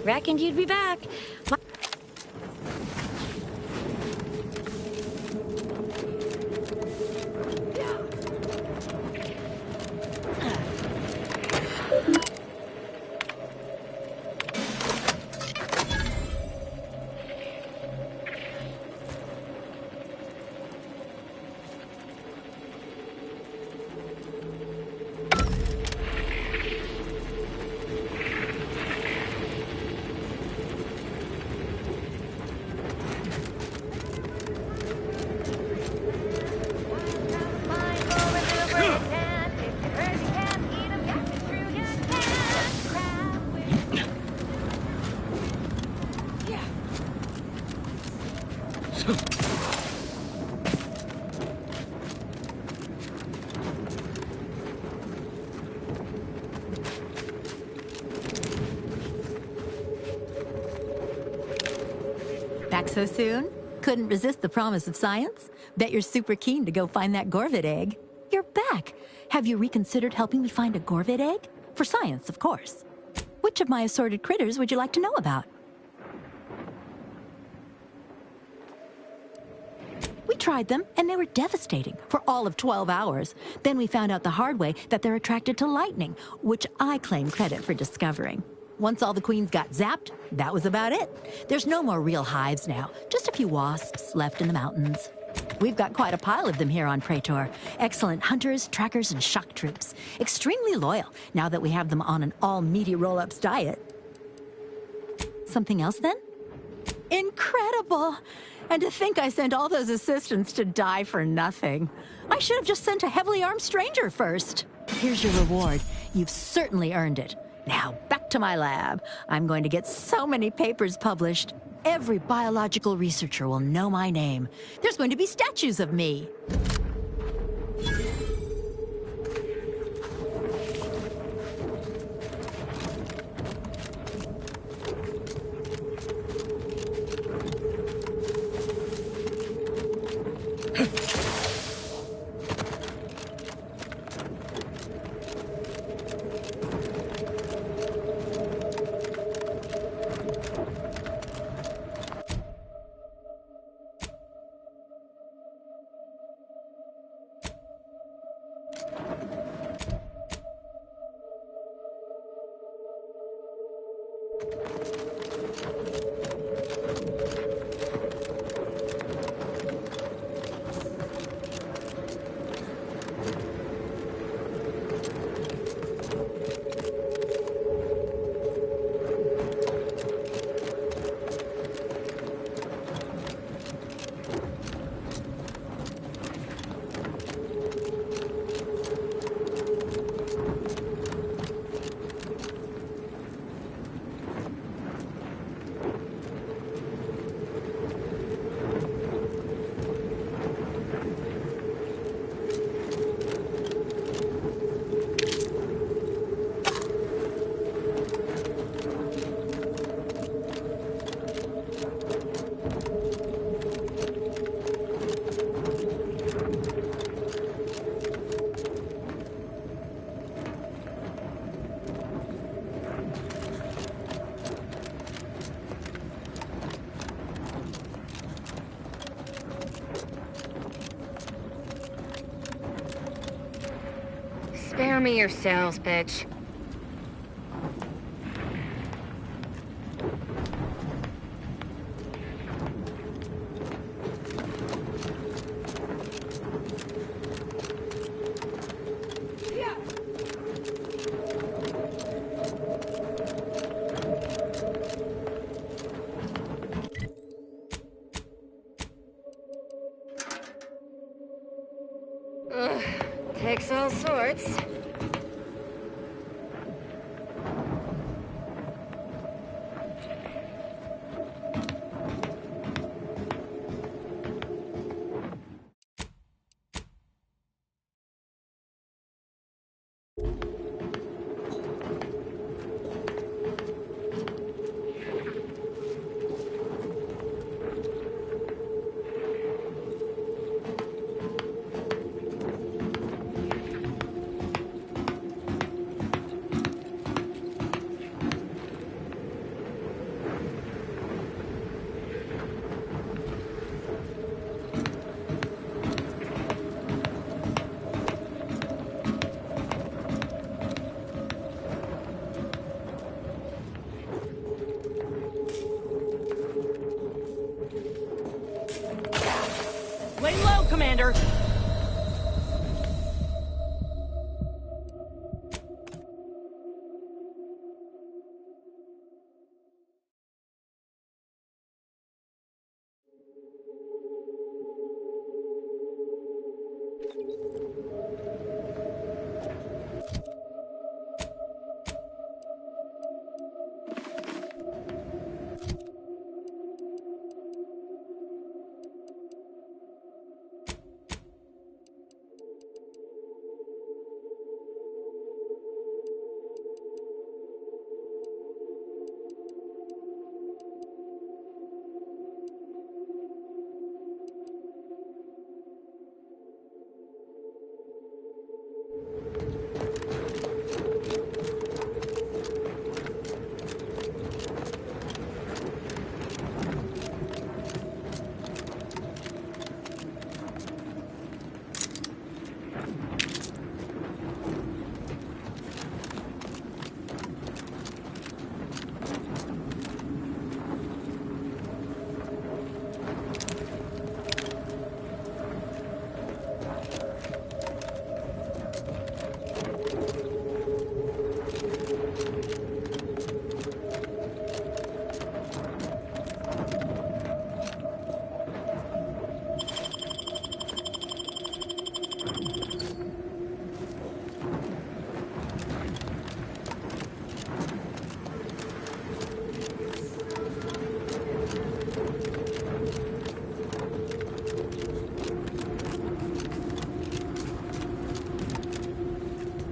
Reckoned you'd be back. Back so soon? Couldn't resist the promise of science? Bet you're super keen to go find that Gorvid egg. You're back. Have you reconsidered helping me find a Gorvid egg? For science, of course. Which of my assorted critters would you like to know about? We tried them, and they were devastating for all of 12 hours. Then we found out the hard way that they're attracted to lightning, which I claim credit for discovering. Once all the queens got zapped, that was about it. There's no more real hives now, just a few wasps left in the mountains. We've got quite a pile of them here on Praetor. Excellent hunters, trackers, and shock troops. Extremely loyal, now that we have them on an all-meaty roll-ups diet. Something else, then? Incredible! And to think I sent all those assistants to die for nothing. I should have just sent a heavily armed stranger first. Here's your reward. You've certainly earned it. Now, back to my lab. I'm going to get so many papers published. Every biological researcher will know my name. There's going to be statues of me. Spare me your sales pitch. Ugh, takes all sorts. Lay low, Commander!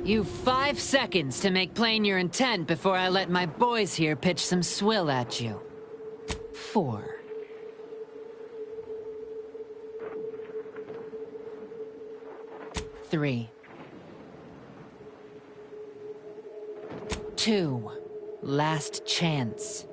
You've 5 seconds to make plain your intent before I let my boys here pitch some swill at you. 4. 3. 2. Last chance.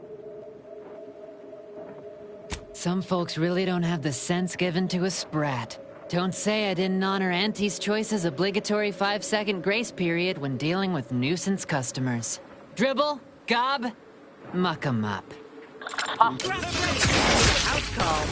Some folks really don't have the sense given to a sprat. Don't say I didn't honor Auntie's Choice's obligatory 5-second grace period when dealing with nuisance customers. Dribble, gob, muck 'em up. House call.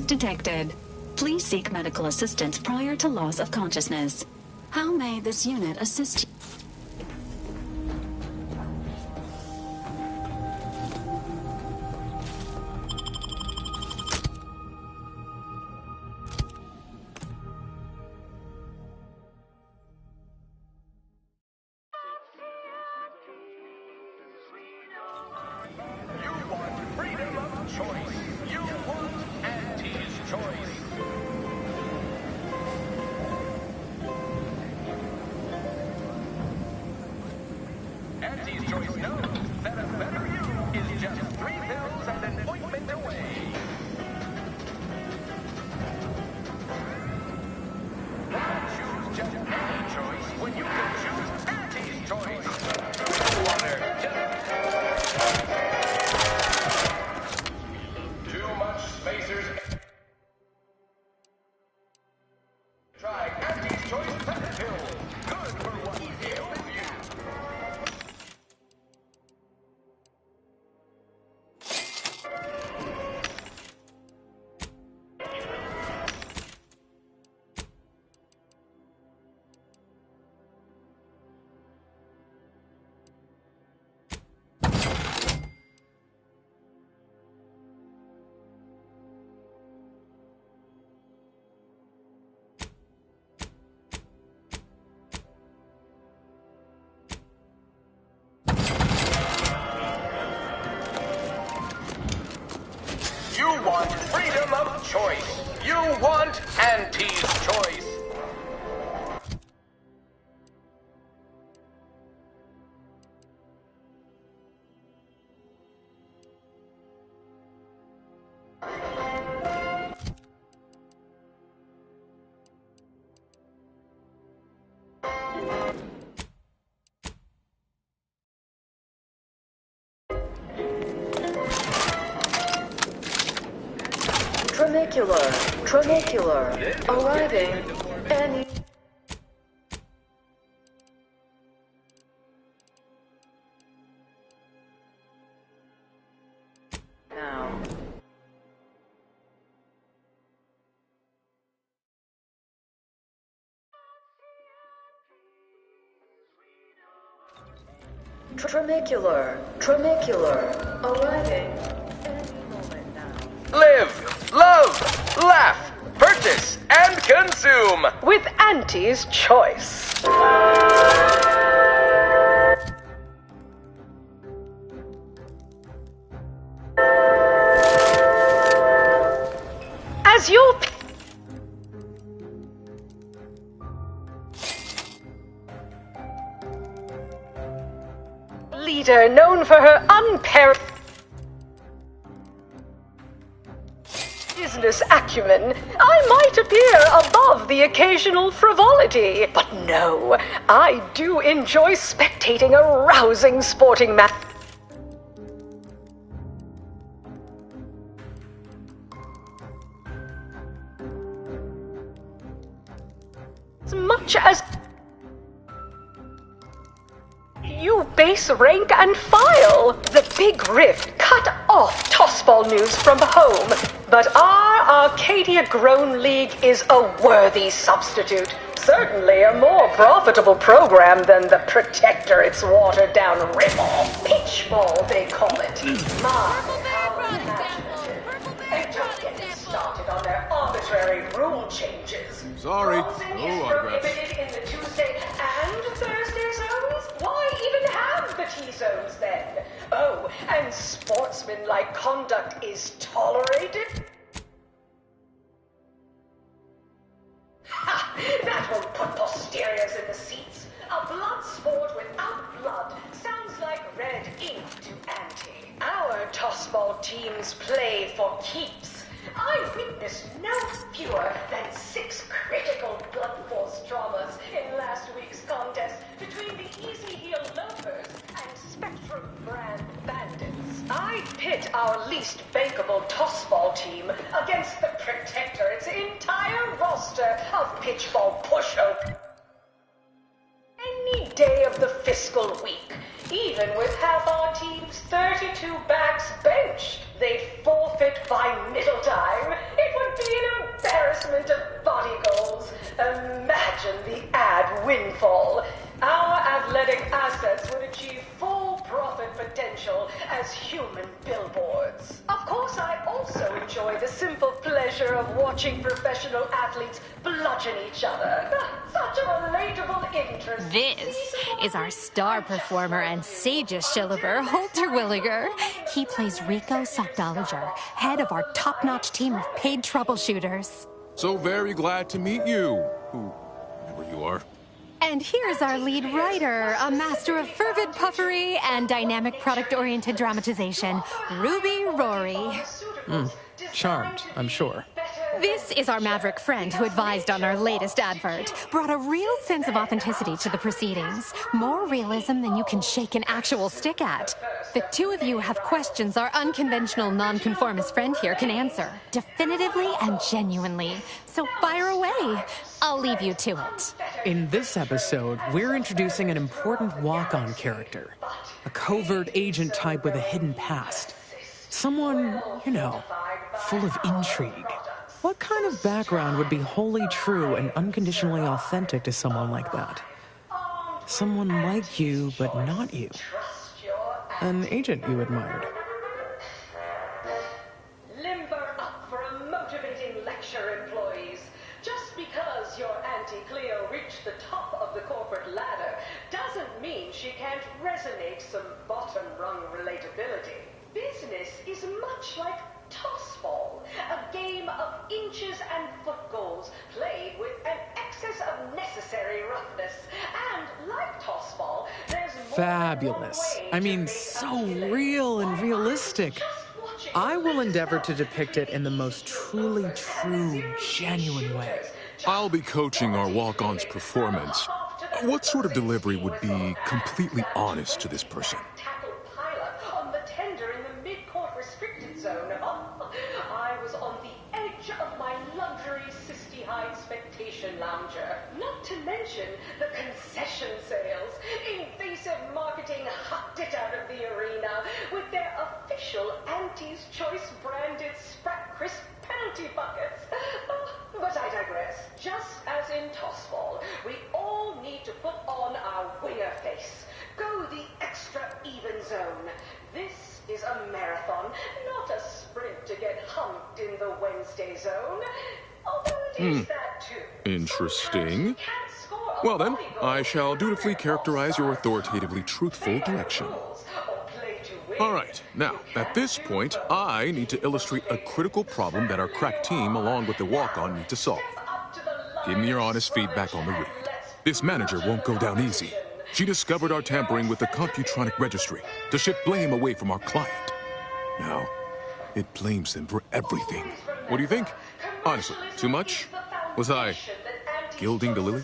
detected. Please seek medical assistance prior to loss of consciousness. How may this unit assist you? You want freedom of choice. You want Auntie's choice. Tranicular, arriving any... Now. Tranicular, arriving any moment now. Live, love, laugh, purchase, and consume with Auntie's choice. As your leader, known for her unparalleled business acumen, I might appear above the occasional frivolity. But no, I do enjoy spectating a rousing sporting match. As much as you base rank and file. The big rift cut off tossball news from home, but our Arcadia-grown league is a worthy substitute. Certainly a more profitable program than the Protectorate's watered-down ripoff. Pitchball, they call it. My, how imaginative. And just getting started on their arbitrary rule changes. Sorry, Crossing no is autographs. prohibited in the Tuesday and Thursday zones? Why even have the T-zones then? Oh, and sportsmanlike conduct is tolerated? Ha! That won't put posteriors in the seats. A blood sport without blood sounds like red ink to Auntie. Our tossball teams play for keeps. I witnessed no fewer than 6 critical blood force dramas in last week's contest between the Easy Heel Loafers and Spectrum brand bandits. I pit our least bankable tossball team against the Protectorate's entire roster of pitchball pushovers. Any day of the fiscal week, even with half our team's 32 backs benched, they'd forfeit by middle time. It would would be an embarrassment of body goals. Imagine the ad windfall. Our athletic assets would achieve full profit potential as human billboards. Of course, I also enjoy the simple pleasure of watching professional athletes bludgeon each other. Such a relatable interest. This is our star performer and sages Shilliver, Outerworlds. He plays Rico Sockdolager, head of our top-notch team of paid troubleshooters. So very glad to meet you, whoever you are. And here's our lead writer, a master of fervid puffery and dynamic product-oriented dramatization, Ruby Rory. Charmed, I'm sure. This is our maverick friend who advised on our latest advert. Brought a real sense of authenticity to the proceedings. More realism than you can shake an actual stick at. The two of you have questions our unconventional nonconformist friend here can answer. Definitively and genuinely. So fire away. I'll leave you to it. In this episode, we're introducing an important walk-on character. A covert agent type with a hidden past. Someone, you know, full of intrigue. What kind of background would be wholly true and unconditionally authentic to someone like that? Someone like you, but not you. An agent you admired. Limber up for a motivating lecture, employees. Just because your Auntie Cleo reached the top of the corporate ladder doesn't mean she can't resonate some bottom-rung relatability. Business is much like tossball, a game of inches and foot goals played with an excess of necessary roughness. And like tossball, there's more Fabulous. I mean, so real and realistic. I will endeavor to depict it in the most truly true, genuine way. I'll be coaching our walk-on's performance. What sort of delivery would be completely honest to this person? On the tender in the mid-court restricted zone. I was on the edge of my luxury cysty-high expectation lounger. Not to mention the concession sales. Invasive marketing hucked it out of the arena with their official Auntie's Choice branded Sprat Crisp penalty buckets. But I digress. Just as in tossball, we all need to put on our winger face. Go the extra even zone. This is a marathon, not a sprint to get humped in the Wednesday zone. Although it is that too. Interesting. Well then, I shall dutifully characterize your authoritatively truthful direction. All right, now, at this point, I need to illustrate a critical problem that our crack team, along with the walk-on, need to solve. Give me your honest feedback on the read. This manager won't go down easy. She discovered our tampering with the Computronic registry to shift blame away from our client. Now, it blames them for everything. What do you think? Honestly, too much? Was I gilding the lily?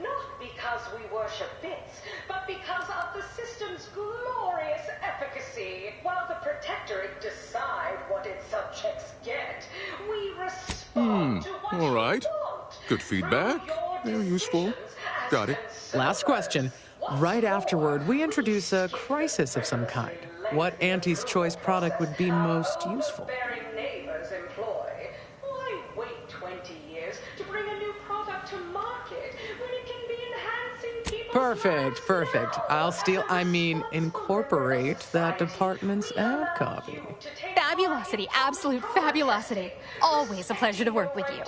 Not because we worship bits, but because of the system's glorious efficacy. While the Protectorate decide what its subjects get, we respond to what All right. you want. Good feedback. Very useful. Got it. Last question. Right afterward, we introduce a crisis of some kind. What Auntie's Choice product would be most useful? Bearing neighbors employ. Why wait 20 years to bring a new product to market when it can be enhancing people's Perfect. Incorporate that department's ad copy. Fabulosity, absolute fabulosity. Always a pleasure to work with you.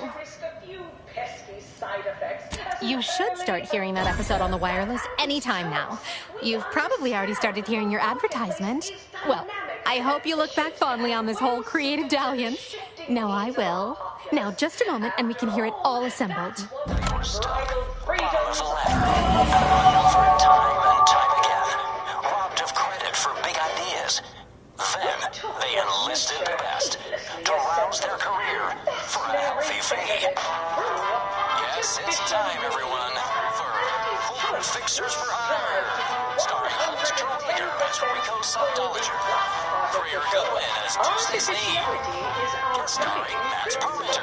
You should start hearing that episode on the wireless anytime now. You've probably already started hearing your advertisement. Well, I hope you look back fondly on this whole creative dalliance. No, I will. Now, just a moment, and we can hear it all assembled. Robbed of credit for big ideas. Then they enlisted the best to rouse their career for a healthy fee. Yes, it's time, everyone, for Home Fixers for Hire, starring Outerworlds as Rico Sockdolager, Greer Goodwin as Tuesday's Eve. Guest starring Max Perlmutter.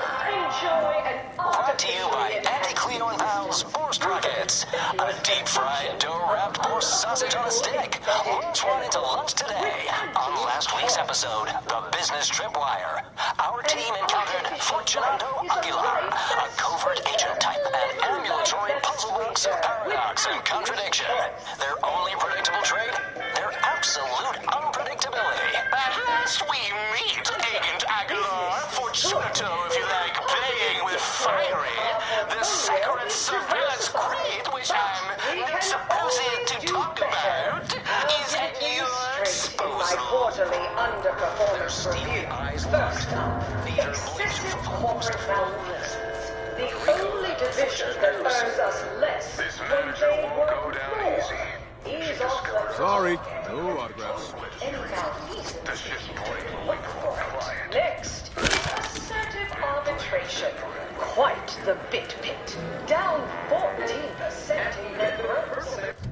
Brought to you by Auntie Cleo and Pals Borscht Rockets. A deep-fried, dough-wrapped Borscht sausage on a stick. Launch one into lunch today. On last week's episode, The Business Tripwire, our team encountered Fortunato Aguilar, a covert agent type and ambulatory puzzle box of paradox and contradiction. Their only predictable trait? Their absolute unpredictability. At last we meet Agent Aguilar. Fortunato, if you like, playing with fiery. The sacred surveillance creed, which I'm not supposed to talk about, is at your disposal. Quarterly underperformance review. First up, excessive corporate malfeasance. The only division that earns us less when they work more is off. Sorry, no autographs. Next, assertive arbitration. Quite the bit pit. Down 14% in net growth.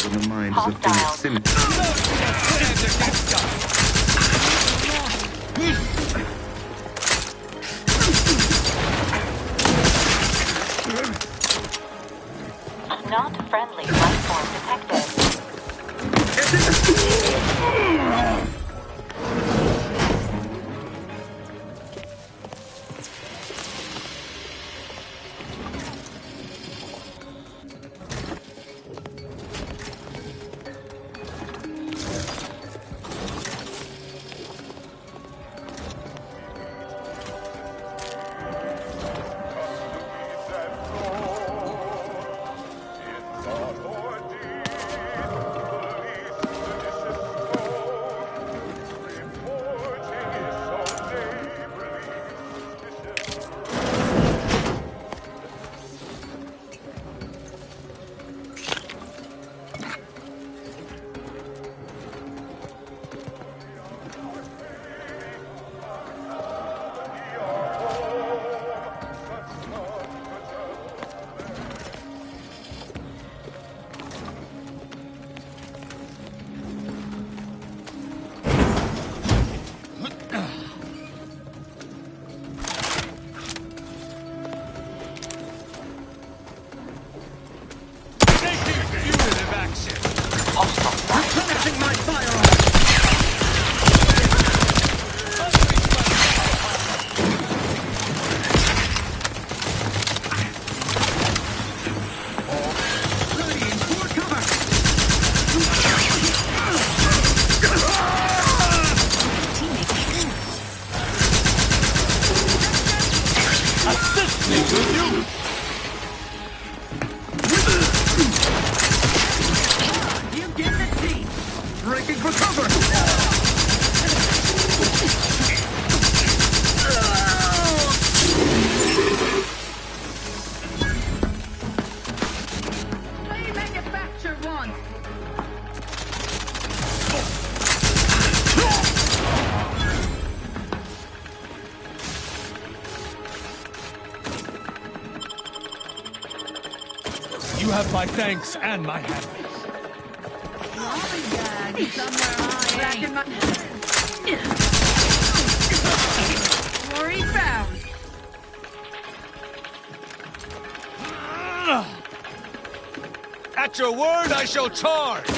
In the minds of infinite symmetry. Not friendly life form detected. You have my thanks and my happiness. Glory found. At your word, I shall charge!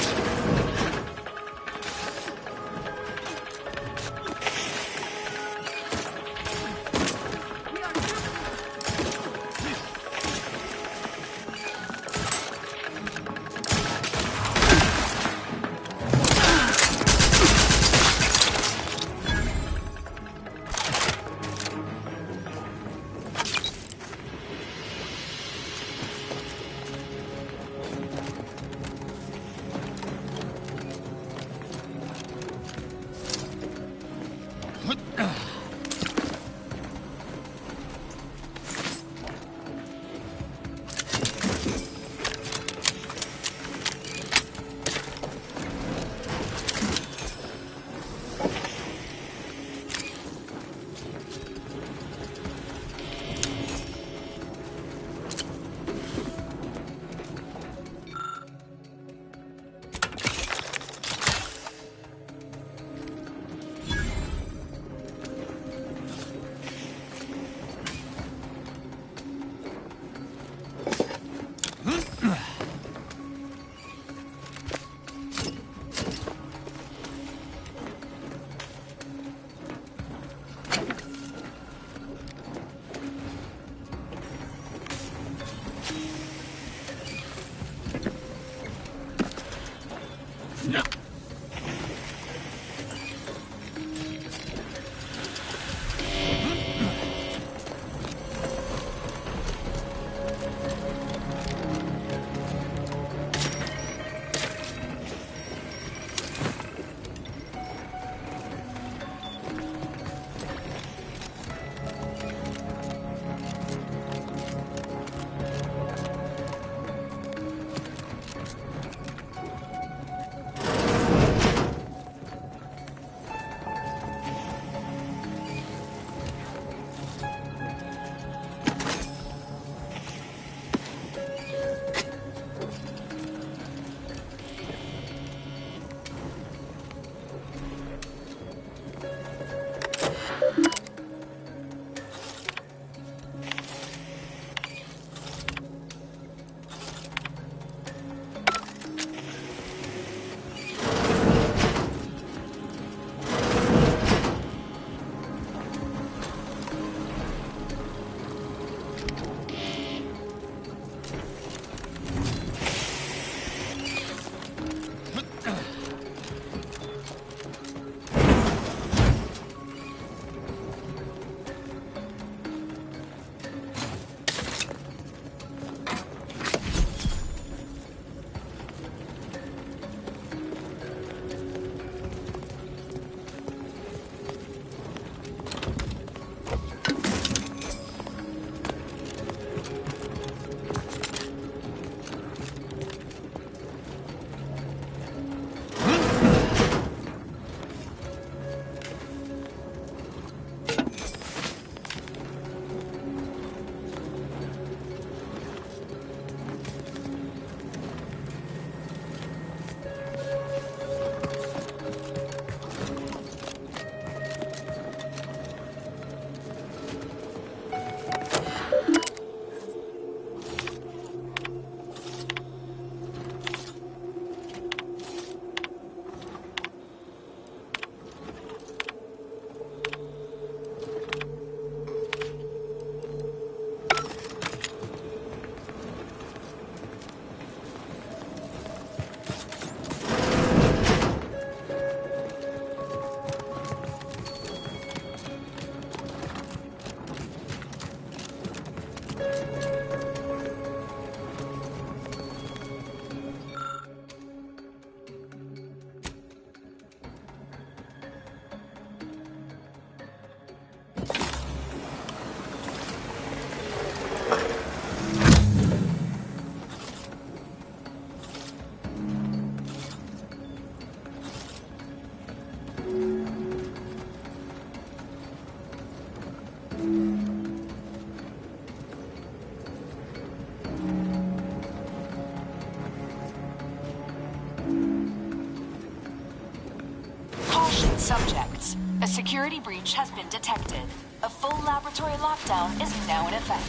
Subjects, a security breach has been detected. A full laboratory lockdown is now in effect.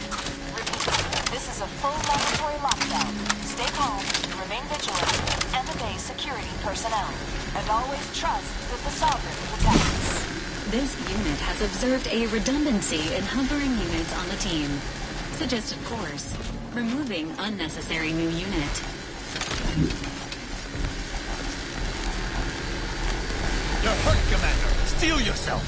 Repeat, this is a full laboratory lockdown. Stay calm, remain vigilant, and obey security personnel. And always trust that the Sovereign protects. This unit has observed a redundancy in hovering units on the team. Suggested course: removing unnecessary new unit. You're hurt, Commander! Steel yourself!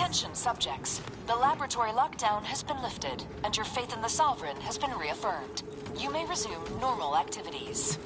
Attention, subjects. The laboratory lockdown has been lifted, and your faith in the Sovereign has been reaffirmed. You may resume normal activities.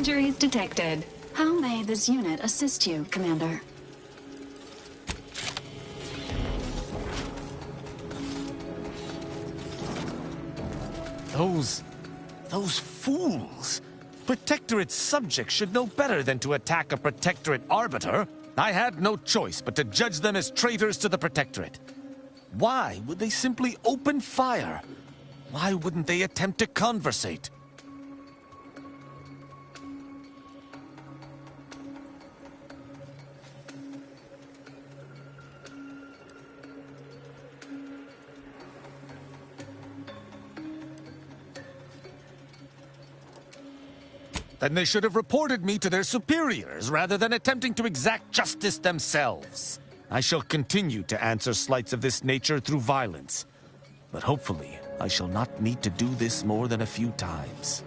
injuries detected. How may this unit assist you, Commander? Those fools! Protectorate subjects should know better than to attack a Protectorate arbiter. I had no choice but to judge them as traitors to the Protectorate. Why would they simply open fire? Why wouldn't they attempt to conversate? Then they should have reported me to their superiors rather than attempting to exact justice themselves. I shall continue to answer slights of this nature through violence. But hopefully, I shall not need to do this more than a few times.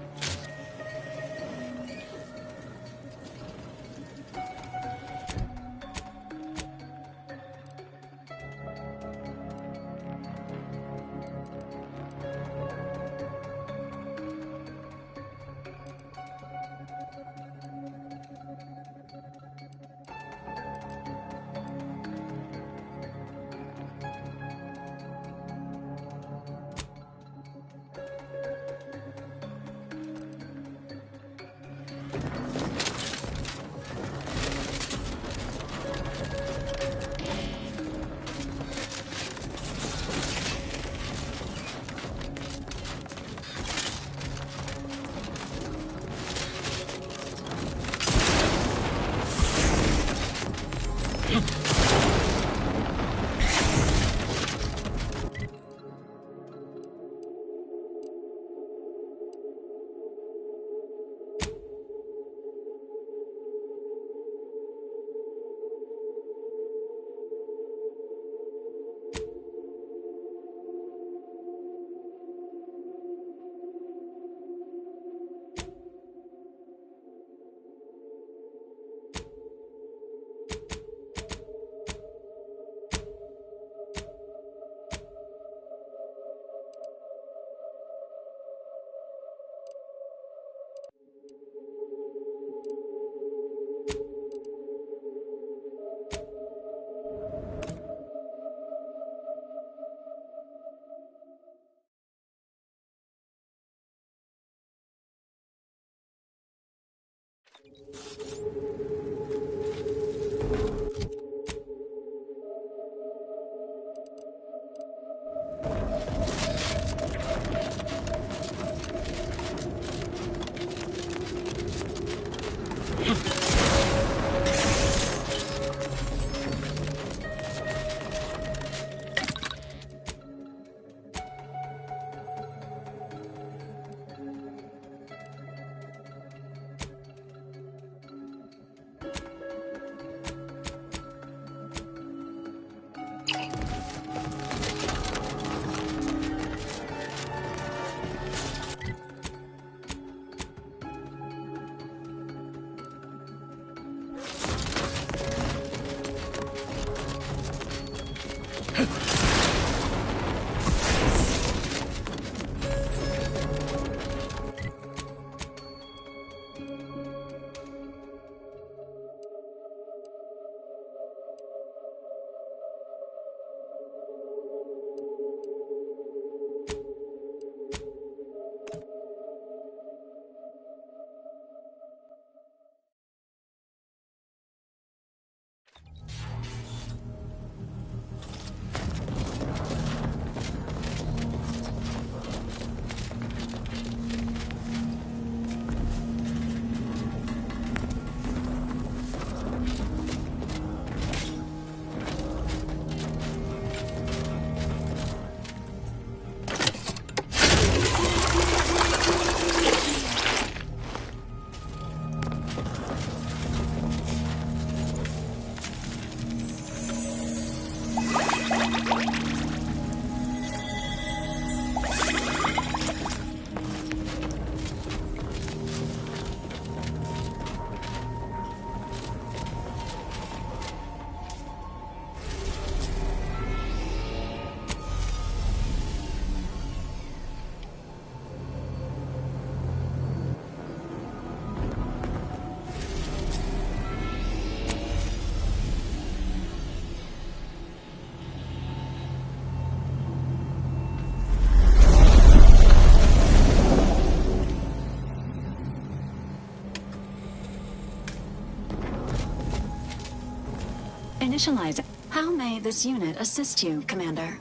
Initializing. How may this unit assist you, Commander?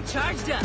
Charged up.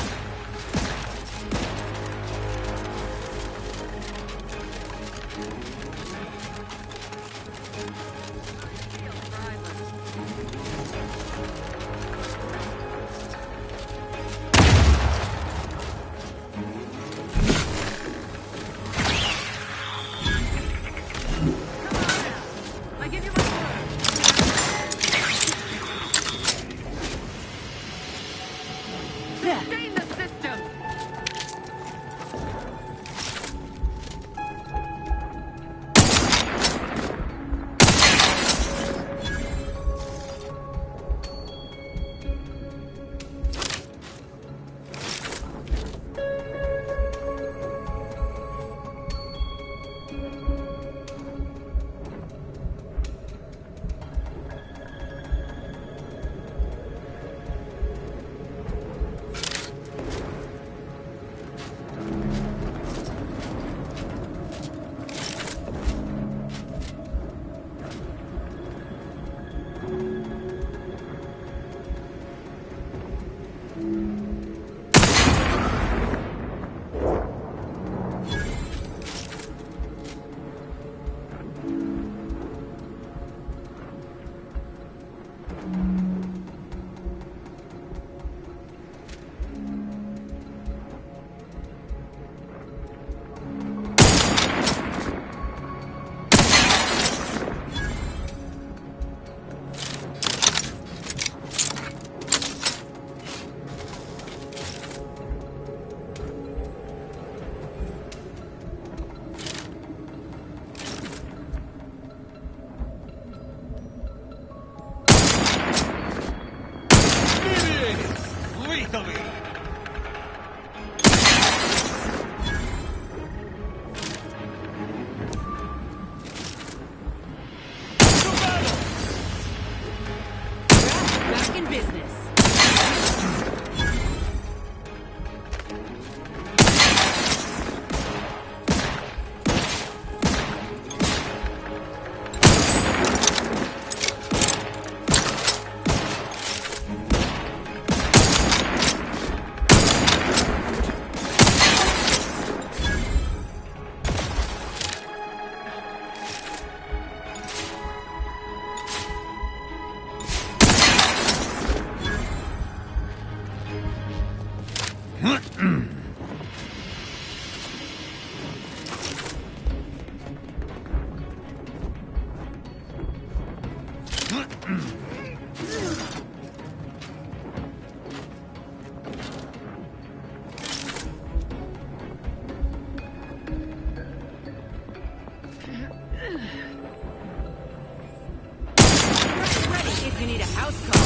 You need a house call.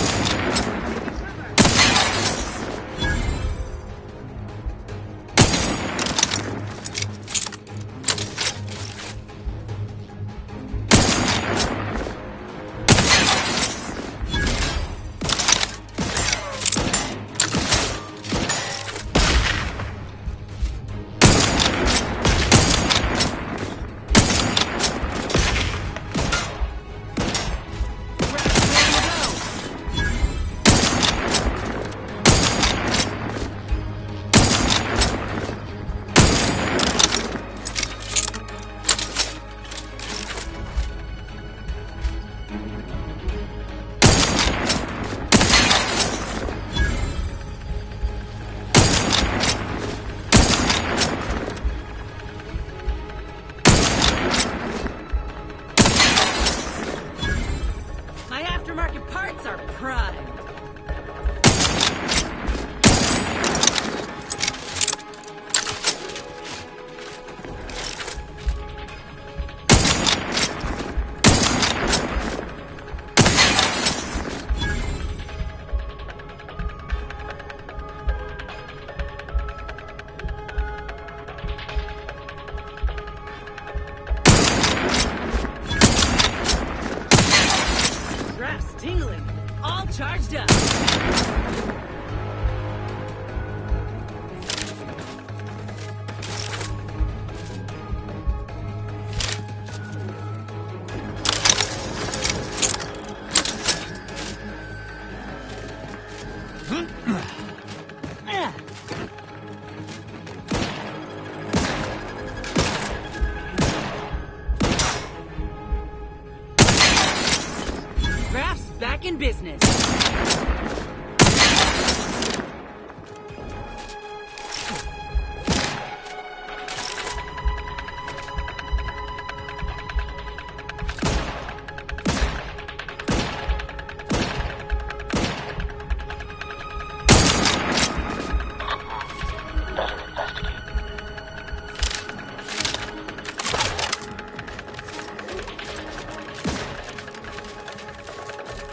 Raph's back in business.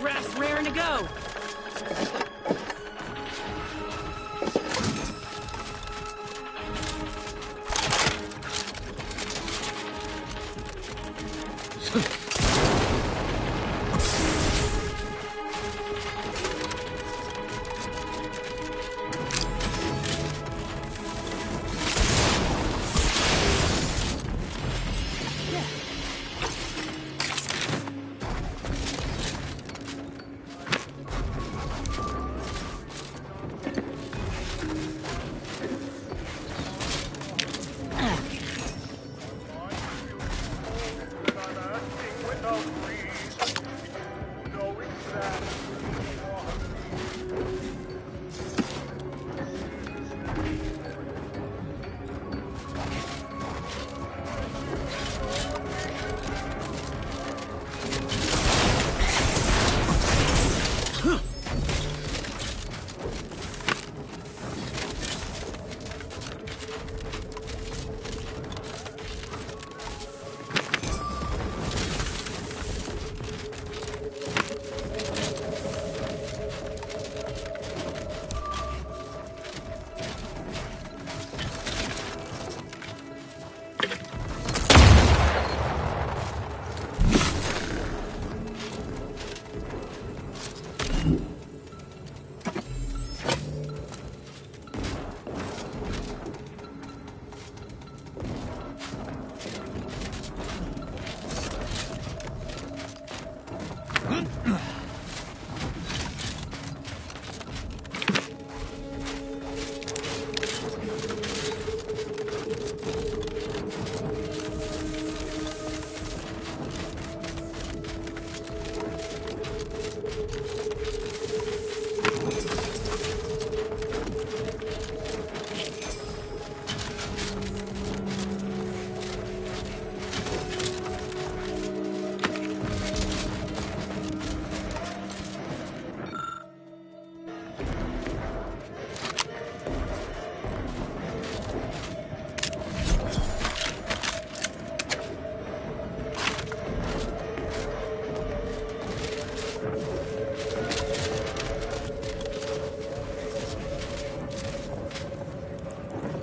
Raph's raring to go.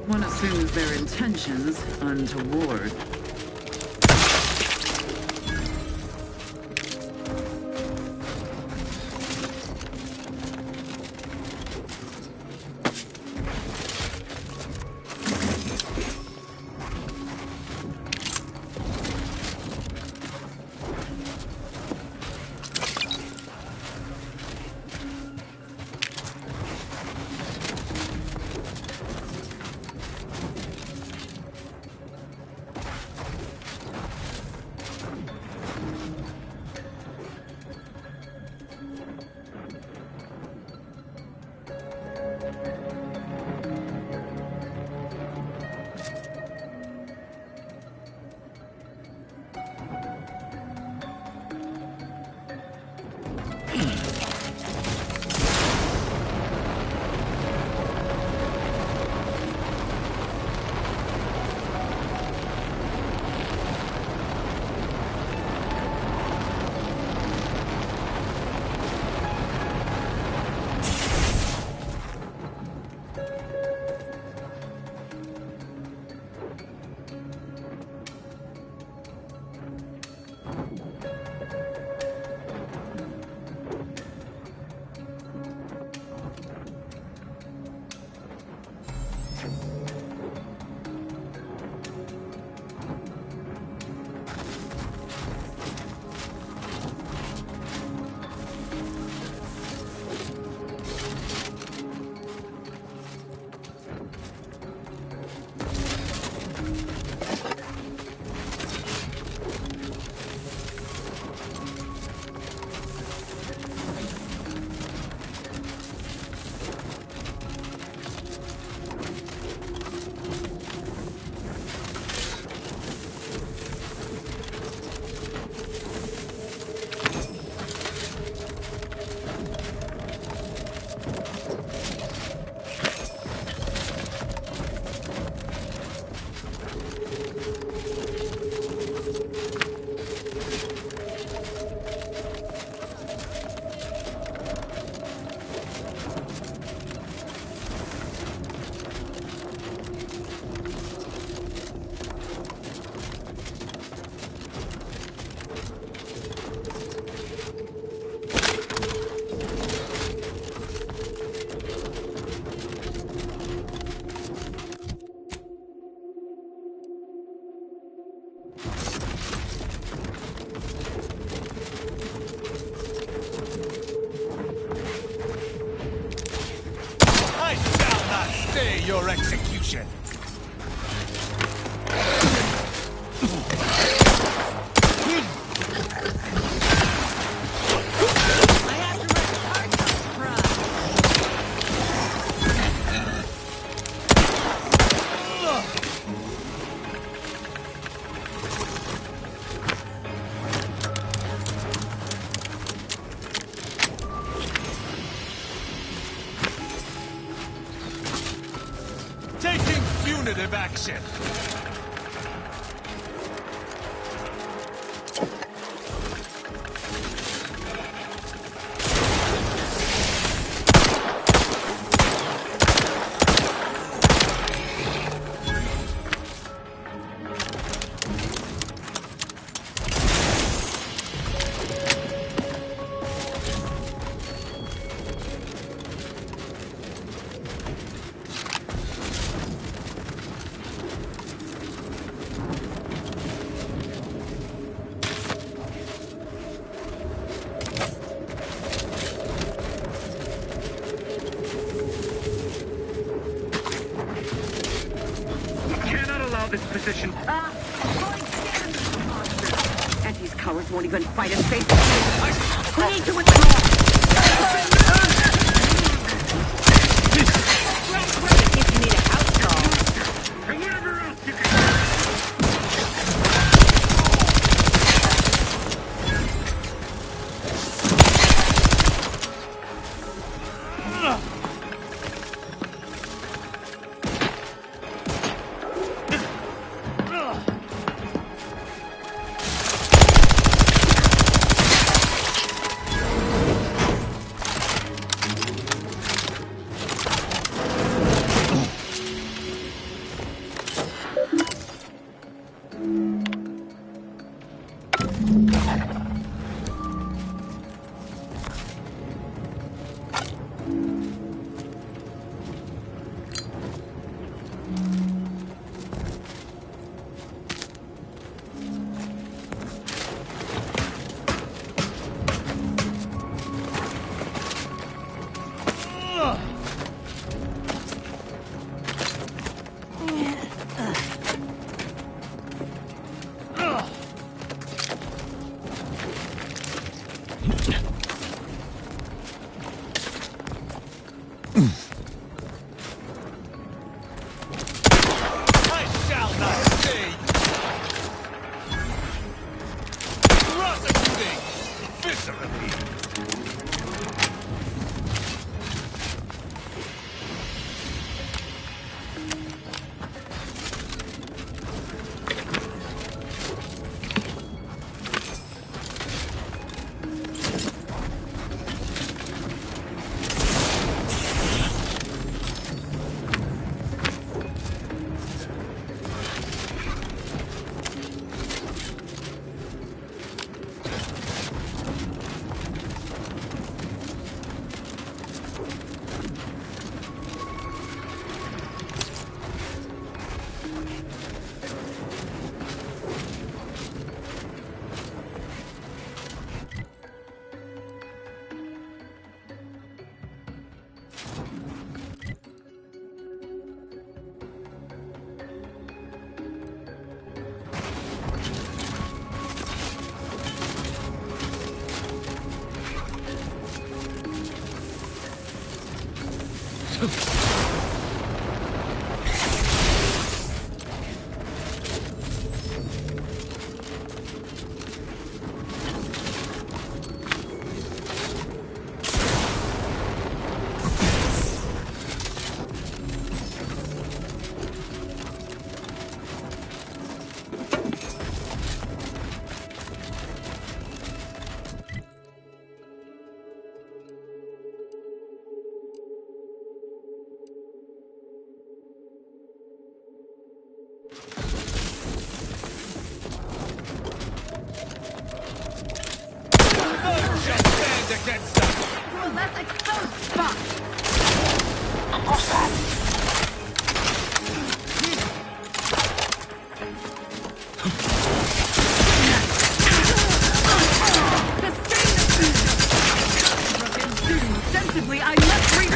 One assumes their intentions untoward. stay your execution. Taking punitive action. This position. And these cowards won't even fight us face to face. We need to withdraw. If you need a house call. And whatever else you can. Against them. To a less exposed spot. What's that? Sensibly, I must reach.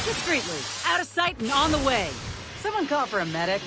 Discreetly. Out of sight and on the way. Someone call for a medic.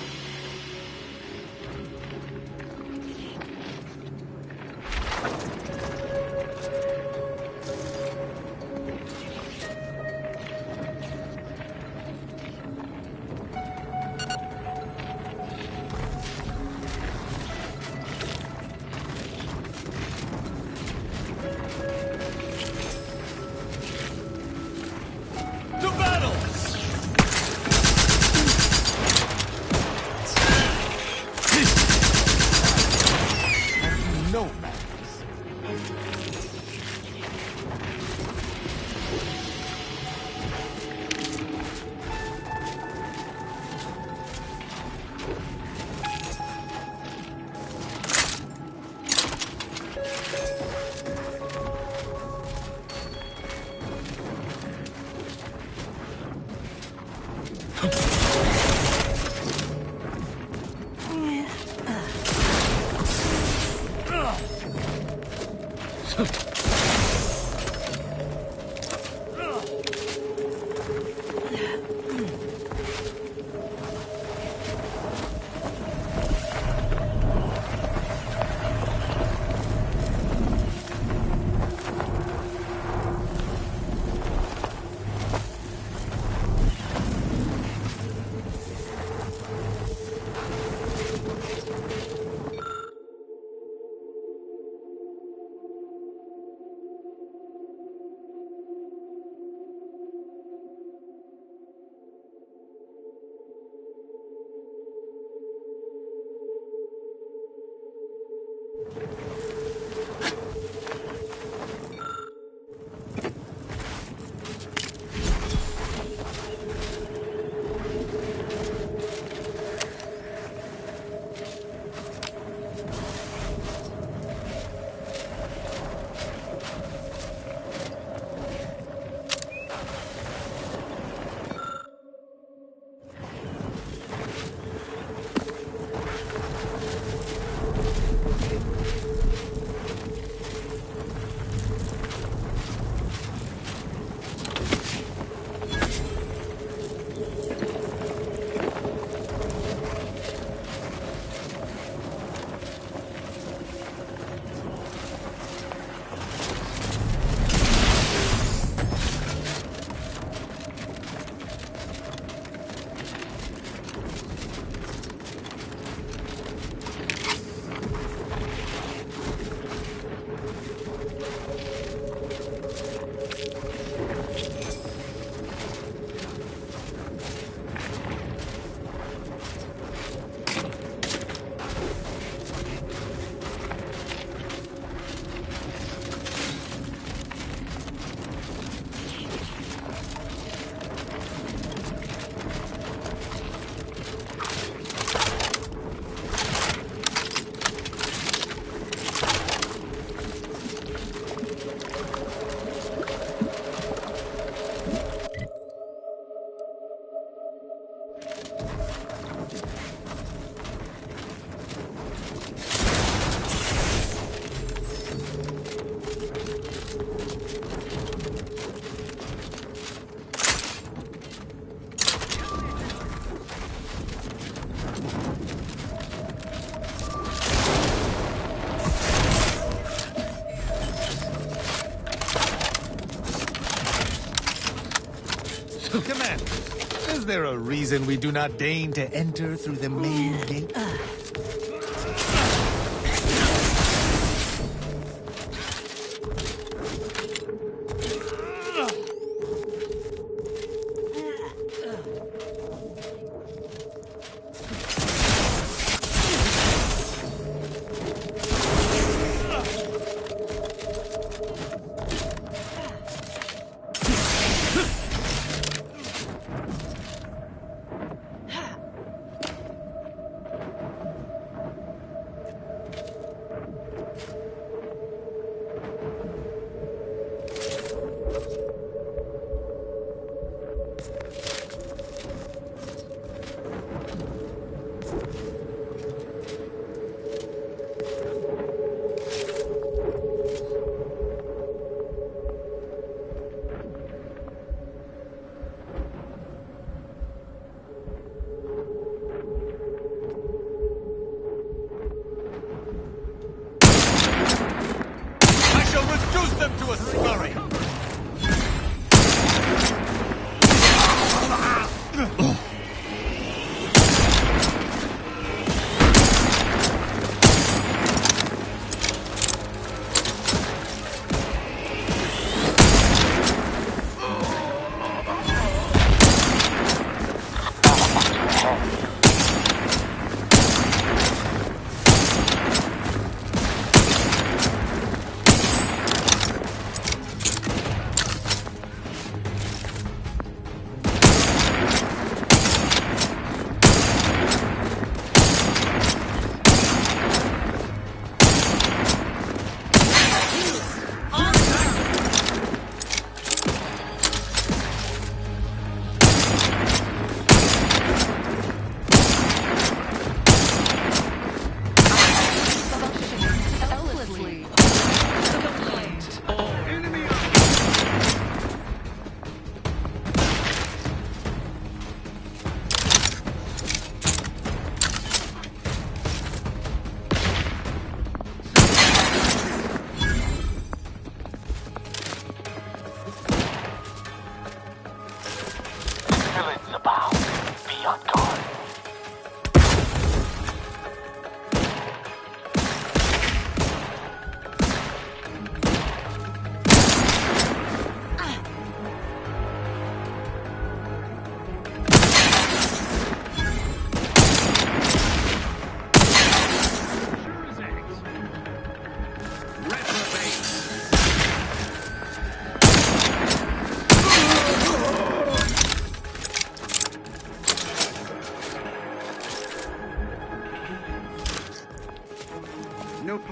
Commander, is there a reason we do not deign to enter through the main gate?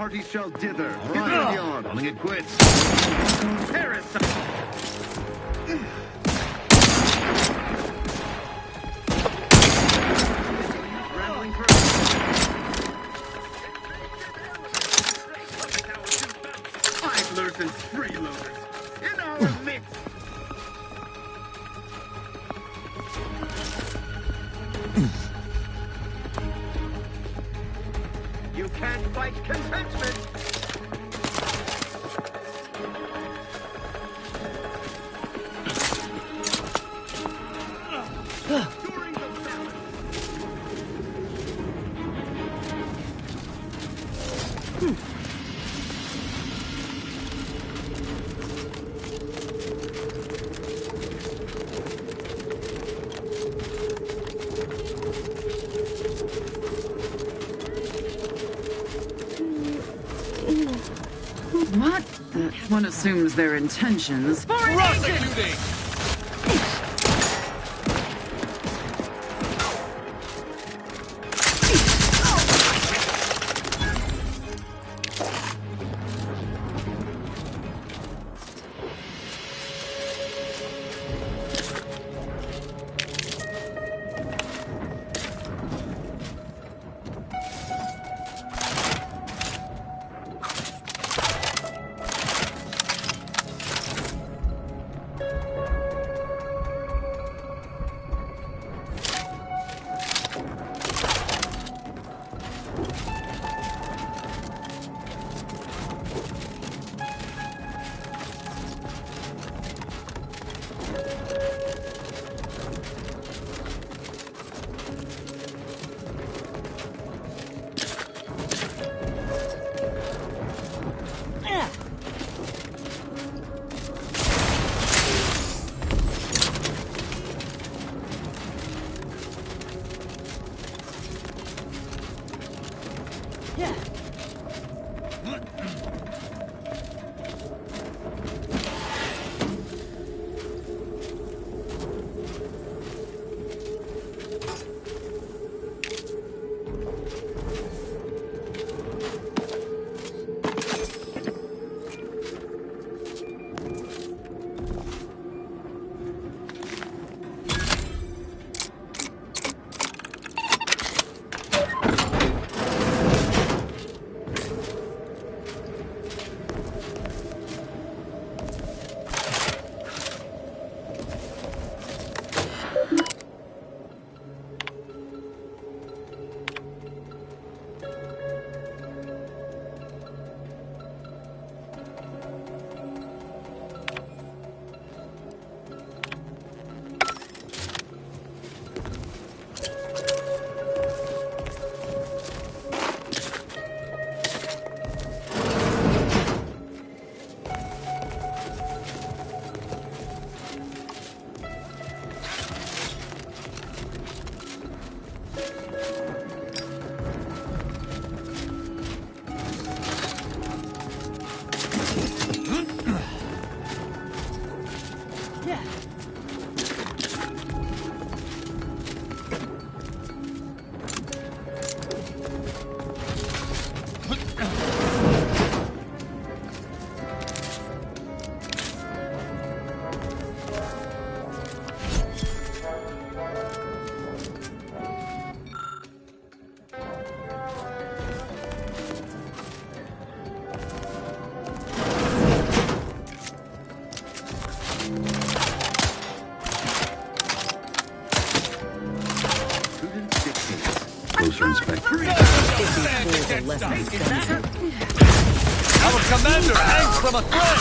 party shall dither. Right yon. Calling it quits. Parasite. Idlers and freeloaders in our midst. You can't fight contentment. During the famine. What? One assumes their intentions. Prosecuting! Closer inspection. Our commander hangs from a thread!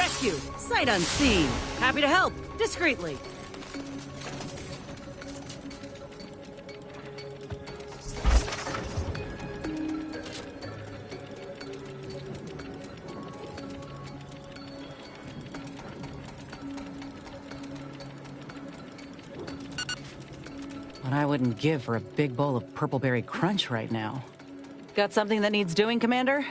rescue. Sight unseen. Happy to help. Discreetly. What I wouldn't give for a big bowl of purpleberry crunch right now. Got something that needs doing, Commander?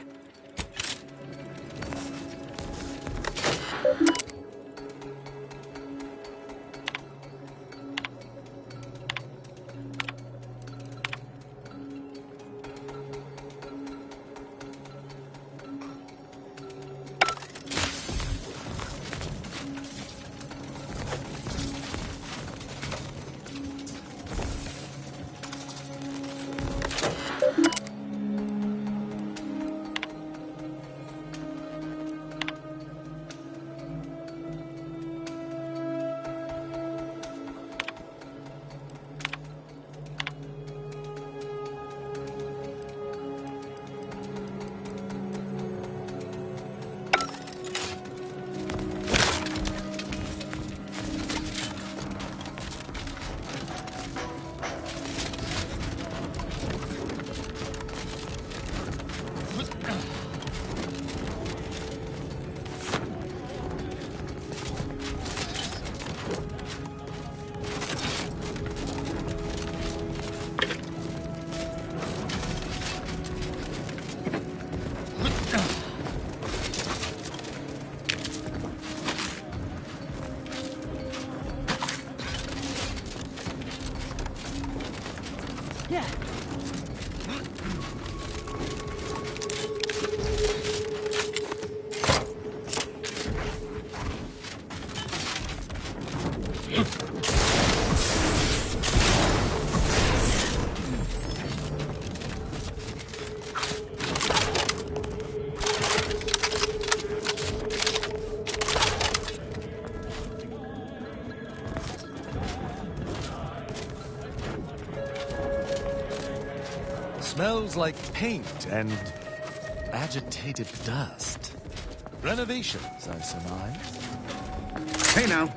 Yeah. Smells like paint and agitated dust. Renovations, I surmise. Hey now.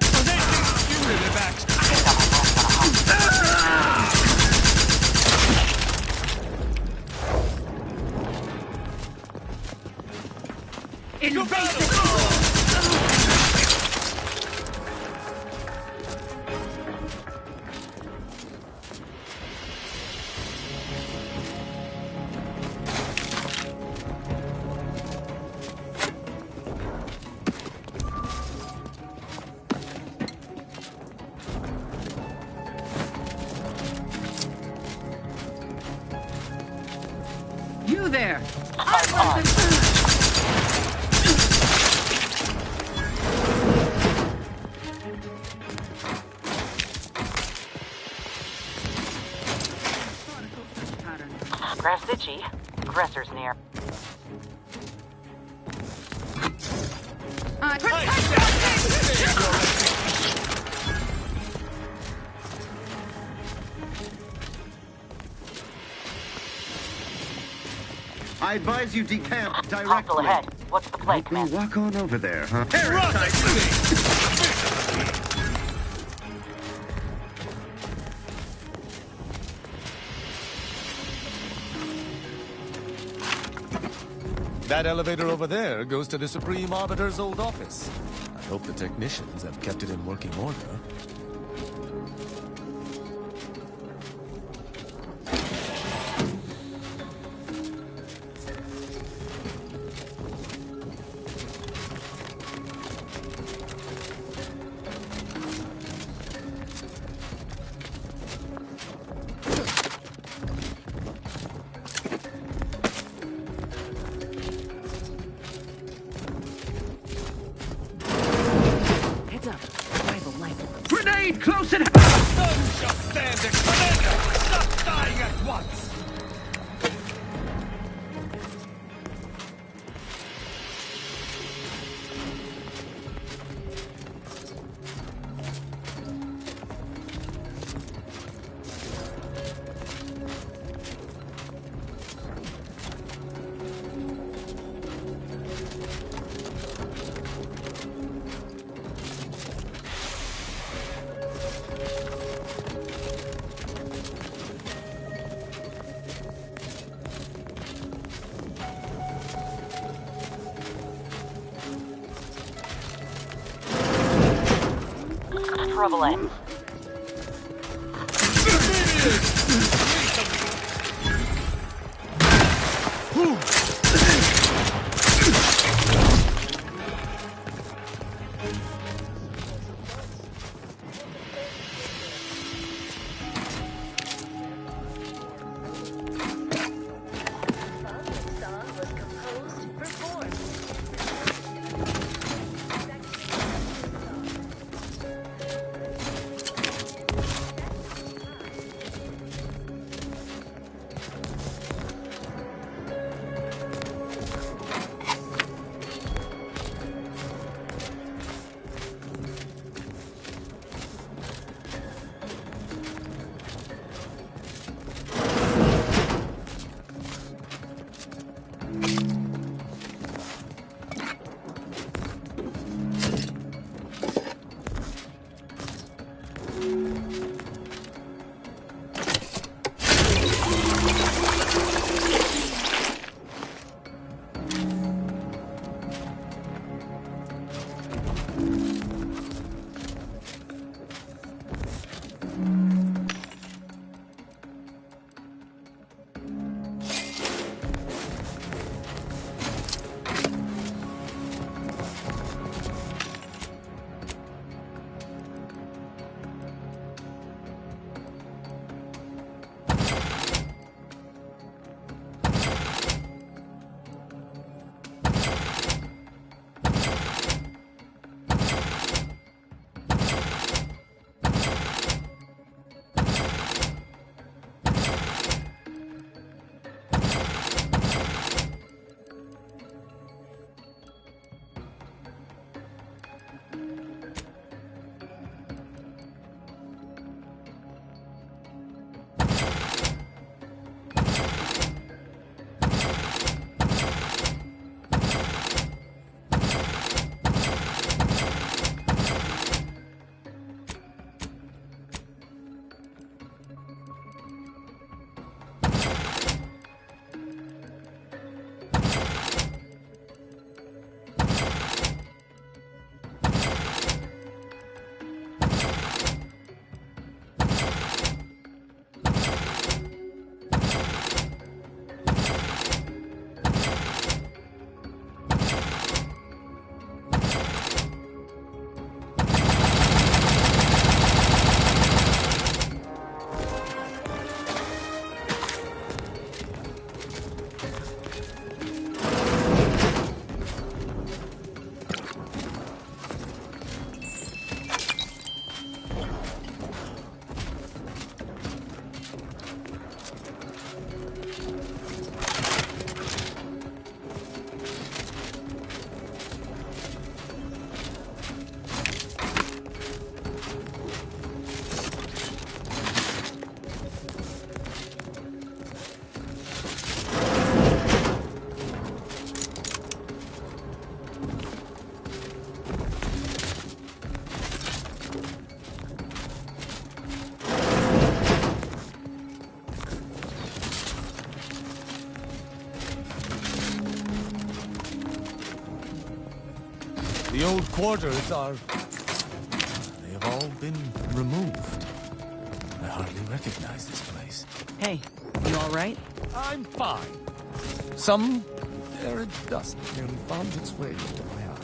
You really backed. You there! Press itchy. Aggressor's near. I advise you decamp Hostile directly. ahead. What's the play, We'll Commander? walk on over there, huh? That elevator over there goes to the Supreme Arbiter's old office. I hope the technicians have kept it in working order. Heads up. I have a light. Grenade close at hand! Don't just stand it, Commander! Stop dying at once! prevalent. The old quarters are... they have all been removed. I hardly recognize this place. Hey, you all right? I'm fine. Some arid dust nearly found its way into my eye.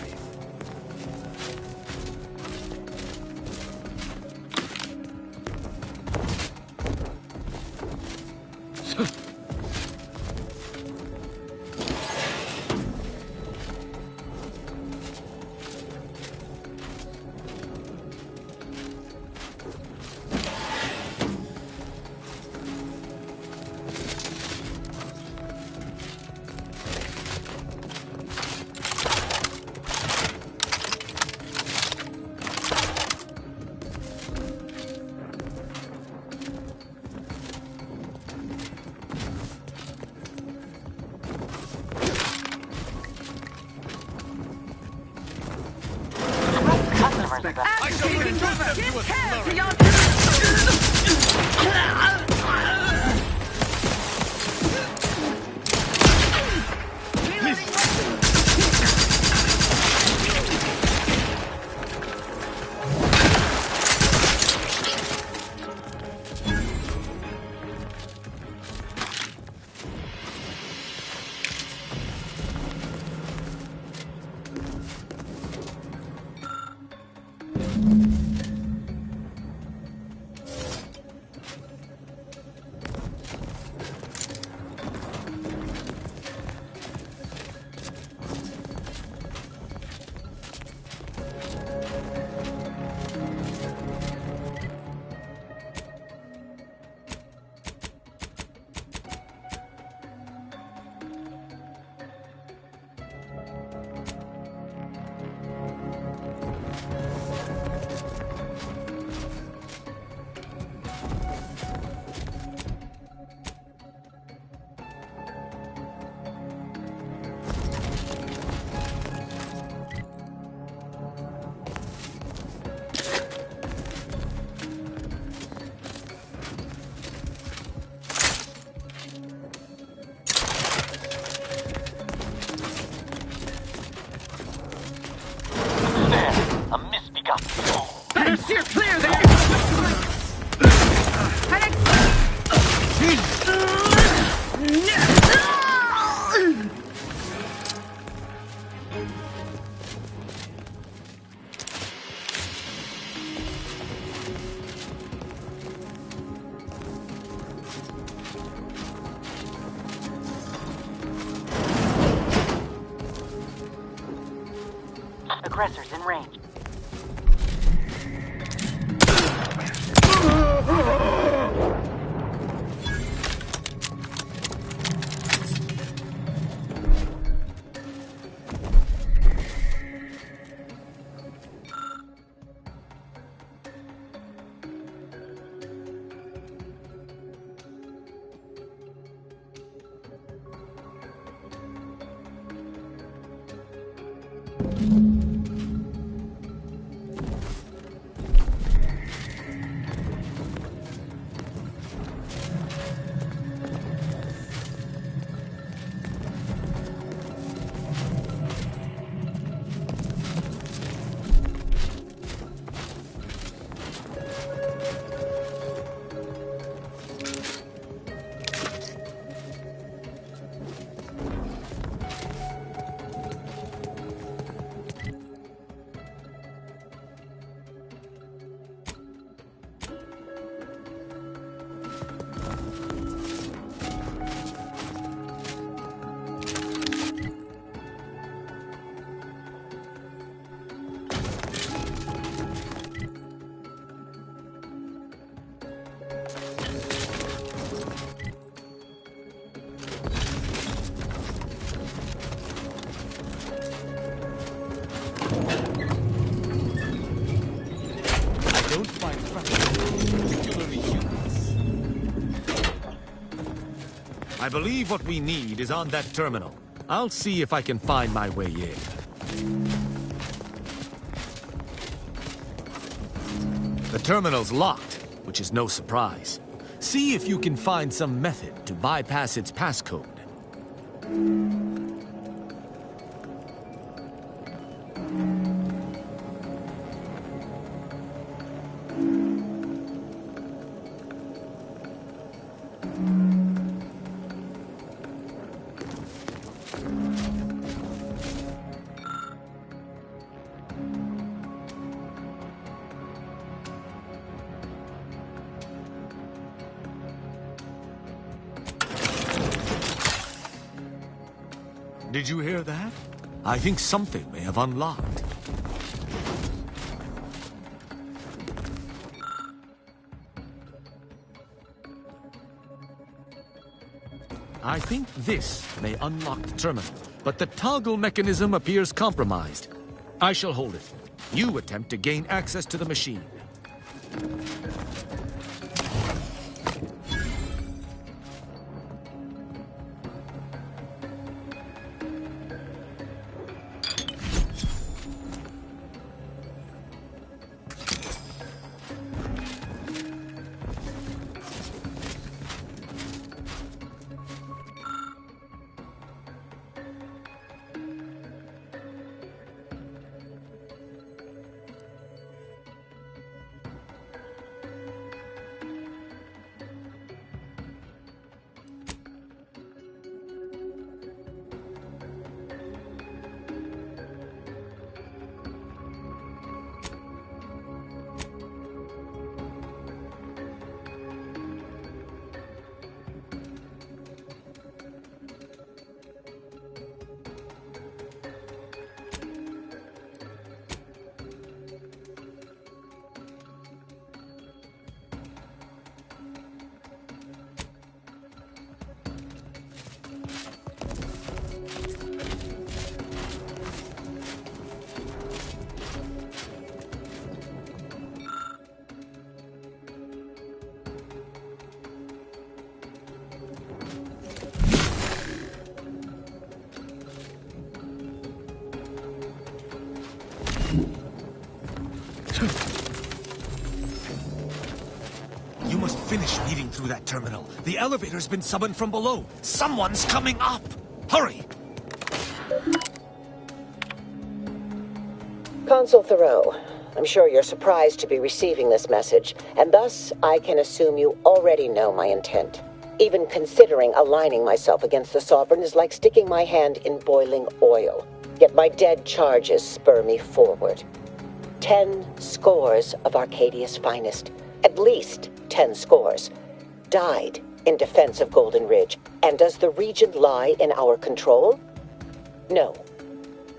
I shall return them to a flurry. aggressors in range. I believe what we need is on that terminal. I'll see if I can find my way in. The terminal's locked, which is no surprise. See if you can find some method to bypass its passcode. Did you hear that? I think something may have unlocked. I think this may unlock the terminal, but the toggle mechanism appears compromised. I shall hold it. You attempt to gain access to the machine. You must finish meeting through that terminal. The elevator's been summoned from below. Someone's coming up! Hurry! Consul Thoreau, I'm sure you're surprised to be receiving this message, and thus I can assume you already know my intent. Even considering aligning myself against the Sovereign is like sticking my hand in boiling oil. Yet my dead charges spur me forward. 10 scores of Arcadia's finest, at least 10 scores, died in defense of Golden Ridge. And does the region lie in our control? No.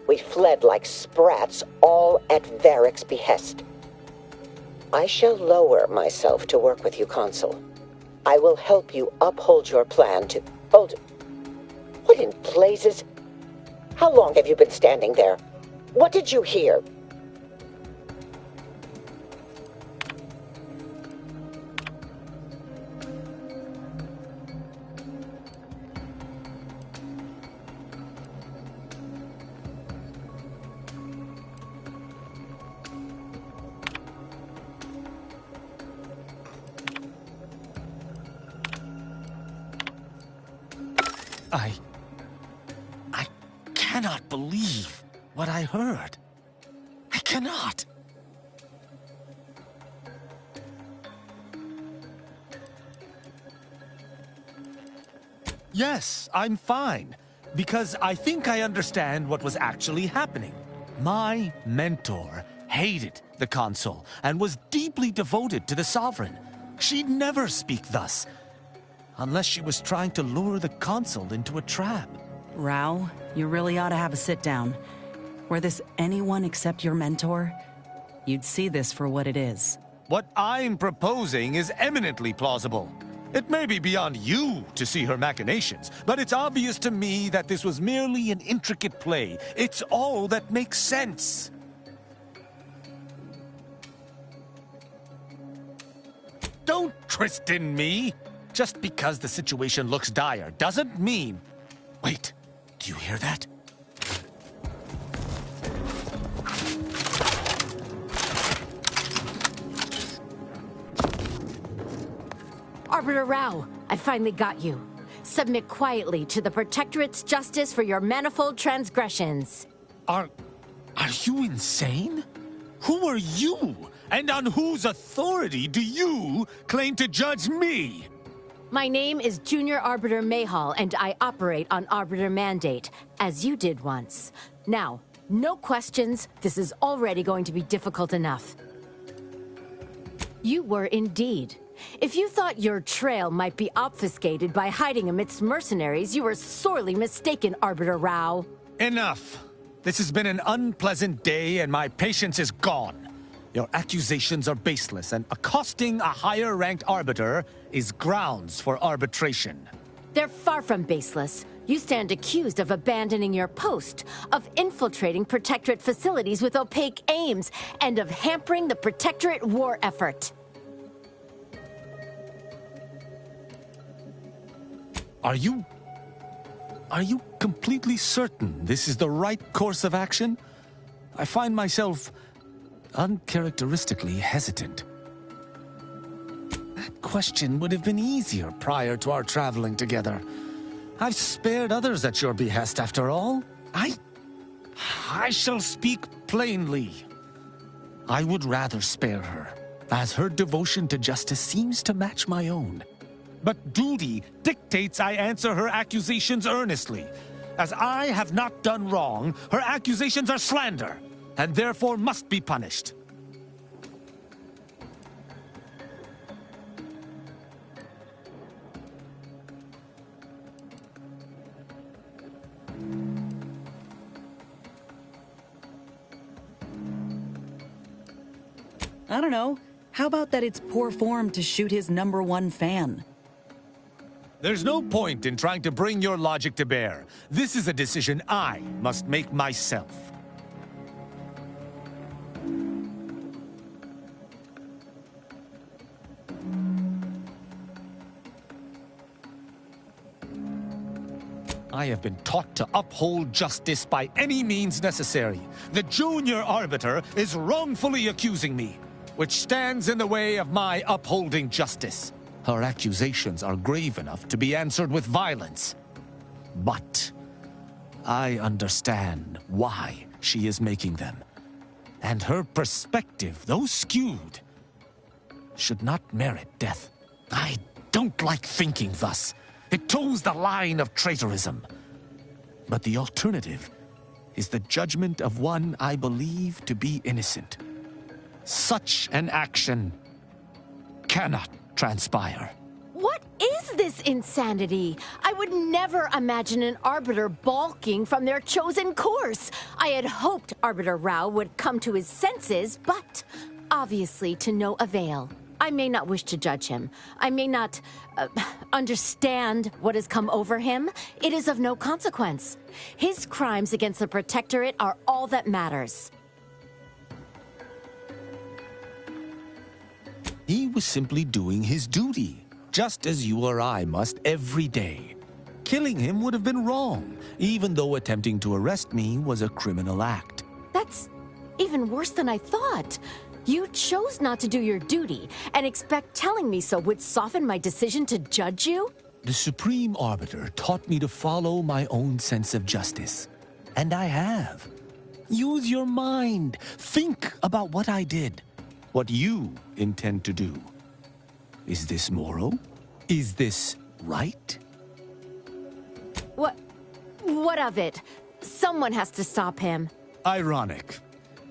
We fled like sprats, all at Varric's behest. I shall lower myself to work with you, Consul. I will help you uphold your plan to... Hold... What in blazes? How long have you been standing there? What did you hear? I cannot believe what I heard. I cannot. Yes, I'm fine, because I think I understand what was actually happening. My mentor hated the Consul and was deeply devoted to the Sovereign. She'd never speak thus, unless she was trying to lure the Consul into a trap. Rao, you really ought to have a sit-down. Were this anyone except your mentor, you'd see this for what it is. What I'm proposing is eminently plausible. It may be beyond you to see her machinations, but it's obvious to me that this was merely an intricate play. It's all that makes sense. Don't Tristan me! Just because the situation looks dire doesn't mean... Wait, do you hear that? Arbiter Rao, I finally got you. Submit quietly to the Protectorate's justice for your manifold transgressions. Are you insane? Who are you? And on whose authority do you claim to judge me? My name is Junior Arbiter Mayhall, and I operate on Arbiter Mandate, as you did once. Now, no questions. This is already going to be difficult enough. You were indeed. If you thought your trail might be obfuscated by hiding amidst mercenaries, you were sorely mistaken, Arbiter Rao. Enough. This has been an unpleasant day, and my patience is gone. Your accusations are baseless, and accosting a higher-ranked arbiter is grounds for arbitration. They're far from baseless. You stand accused of abandoning your post, of infiltrating Protectorate facilities with opaque aims, and of hampering the Protectorate war effort. Are you completely certain this is the right course of action? I find myself uncharacteristically hesitant. That question would have been easier prior to our traveling together. I've spared others at your behest, after all. I shall speak plainly. I would rather spare her, as her devotion to justice seems to match my own. But duty dictates I answer her accusations earnestly. As I have not done wrong, her accusations are slander, and therefore must be punished. I don't know. How about that it's poor form to shoot his #1 fan? There's no point in trying to bring your logic to bear. This is a decision I must make myself. I have been taught to uphold justice by any means necessary. The junior arbiter is wrongfully accusing me, which stands in the way of my upholding justice. Her accusations are grave enough to be answered with violence. But I understand why she is making them. And her perspective, though skewed, should not merit death. I don't like thinking thus. It toes the line of traitorism. But the alternative is the judgment of one I believe to be innocent. Such an action cannot transpire. What is this insanity? I would never imagine an Arbiter balking from their chosen course. I had hoped Arbiter Rao would come to his senses, but obviously to no avail. I may not wish to judge him. I may not understand what has come over him. It is of no consequence. His crimes against the Protectorate are all that matters. He was simply doing his duty, just as you or I must every day. Killing him would have been wrong, even though attempting to arrest me was a criminal act. That's even worse than I thought. You chose not to do your duty, and expect telling me so would soften my decision to judge you? The Supreme Arbiter taught me to follow my own sense of justice. And I have. Use your mind. Think about what I did. What you intend to do. Is this moral? Is this right? What of it? Someone has to stop him. Ironic.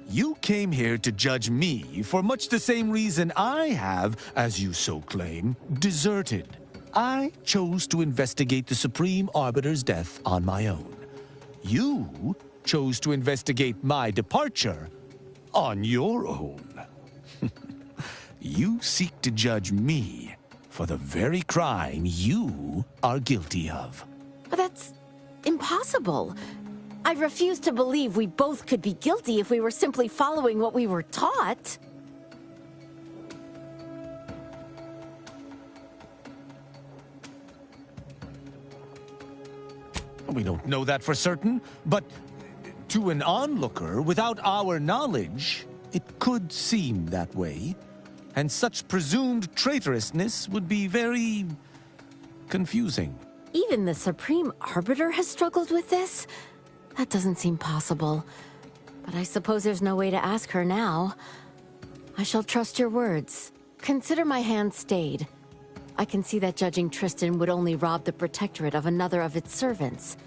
You came here to judge me for much the same reason I have, as you so claim, deserted. I chose to investigate the Supreme Arbiter's death on my own. You chose to investigate my departure on your own. You seek to judge me for the very crime you are guilty of. That's impossible. I refuse to believe we both could be guilty if we were simply following what we were taught. We don't know that for certain, but to an onlooker without our knowledge, it could seem that way. And such presumed traitorousness would be very confusing. Even the Supreme Arbiter has struggled with this? That doesn't seem possible. But I suppose there's no way to ask her now. I shall trust your words. Consider my hand stayed. I can see that judging Tristan would only rob the Protectorate of another of its servants.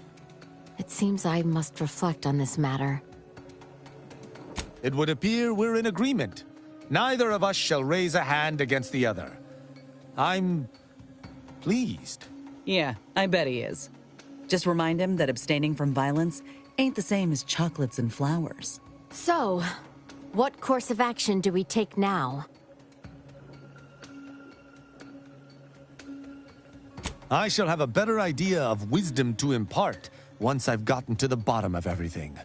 It seems I must reflect on this matter. It would appear we're in agreement. Neither of us shall raise a hand against the other. I'm pleased. Yeah, I bet he is. Just remind him that abstaining from violence ain't the same as chocolates and flowers. So, what course of action do we take now? I shall have a better idea of wisdom to impart once I've gotten to the bottom of everything.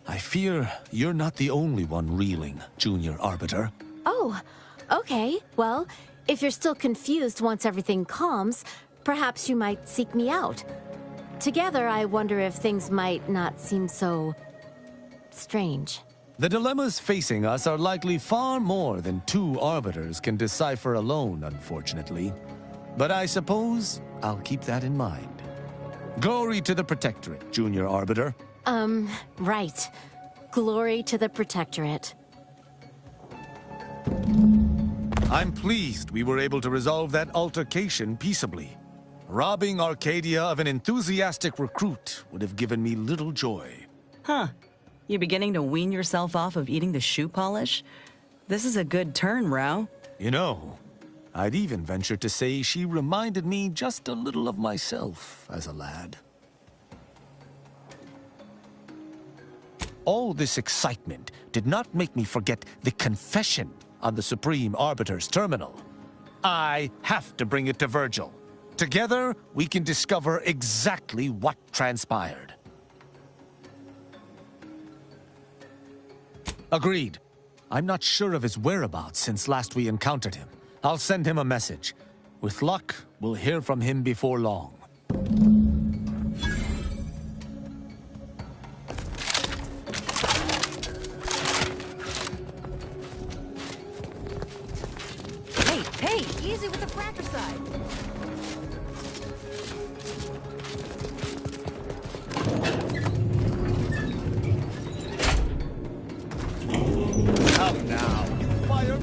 I fear you're not the only one reeling, Junior Arbiter. Oh, okay. Well, if you're still confused once everything calms, perhaps you might seek me out. Together, I wonder if things might not seem so strange. The dilemmas facing us are likely far more than two arbiters can decipher alone, unfortunately. But I suppose I'll keep that in mind. Glory to the Protectorate, Junior Arbiter. Right. Glory to the Protectorate. I'm pleased we were able to resolve that altercation peaceably. Robbing Arcadia of an enthusiastic recruit would have given me little joy. Huh. You beginning to wean yourself off of eating the shoe polish? This is a good turn, Rao. You know, I'd even venture to say she reminded me just a little of myself as a lad. All this excitement did not make me forget the confession on the Supreme Arbiter's terminal. I have to bring it to Virgil. Together, we can discover exactly what transpired. Agreed. I'm not sure of his whereabouts since last we encountered him. I'll send him a message. With luck, we'll hear from him before long. Hey, easy with the fratricide. Come now, you fire!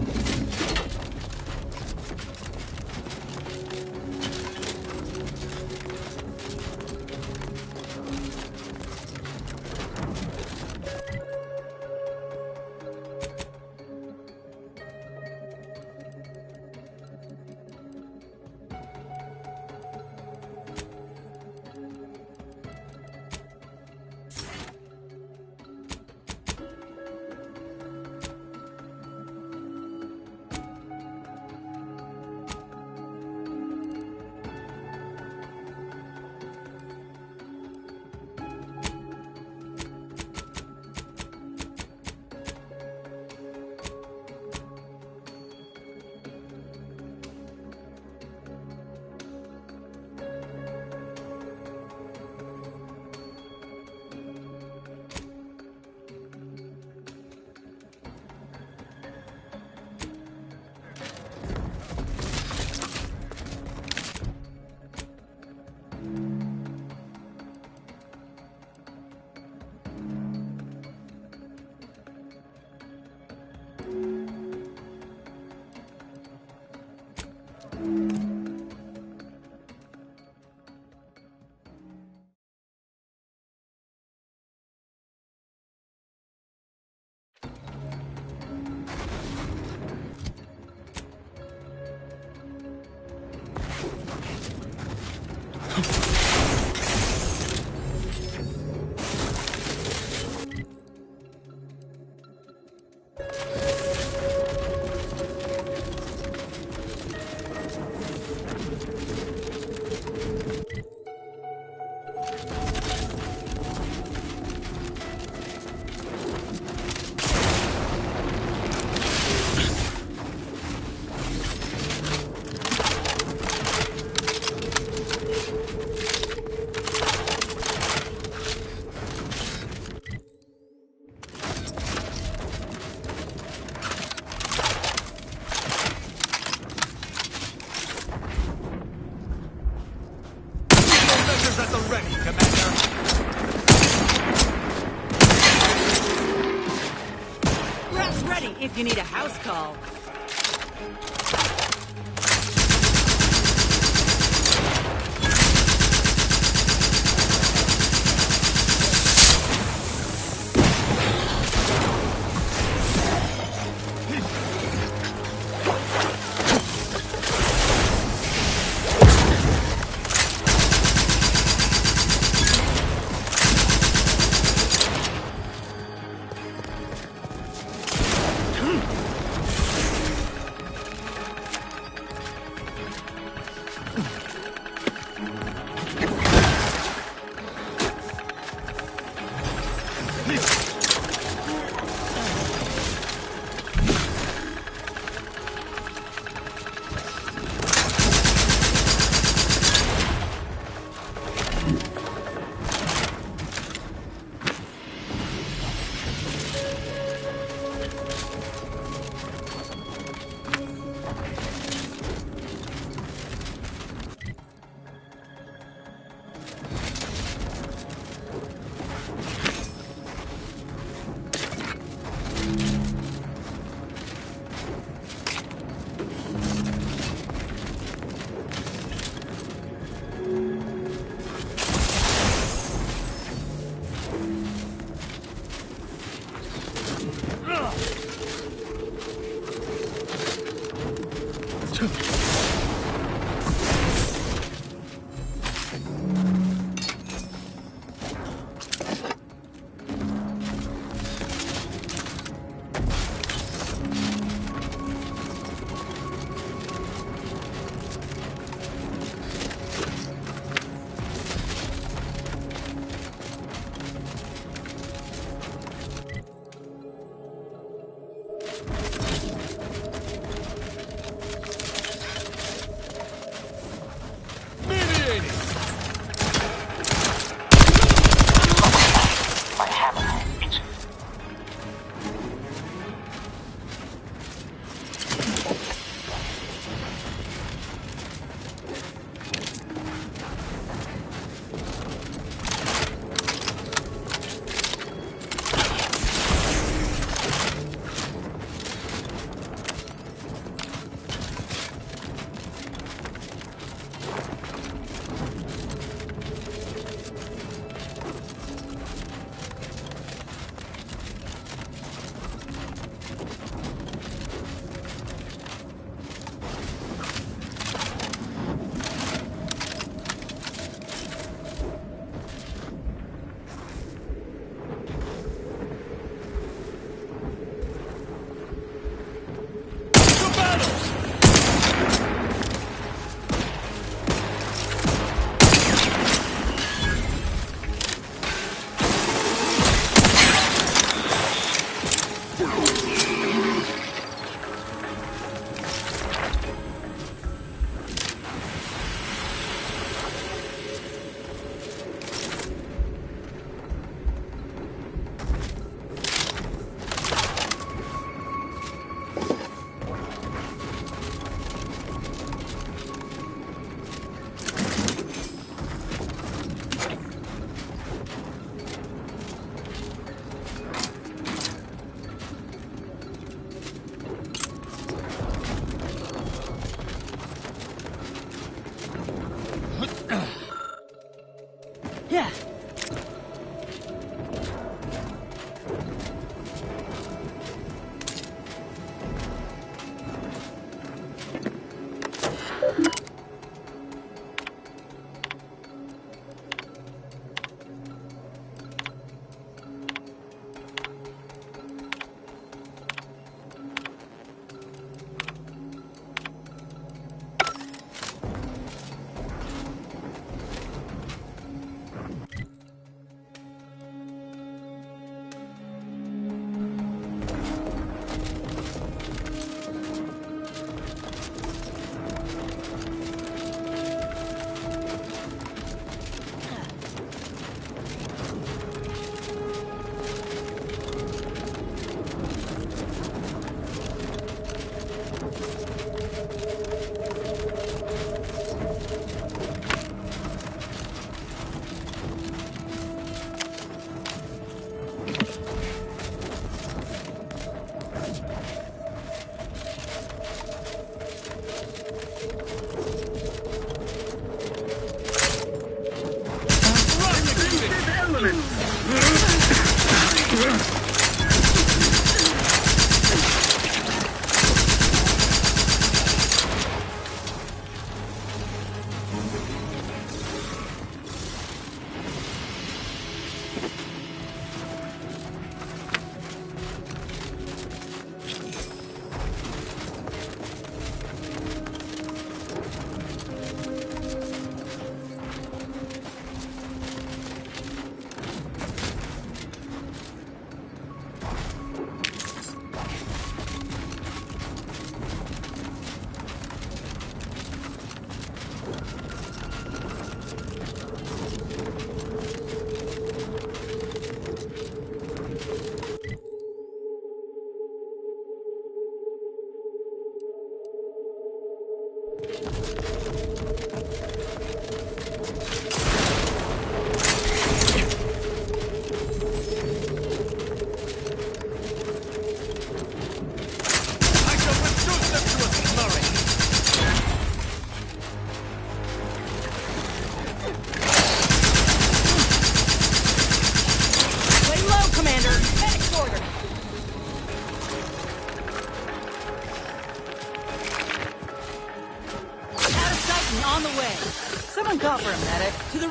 if you need a house call.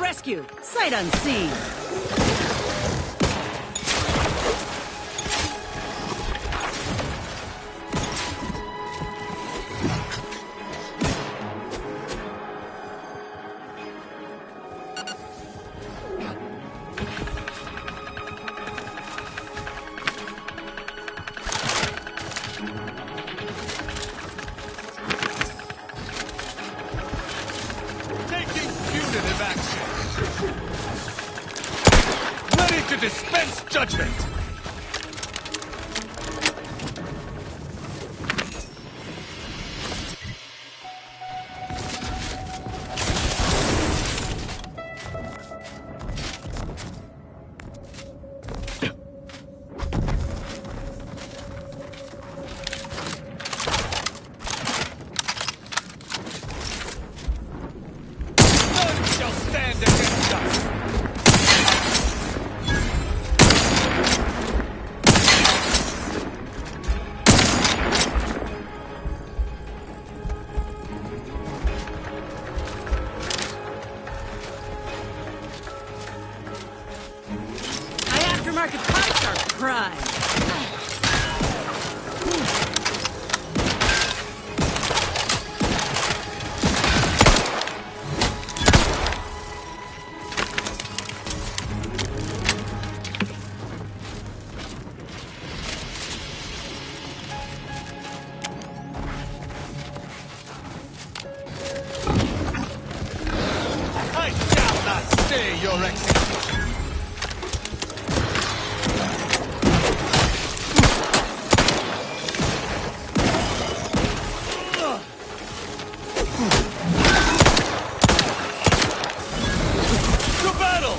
rescue! Sight unseen! To dispense judgment! None shall stand against us! Aftermarket parts are prime. I shall not stay your execution! To battle!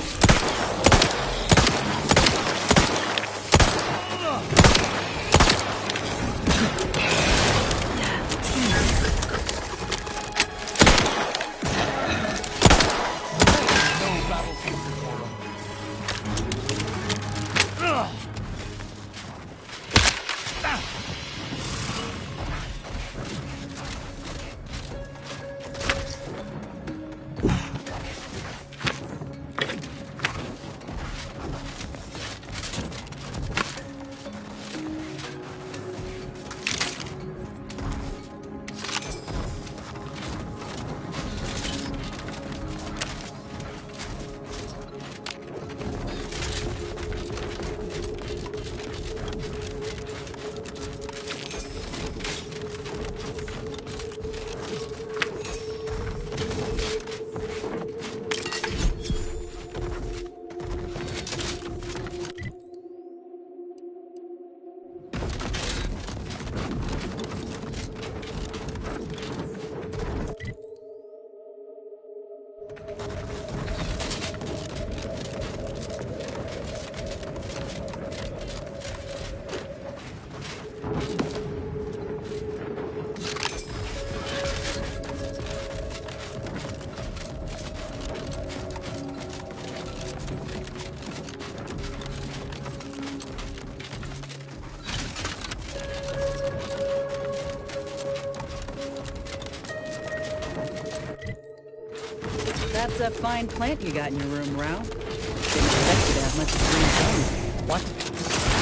That's a fine plant you got in your room, Rao. Didn't expect you to have much green thumb. What?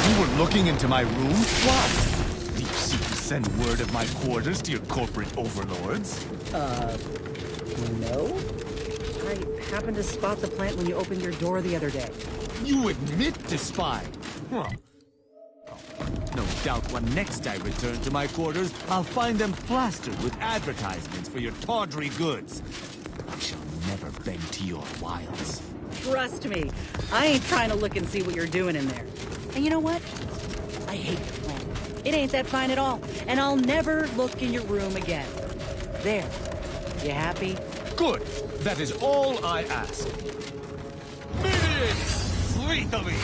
You were looking into my room? Why? Do you seek to send word of my quarters to your corporate overlords? No? I happened to spot the plant when you opened your door the other day. You admit to spying? Well, no doubt when next I return to my quarters, I'll find them plastered with advertisements for your tawdry goods. I shall never bend to your wiles. Trust me, I ain't trying to look and see what you're doing in there. And you know what? I hate the plant. It ain't that fine at all, and I'll never look in your room again. There. You happy? Good. That is all I ask. Mediate! Lethally!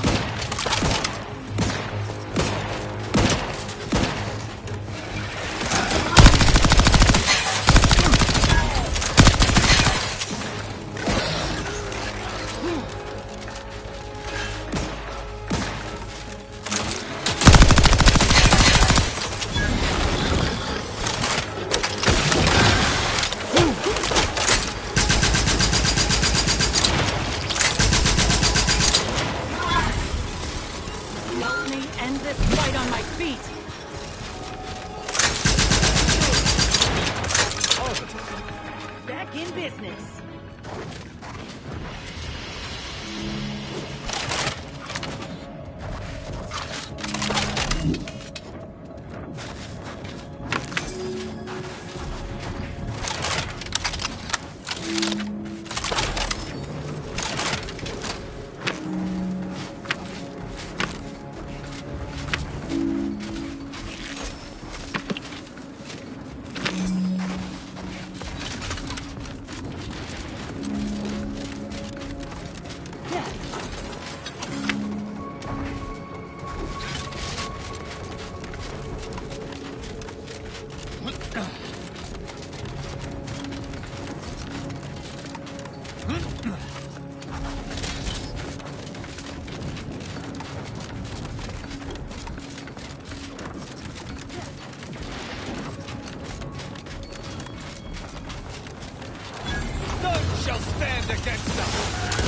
Let me end this fight on my feet! Back in business. Shall stand against us!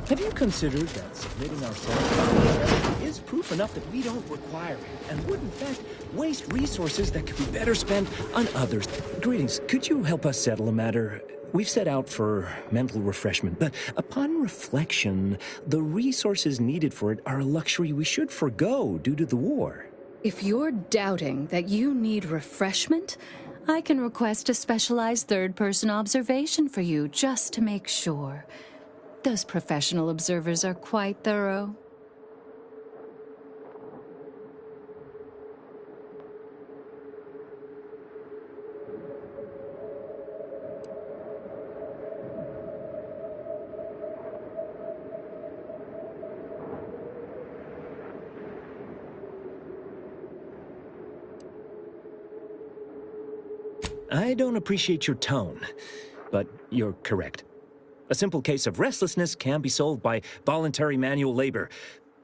Have you considered that submitting ourselves is proof enough that we don't require it, and would in fact waste resources that could be better spent on others? Greetings. Could you help us settle a matter? We've set out for mental refreshment, but upon reflection, the resources needed for it are a luxury we should forgo due to the war. If you're doubting that you need refreshment, I can request a specialized third-person observation for you just to make sure. Those professional observers are quite thorough. I don't appreciate your tone, but you're correct. A simple case of restlessness can be solved by voluntary manual labor.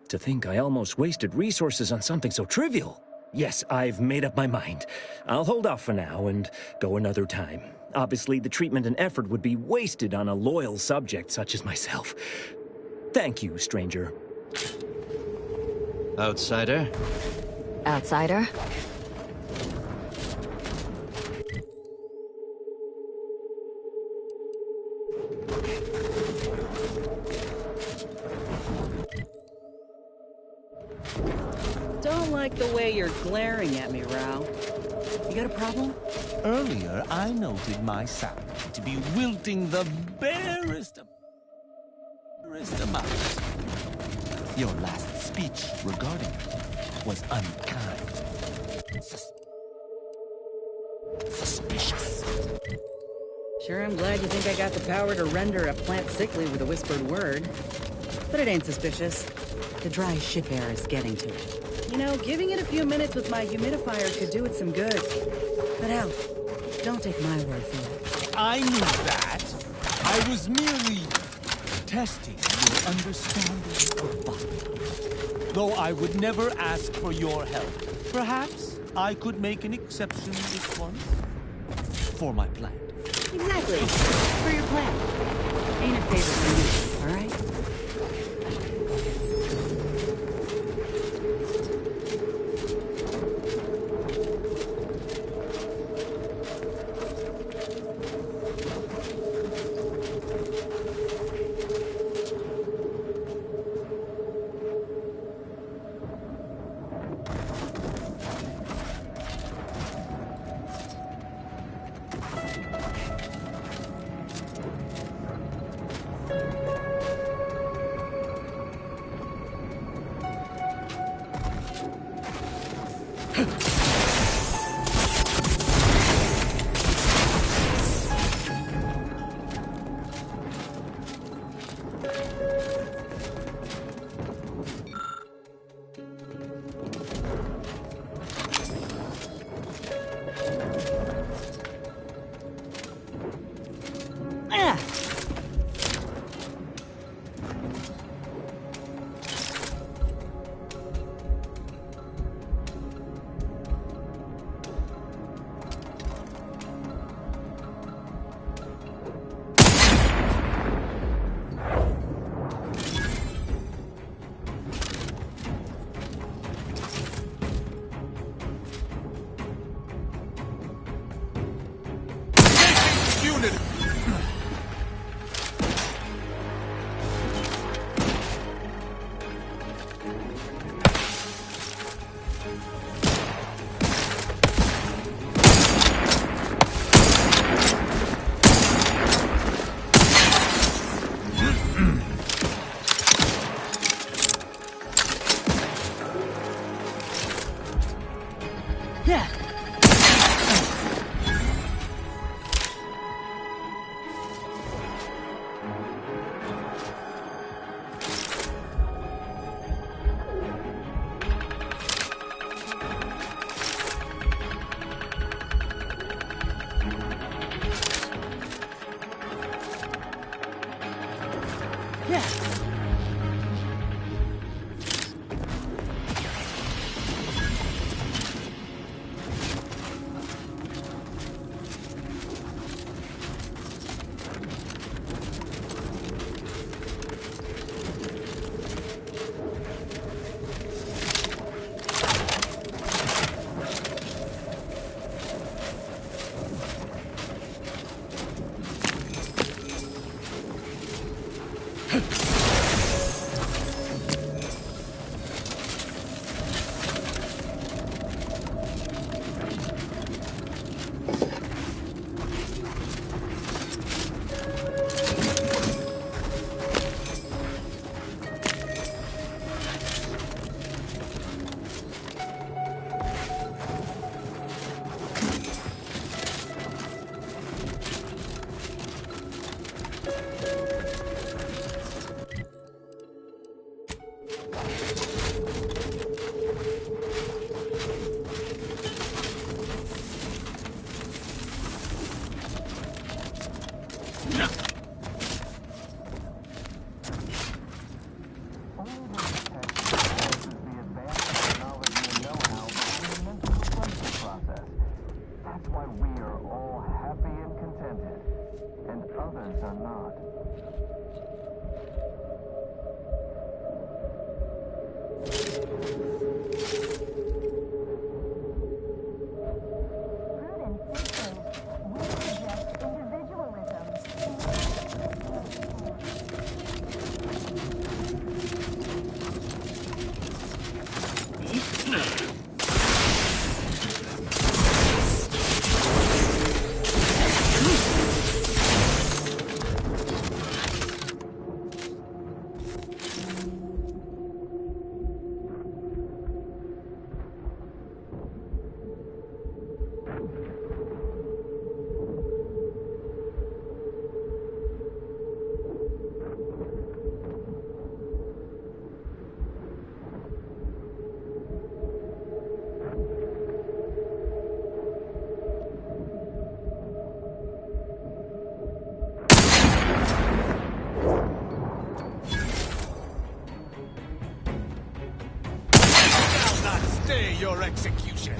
To think I almost wasted resources on something so trivial. Yes, I've made up my mind. I'll hold off for now and go another time. Obviously, the treatment and effort would be wasted on a loyal subject such as myself. Thank you, stranger. Outsider? Outsider? Don't like the way you're glaring at me, Rao. You got a problem? Earlier, I noted my salary to be wilting the barest amount. Your last speech regarding it was unkind. Suspicious. Sure, I'm glad you think I got the power to render a plant sickly with a whispered word. But it ain't suspicious. The dry ship air is getting to it. You know, giving it a few minutes with my humidifier could do it some good. But hell, don't take my word for it. I knew that. I was merely testing your understanding of botany. Though I would never ask for your help. Perhaps I could make an exception this once. For my plan. Exactly. For your plan. Ain't a favor for you, all right? wounded. Your execution.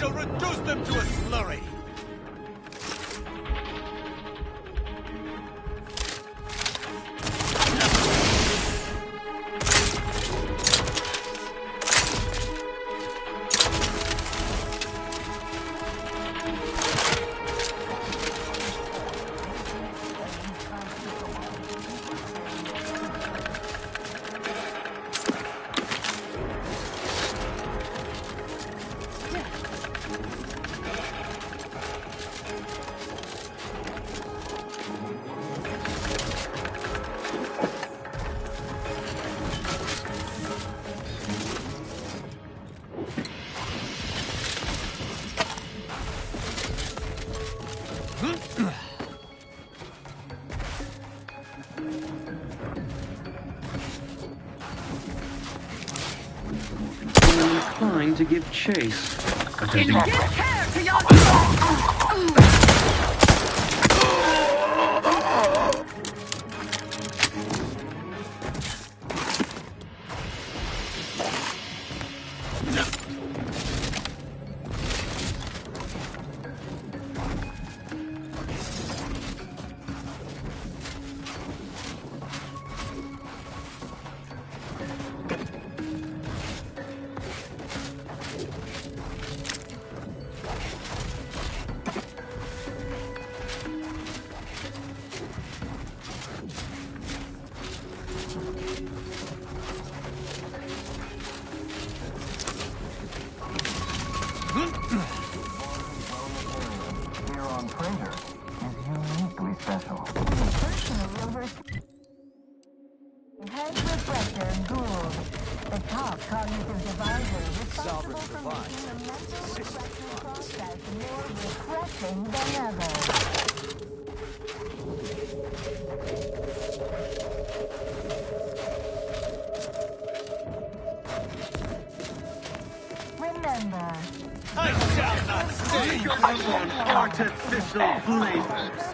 shall reduce them to a slurry! Inclined to give chase. Give care to your... Here on Praetor is uniquely special. Head reflector Gould, the top cognitive divisor responsible for making the mental reflection process more refreshing than ever. Remember, I shall not stay upon artificial flavors.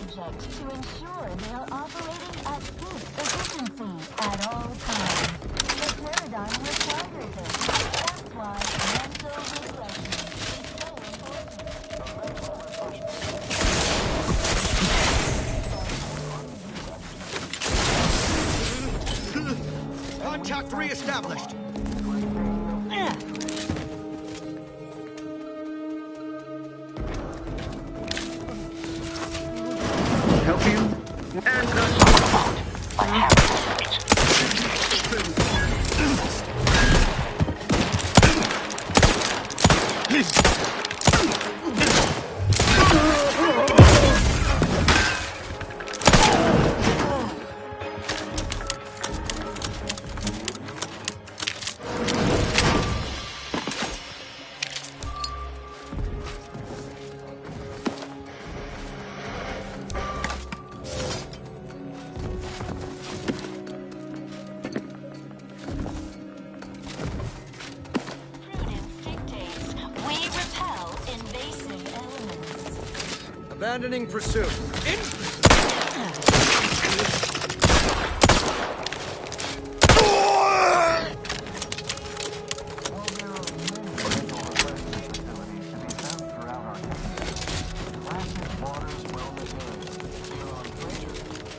subject to ensure they are operating at peak efficiency at all times. The paradigm requires it. That's why mental reflection is so important. Contact re-established. Help you? And abandoning pursuit.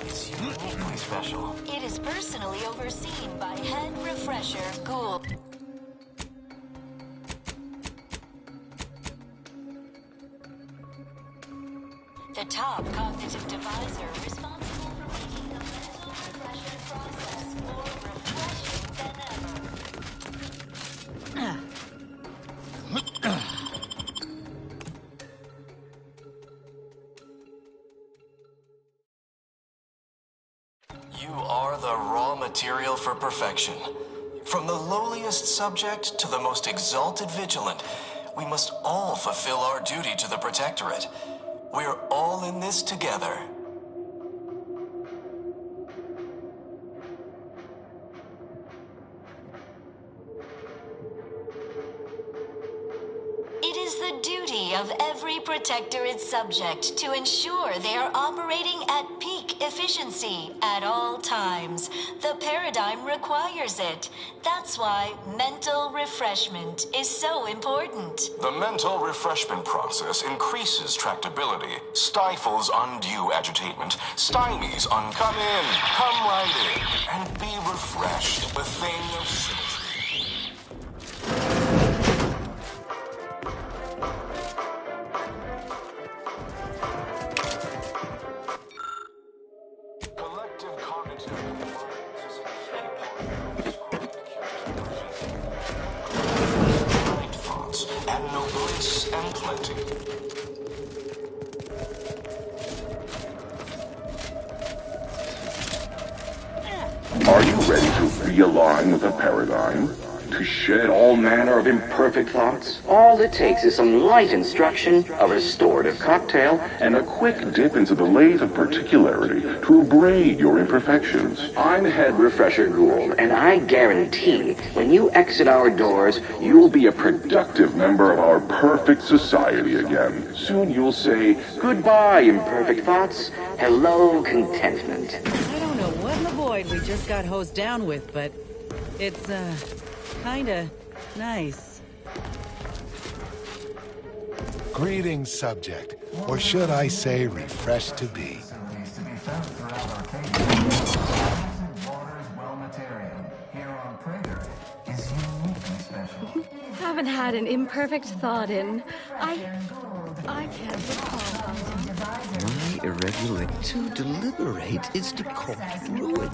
It's uniquely special. It is personally overseen by Head Refresher Gould. The top cognitive divisor responsible for making the mental refresher process more refreshing than ever. You are the raw material for perfection. From the lowliest subject to the most exalted vigilant, we must all fulfill our duty to the Protectorate. We're all in this together. the duty of every Protectorate subject to ensure they are operating at peak efficiency at all times. The paradigm requires it. That's why mental refreshment is so important. The mental refreshment process increases tractability, stifles undue agitatement, stymies come in, come right in, and be refreshed, the thing of symmetry. Collective cognitive convergence is a key part of right thoughts and noblesse and plenty. Are you ready to realign with the paradigm? To shed all manner of imperfect thoughts? All it takes is some light instruction, a restorative cocktail, And a quick dip into the lathe of particularity to abrade your imperfections. I'm Head Refresher Gould, and I guarantee when you exit our doors, You'll be a productive member of our perfect society again. Soon you'll say, goodbye, imperfect thoughts. Hello, contentment. I don't know what in the void we just got hosed down with, but it's, kinda nice. Greetings, subject. Or should I say, refreshed to be. Haven't had an imperfect thought in... I can't recall. My irregularity to deliberate is to cause ruin.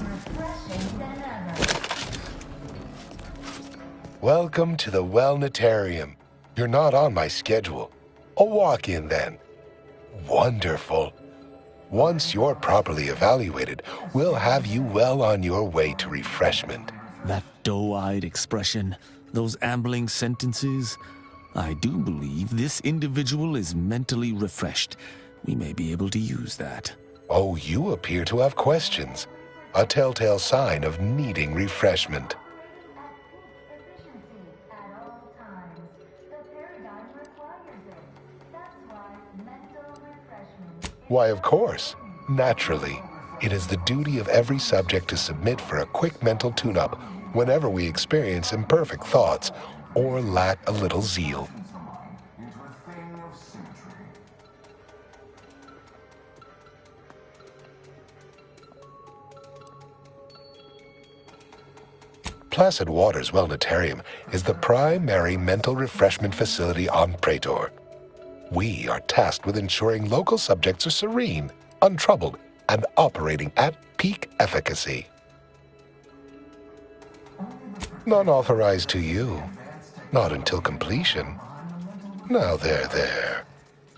Welcome to the Wellnetarium. You're not on my schedule. A walk-in then. Wonderful. Once you're properly evaluated, we'll have you well on your way to refreshment. That doe-eyed expression, those ambling sentences. I do believe this individual is mentally refreshed. We may be able to use that. Oh, you appear to have questions. A telltale sign of needing refreshment. Why, of course. Naturally. It is the duty of every subject to submit for a quick mental tune-up whenever we experience imperfect thoughts or lack a little zeal. Placid Waters Wellnetarium is the primary mental refreshment facility on Praetor. We are tasked with ensuring local subjects are serene, untroubled, and operating at peak efficacy. None authorized to you. Not until completion. Now there.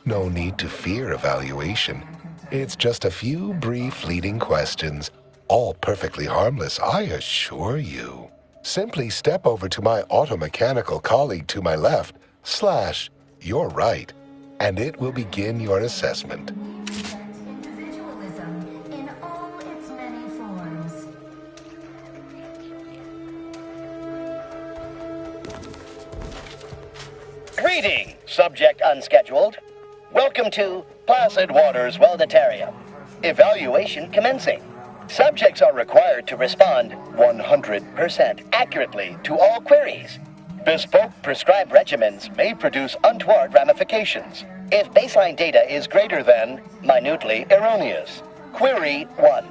No need to fear evaluation. It's just a few brief fleeting questions, all perfectly harmless, I assure you. Simply step over to my automechanical colleague to my left, / your right, and it will begin your assessment. Individualism in all its many forms. Greeting, subject unscheduled. Welcome to Placid Waters Wellnetarium. Evaluation commencing. Subjects are required to respond 100% accurately to all queries. Bespoke prescribed regimens may produce untoward ramifications if baseline data is greater than minutely erroneous. Query 1.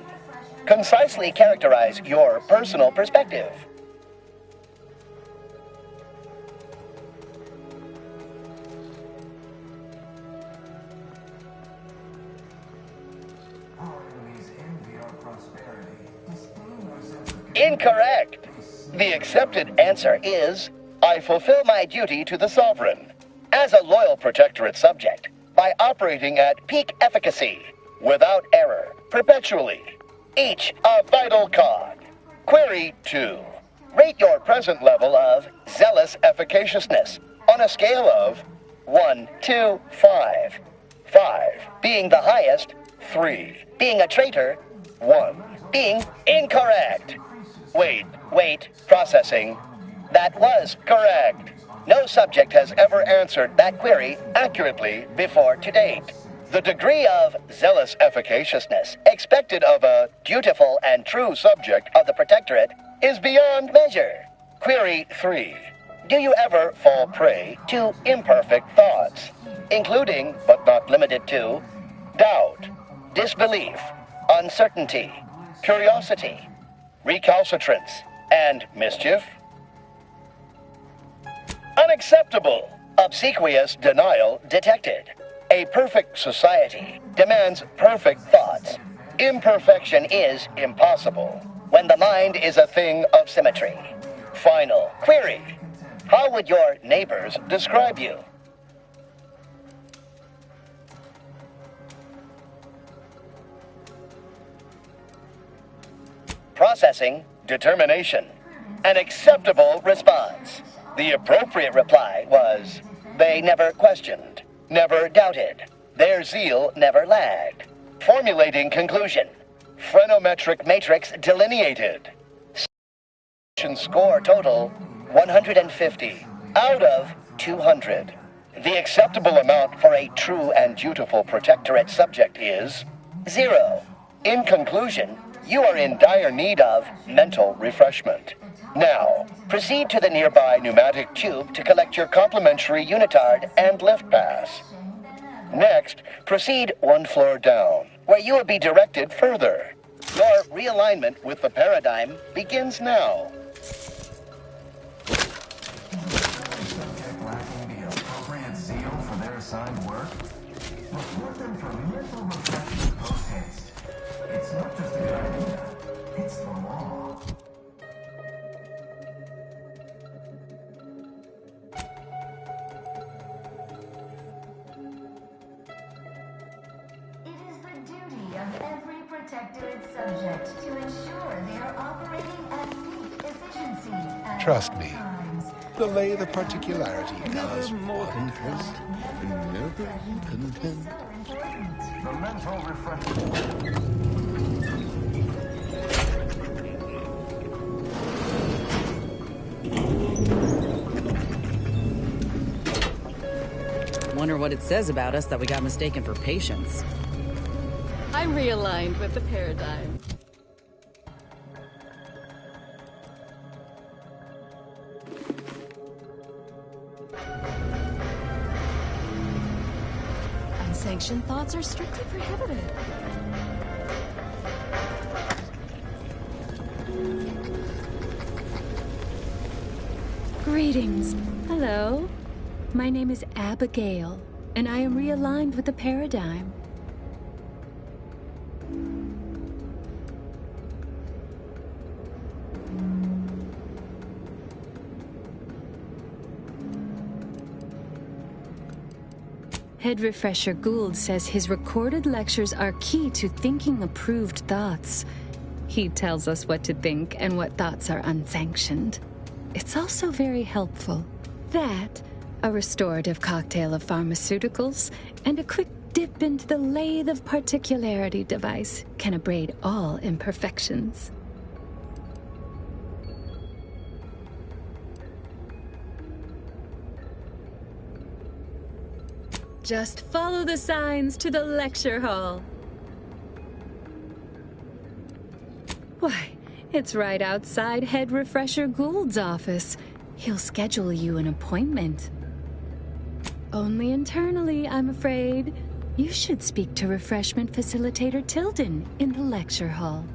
Concisely characterize your personal perspective. Incorrect. The accepted answer is, I fulfill my duty to the Sovereign as a loyal Protectorate subject by operating at peak efficacy, without error, perpetually. Each a vital cog. Query 2. Rate your present level of zealous efficaciousness on a scale of 1 to 5. 5 being the highest, 3 being a traitor, 1 being incorrect. Wait, processing. That was correct. No subject has ever answered that query accurately before to date. The degree of zealous efficaciousness expected of a dutiful and true subject of the Protectorate is beyond measure. Query 3. Do you ever fall prey to imperfect thoughts, including, but not limited to, doubt, disbelief, uncertainty, curiosity, recalcitrance, and mischief? Unacceptable. Obsequious denial detected. A perfect society demands perfect thoughts. Imperfection is impossible when the mind is a thing of symmetry. Final query. How would your neighbors describe you? Processing determination. An acceptable response. The appropriate reply was, they never questioned, never doubted. Their zeal never lagged. Formulating conclusion. Phrenometric matrix delineated. Score total, 150 out of 200. The acceptable amount for a true and dutiful Protectorate subject is 0. In conclusion, you are in dire need of mental refreshment. Now, proceed to the nearby pneumatic tube to collect your complimentary unitard and lift pass. Next, proceed 1 floor down, where you will be directed further. Your realignment with the paradigm begins now. Lacking the appropriate zeal for their assigned work? Report them for mental reflection post-haste. It's not just a good idea, it's the law. It is the duty of every Protectorate subject to ensure they are operating at peak efficiency at Trust all me. times. The lay of particularity does More content, never content. The mental refreshment. Wonder what it says about us that we got mistaken for patients. I'm realigned with the paradigm. Unsanctioned thoughts are strictly prohibited. Greetings. Hello. My name is Abigail, and I am realigned with the paradigm. Head Refresher Gould says his recorded lectures are key to thinking approved thoughts. He tells us what to think and what thoughts are unsanctioned. It's also very helpful. That, a restorative cocktail of pharmaceuticals, and a quick dip into the lathe of particularity device can abrade all imperfections. Just follow the signs to the lecture hall. Why, it's right outside Head Refresher Gould's office. He'll schedule you an appointment. Only internally, I'm afraid. You should speak to Refreshment Facilitator Tilden in the lecture hall.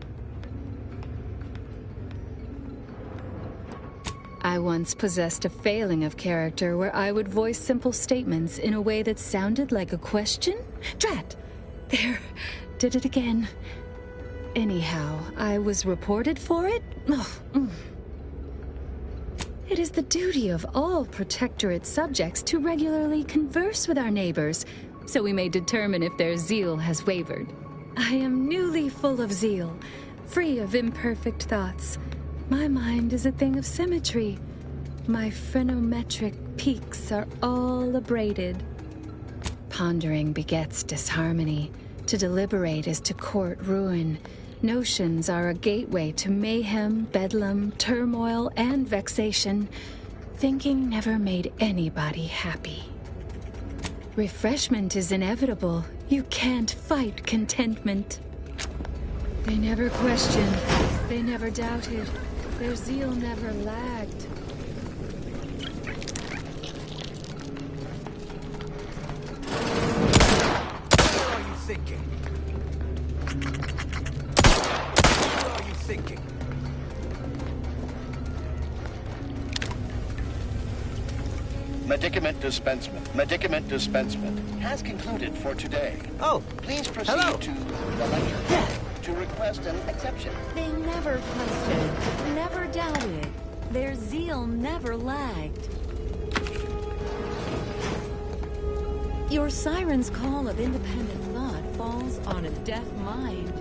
I once possessed a failing of character where I would voice simple statements in a way that sounded like a question? Drat! There, did it again. Anyhow, I was reported for it? It is the duty of all Protectorate subjects to regularly converse with our neighbors, so we may determine if their zeal has wavered. I am newly full of zeal, free of imperfect thoughts. My mind is a thing of symmetry. My phrenometric peaks are all abraded. Pondering begets disharmony. To deliberate is to court ruin. Notions are a gateway to mayhem, bedlam, turmoil, and vexation. Thinking never made anybody happy. Refreshment is inevitable. You can't fight contentment. They never questioned. They never doubted. Their zeal never lagged. What are you thinking? What are you thinking? Medicament dispensement has concluded for today. Oh, please proceed hello. to the lecture to request an exception. They never questioned, never doubted. Their zeal never lagged. Your siren's call of independent thought falls on a deaf mind.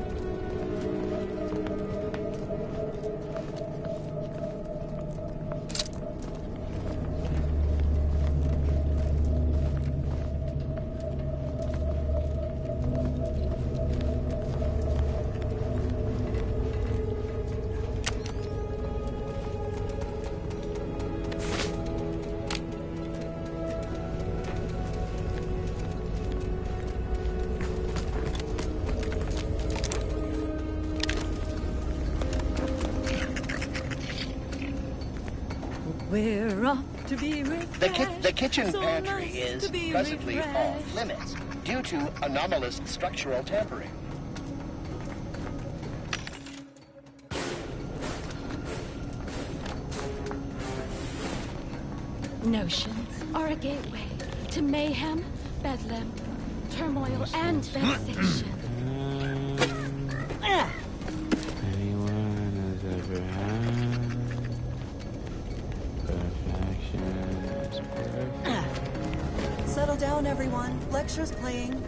We're off to be refreshed. The kitchen So pantry nice is to be presently refreshed. off limits due to anomalous structural tampering. Notions are a gateway to mayhem, bedlam, turmoil, and vexation. Anyone has ever had perfection is perfect. Settle down, everyone. Lecture's playing.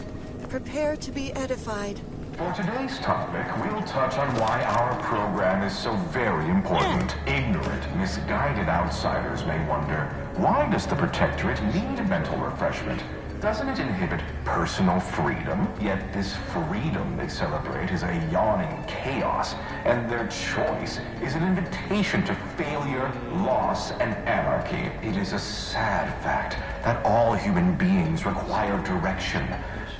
Prepare to be edified. For today's topic, we'll touch on why our program is so very important. Ignorant, misguided outsiders may wonder, why does the Protectorate need mental refreshment? Doesn't it inhibit personal freedom? Yet this freedom they celebrate is a yawning chaos, and their choice is an invitation to failure, loss, and anarchy. It is a sad fact that all human beings require direction.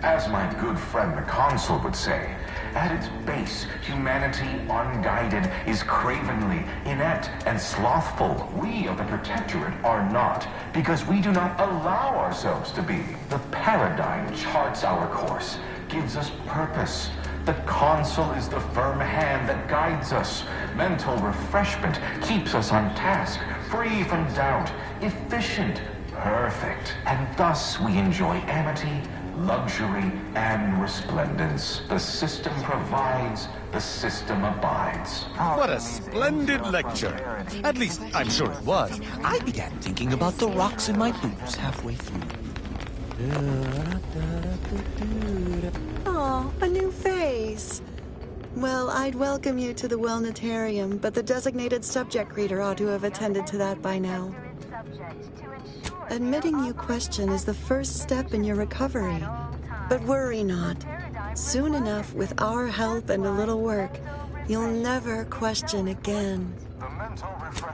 As my good friend the Consul would say, at its base, humanity unguided is cravenly, inept, and slothful. We of the Protectorate are not, because we do not allow ourselves to be. The paradigm charts our course, gives us purpose. The Consul is the firm hand that guides us. Mental refreshment keeps us on task, free from doubt, efficient, perfect. And thus we enjoy amity, luxury, and resplendence. The system provides, the system abides. What a splendid lecture. At least, I'm sure it was. I began thinking about the rocks in my boots halfway through. Oh, a new face. Well, I'd welcome you to the Wellnetarium, but the designated subject reader ought to have attended to that by now. Admitting you question is the first step in your recovery. But worry not. Soon enough, with our help and a little work, you'll never question again.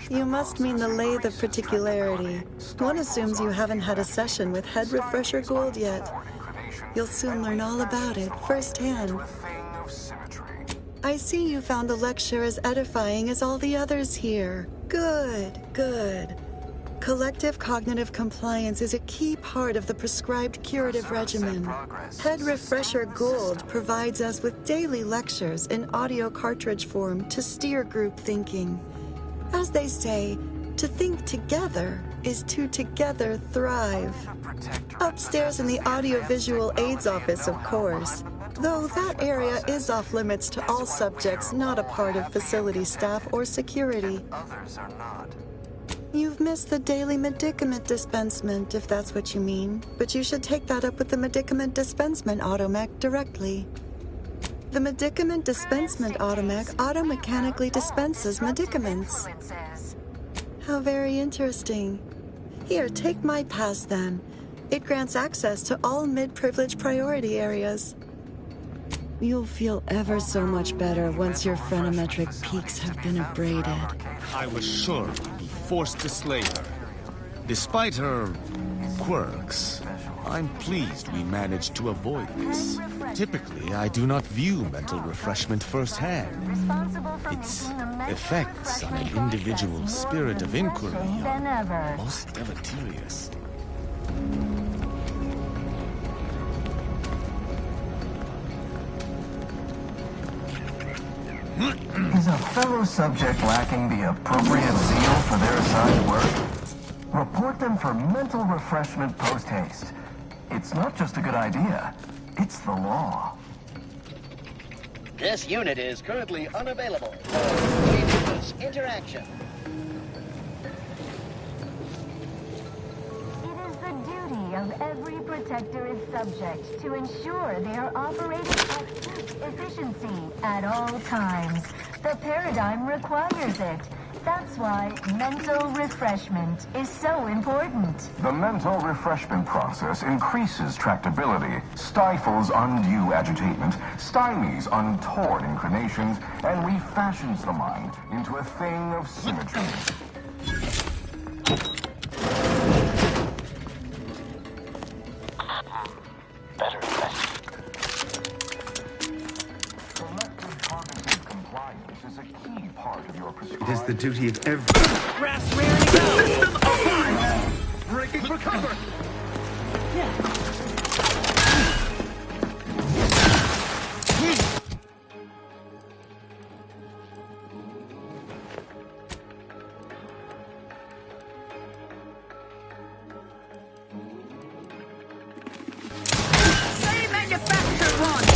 You must mean the lathe of particularity. One assumes you haven't had a session with Head Refresher Gould yet. You'll soon learn all about it firsthand. I see you found the lecture as edifying as all the others here. Good, good. Collective cognitive compliance is a key part of the prescribed curative regimen. Head Refresher Gould provides us with daily lectures in audio cartridge form to steer group thinking. As they say, to think together is to together thrive. Upstairs in the audiovisual aids office, of course. Though that area is off limits to all subjects not a part of facility staff or security. Others are not. You've missed the daily medicament dispensement, if that's what you mean. But you should take that up with the medicament dispensement automech directly. The medicament dispensement automech automechanically dispenses medicaments. How very interesting. Here, take my pass then. It grants access to all mid-privilege priority areas. You'll feel ever so much better once your phrenometric peaks have been abraded. I was sure we'd be forced to slay her. Despite her quirks, I'm pleased we managed to avoid this. Typically, I do not view mental refreshment firsthand. Its effects on an individual's spirit of inquiry are most deleterious. Is a fellow subject lacking the appropriate zeal for their assigned work? Report them for mental refreshment post-haste. It's not just a good idea, it's the law. This unit is currently unavailable for previous interaction. It is the duty of every protectorate subject to ensure they are operating at peak efficiency at all times. The paradigm requires it. That's why mental refreshment is so important. The mental refreshment process increases tractability, stifles undue agitation, stymies untoward inclinations, and refashions the mind into a thing of symmetry. Better bet. Collective cognitive compliance is a key part of your prescribed... It is the duty of every... Brass, rearing to go! System online! Breaking for cover! They manufacture one!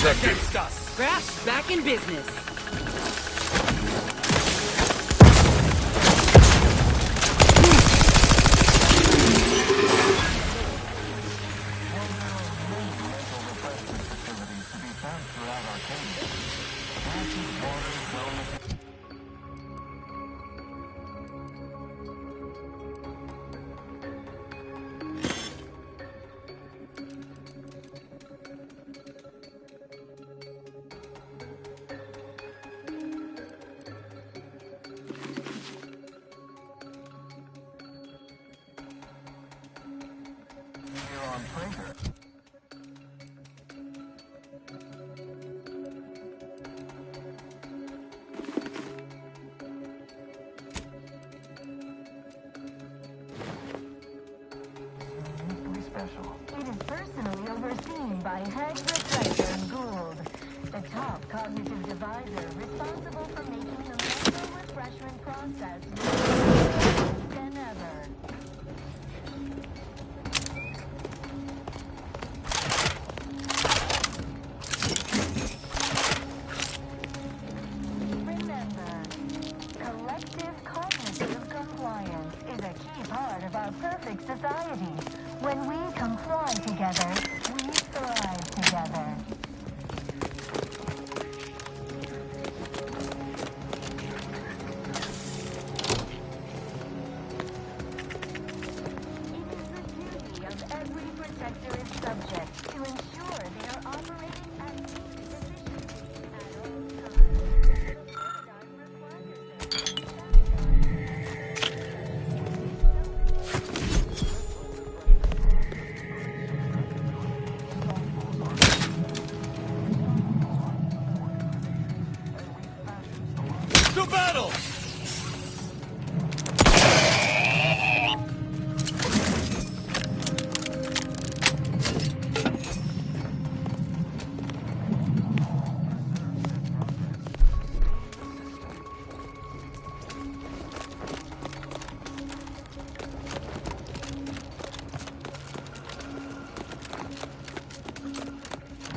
Against us. Brass, back in business. It is personally overseen by Head Reflector Gould, the top cognitive divisor responsible for making the mental refreshment process more than ever. Remember, collective cognitive compliance is a key part of our perfect society. When we comply together, we thrive together. It is the duty of every protectorate subject to ensure they are operating at peak efficiency at all times. The paradigm requires it. To battle!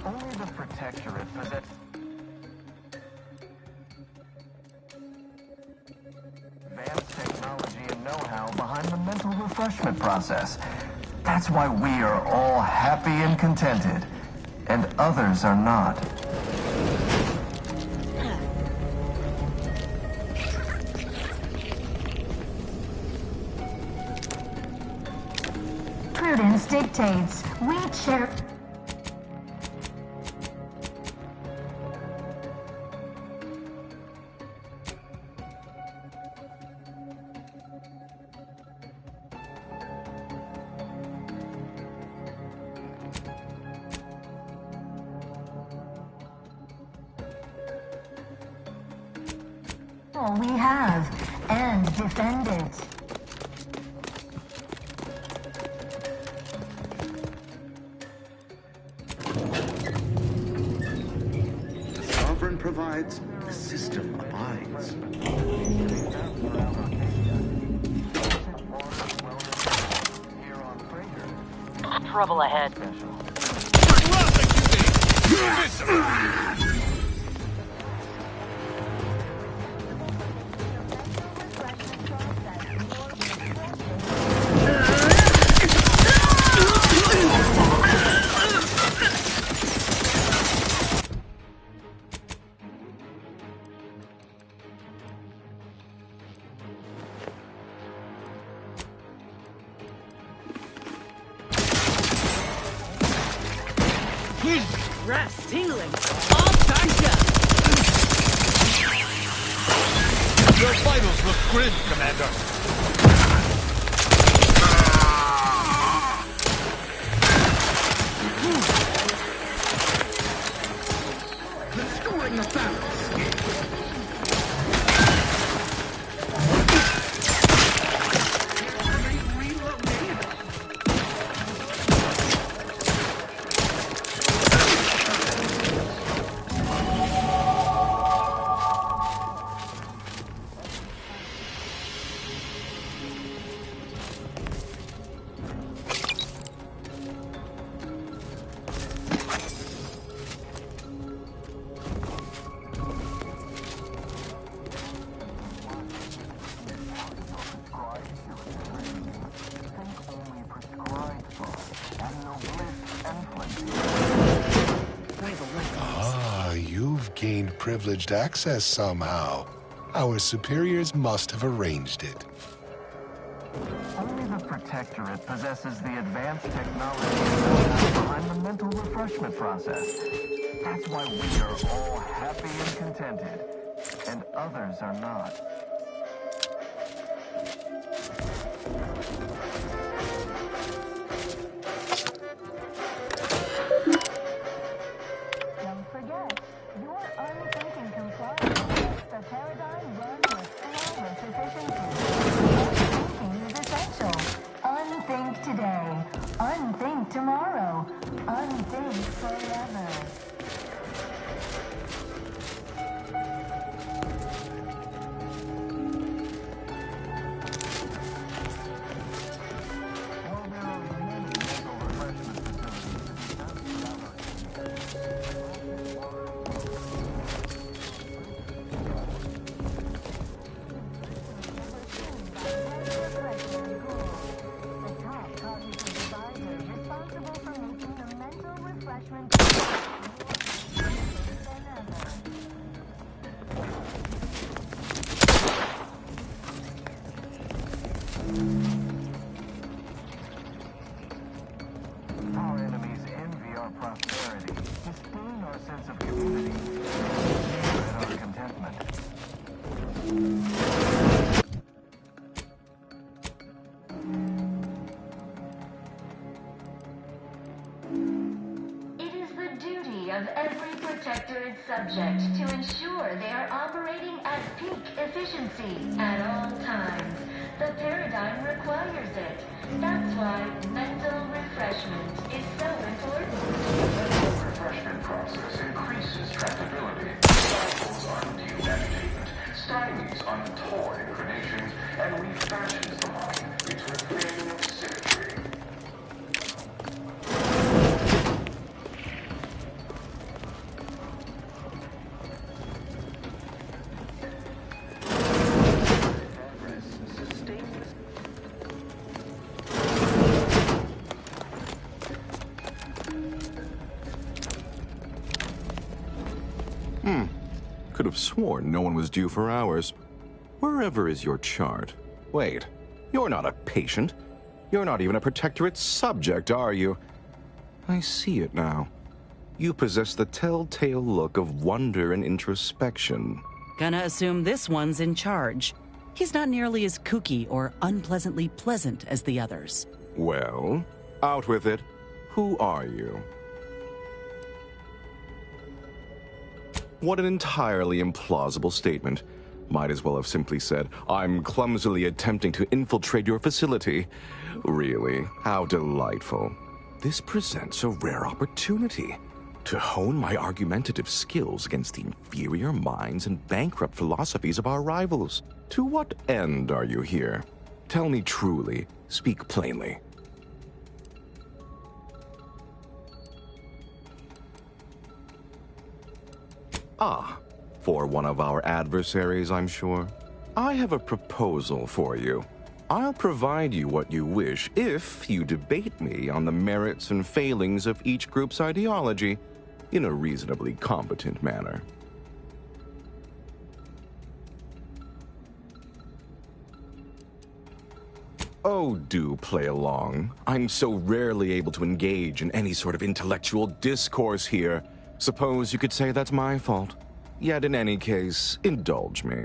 Only the Protectorate possess... advanced technology and know-how behind the mental refreshment process. That's why we are all happy and contented, and others are not. dictates. We share... all we have, and defend it. The Sovereign provides, the system abides. Trouble ahead. Rest, tingling, all backed up. Your vitals look grim, Commander. Restoring the balance. You've gained privileged access somehow. Our superiors must have arranged it. Only the Protectorate possesses the advanced technology behind the mental refreshment process. That's why we are all happy and contented, and others are not. Don't forget, your unthinking compliance makes the paradigm run with flawless efficiency. Unthinking is essential. Unthink today. Unthink tomorrow. Unthink forever. Our enemies envy our prosperity, disdain our sense of community, sneer at our contentment. It is the duty of every Protectorate subject to ensure they are operating at peak efficiency at all times. The paradigm requires it. That's why mental refreshment is so important. The mental refreshment process increases tractability, stifles undue agitation, stymies untoward inclinations, and refashions the mind into a thing of symmetry. Could have sworn no one was due for hours. Wherever is your chart? Wait, you're not a patient. You're not even a Protectorate subject, are you? I see it now. You possess the telltale look of wonder and introspection. Gonna assume this one's in charge. He's not nearly as kooky or unpleasantly pleasant as the others. Well, out with it. Who are you? What an entirely implausible statement. Might as well have simply said, I'm clumsily attempting to infiltrate your facility. Really, how delightful. This presents a rare opportunity to hone my argumentative skills against the inferior minds and bankrupt philosophies of our rivals. To what end are you here? Tell me truly, speak plainly. Ah, for one of our adversaries, I'm sure. I have a proposal for you. I'll provide you what you wish if you debate me on the merits and failings of each group's ideology in a reasonably competent manner. Oh, do play along. I'm so rarely able to engage in any sort of intellectual discourse here. Suppose you could say that's my fault. Yet in any case, indulge me.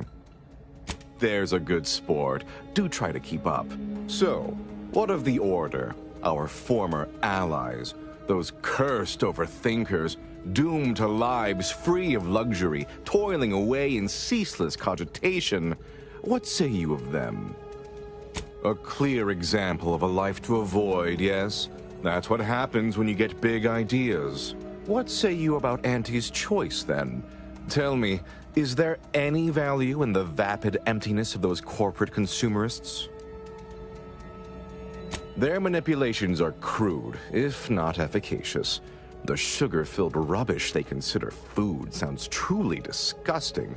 There's a good sport. Do try to keep up. So, what of the Order, our former allies, those cursed overthinkers, doomed to lives free of luxury, toiling away in ceaseless cogitation? What say you of them? A clear example of a life to avoid, yes? That's what happens when you get big ideas. What say you about Auntie's choice, then? Tell me, is there any value in the vapid emptiness of those corporate consumerists? Their manipulations are crude, if not efficacious. The sugar-filled rubbish they consider food sounds truly disgusting,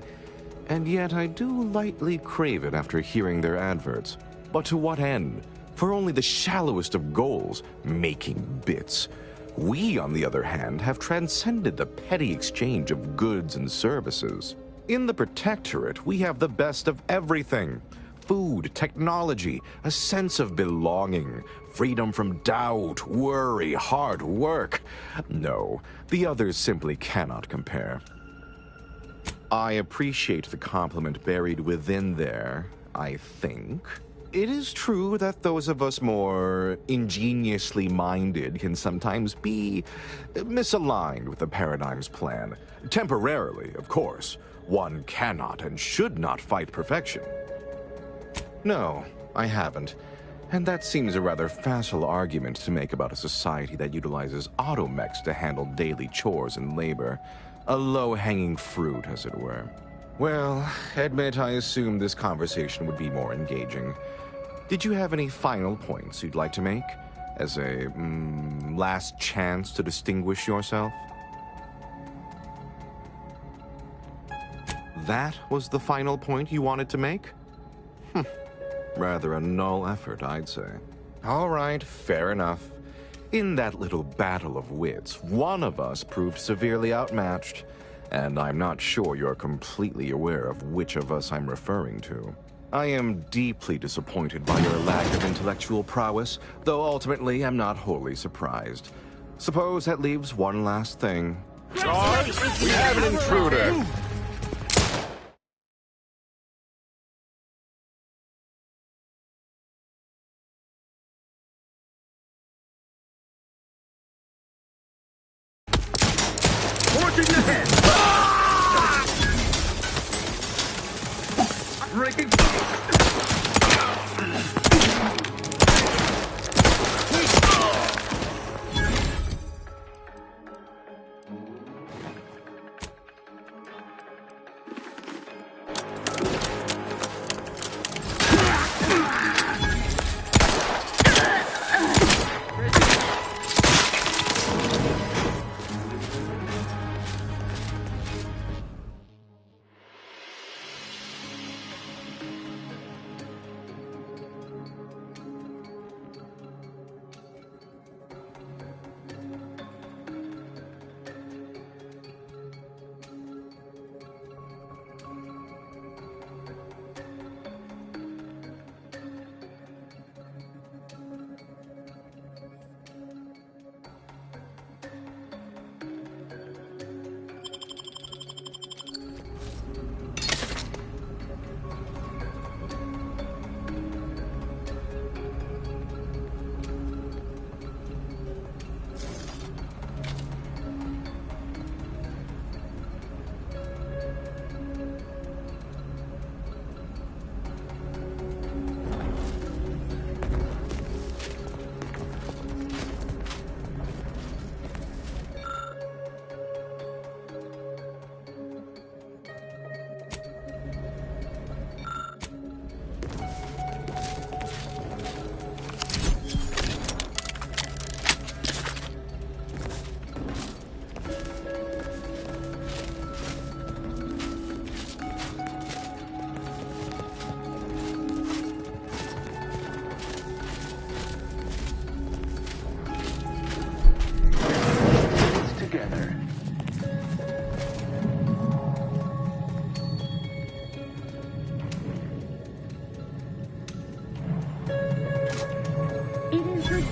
and yet I do lightly crave it after hearing their adverts. But to what end? For only the shallowest of goals, making bits. We, on the other hand, have transcended the petty exchange of goods and services. In the Protectorate, we have the best of everything. Food, technology, a sense of belonging, freedom from doubt, worry, hard work. No, the others simply cannot compare. I appreciate the compliment buried within there, I think. It is true that those of us more ingeniously minded can sometimes be misaligned with the Paradigm's plan. Temporarily, of course. One cannot and should not fight perfection. No, I haven't. And that seems a rather facile argument to make about a society that utilizes automechs to handle daily chores and labor. A low-hanging fruit, as it were. Well, admit I assumed this conversation would be more engaging. Did you have any final points you'd like to make? As a, last chance to distinguish yourself? That was the final point you wanted to make? Rather a null effort, I'd say. All right, fair enough. In that little battle of wits, one of us proved severely outmatched, and I'm not sure you're completely aware of which of us I'm referring to. I am deeply disappointed by your lack of intellectual prowess, though ultimately I'm not wholly surprised. Suppose that leaves one last thing. Guards, we have an intruder! Forging the head! Breaking.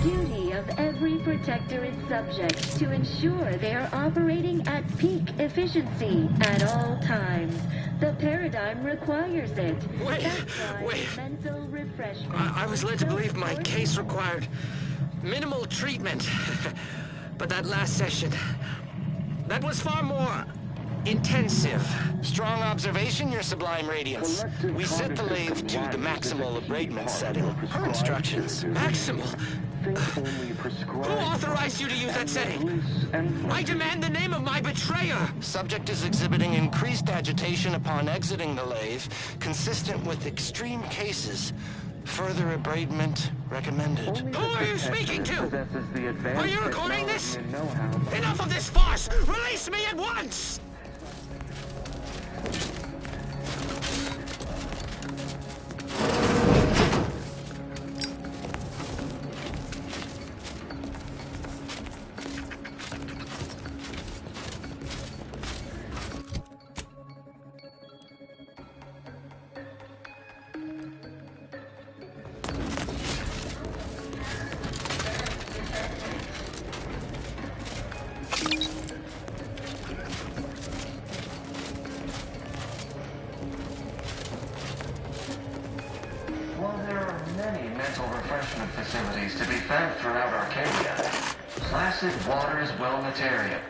duty of every protector is subject to ensure they are operating at peak efficiency at all times. The paradigm requires it. Wait. Mental refreshment. I was led to believe my case required minimal treatment. But that last session, that was far more intensive. Strong observation, Your Sublime Radiance. We set the lathe to the maximal abradement setting. Per instructions. Maximal? Who authorized you to use that setting? I demand the name of my betrayer! Subject is exhibiting increased agitation upon exiting the lathe, consistent with extreme cases. Further abradement recommended. Who are you speaking to? Are you recording this? Enough of this farce! Release me at once! While there are many mental refreshment facilities to be found throughout Arcadia, Placid Waters Wellnetarium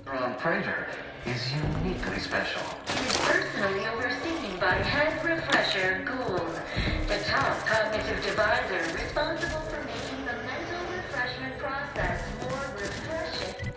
on Praetor is uniquely special. It is personally overseen by Head Refresher Gould, the top cognitive divisor responsible for making the mental refreshment process more refreshing.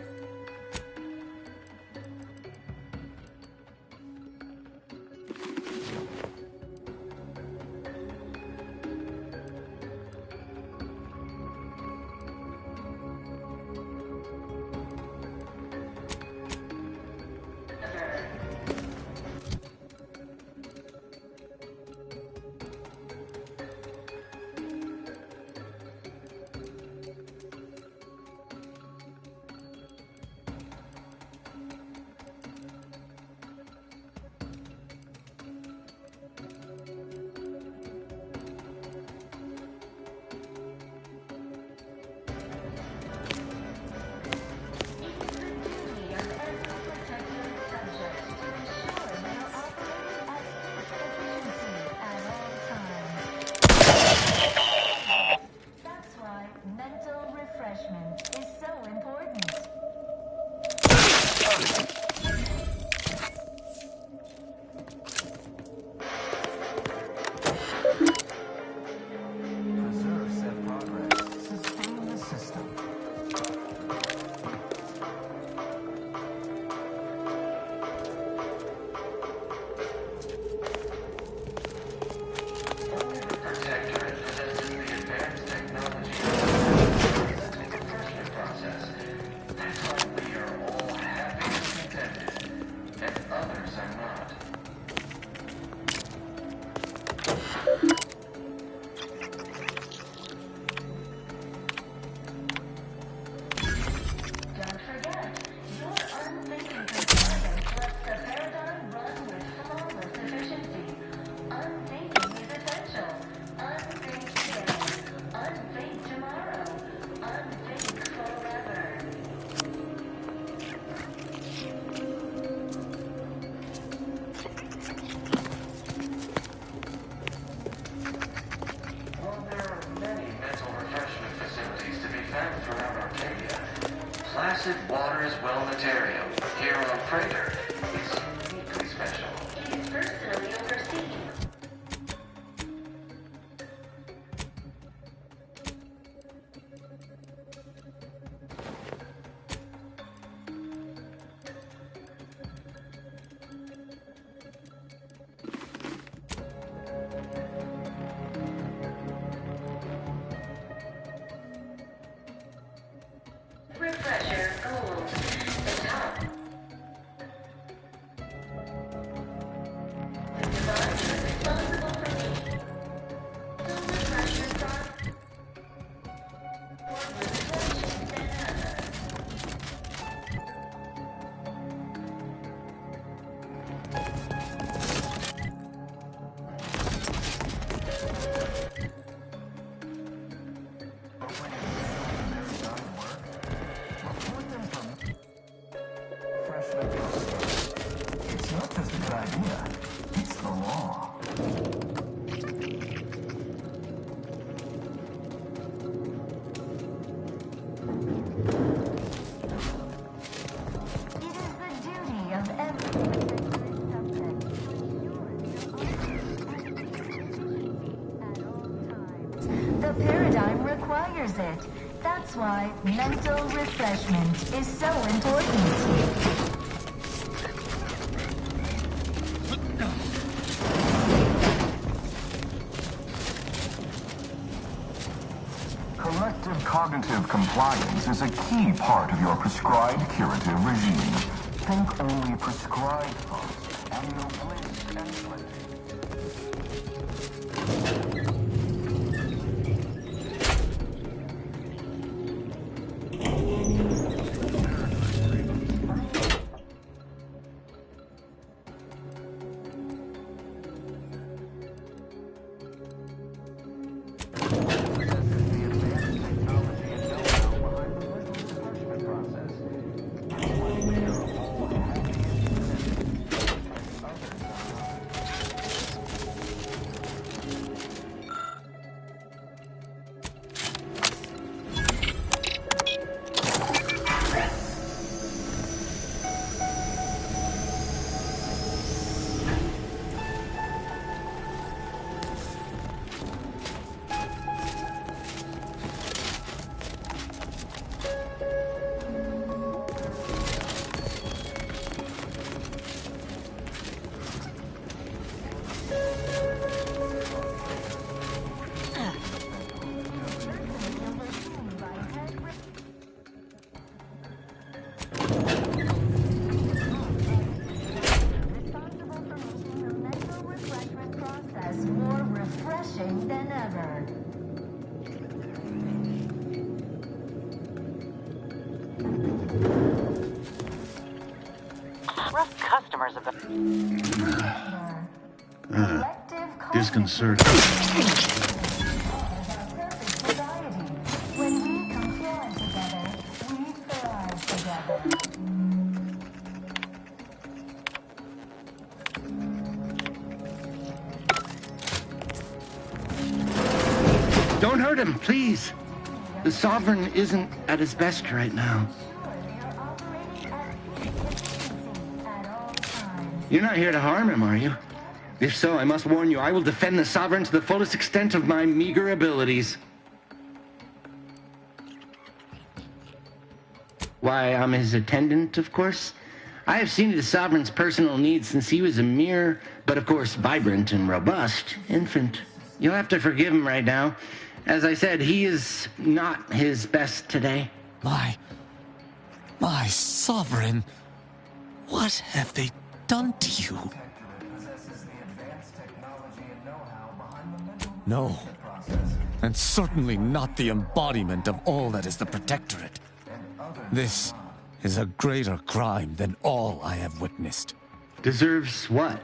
Placid Waters Wellnetarium here on Praetor is uniquely special. It is personally overseen. Refresher Gold. The top The paradigm requires it. That's why mental refreshment is so important. Collective cognitive compliance is a key part of your prescribed curative regime. Think only prescribed thoughts, and no bliss and plenty. Disconcerting. When we comply together, we thrive together. Don't hurt him, please. The Sovereign isn't at his best right now. You're not here to harm him, are you? If so, I must warn you, I will defend the Sovereign to the fullest extent of my meager abilities. Why, I'm his attendant, of course. I have seen to the Sovereign's personal needs since he was a mere, but of course vibrant and robust, infant. You'll have to forgive him right now. As I said, he is not his best today. My Sovereign, what have they done to you? No, and certainly not the embodiment of all that is the Protectorate. This is a greater crime than all I have witnessed. Deserves what?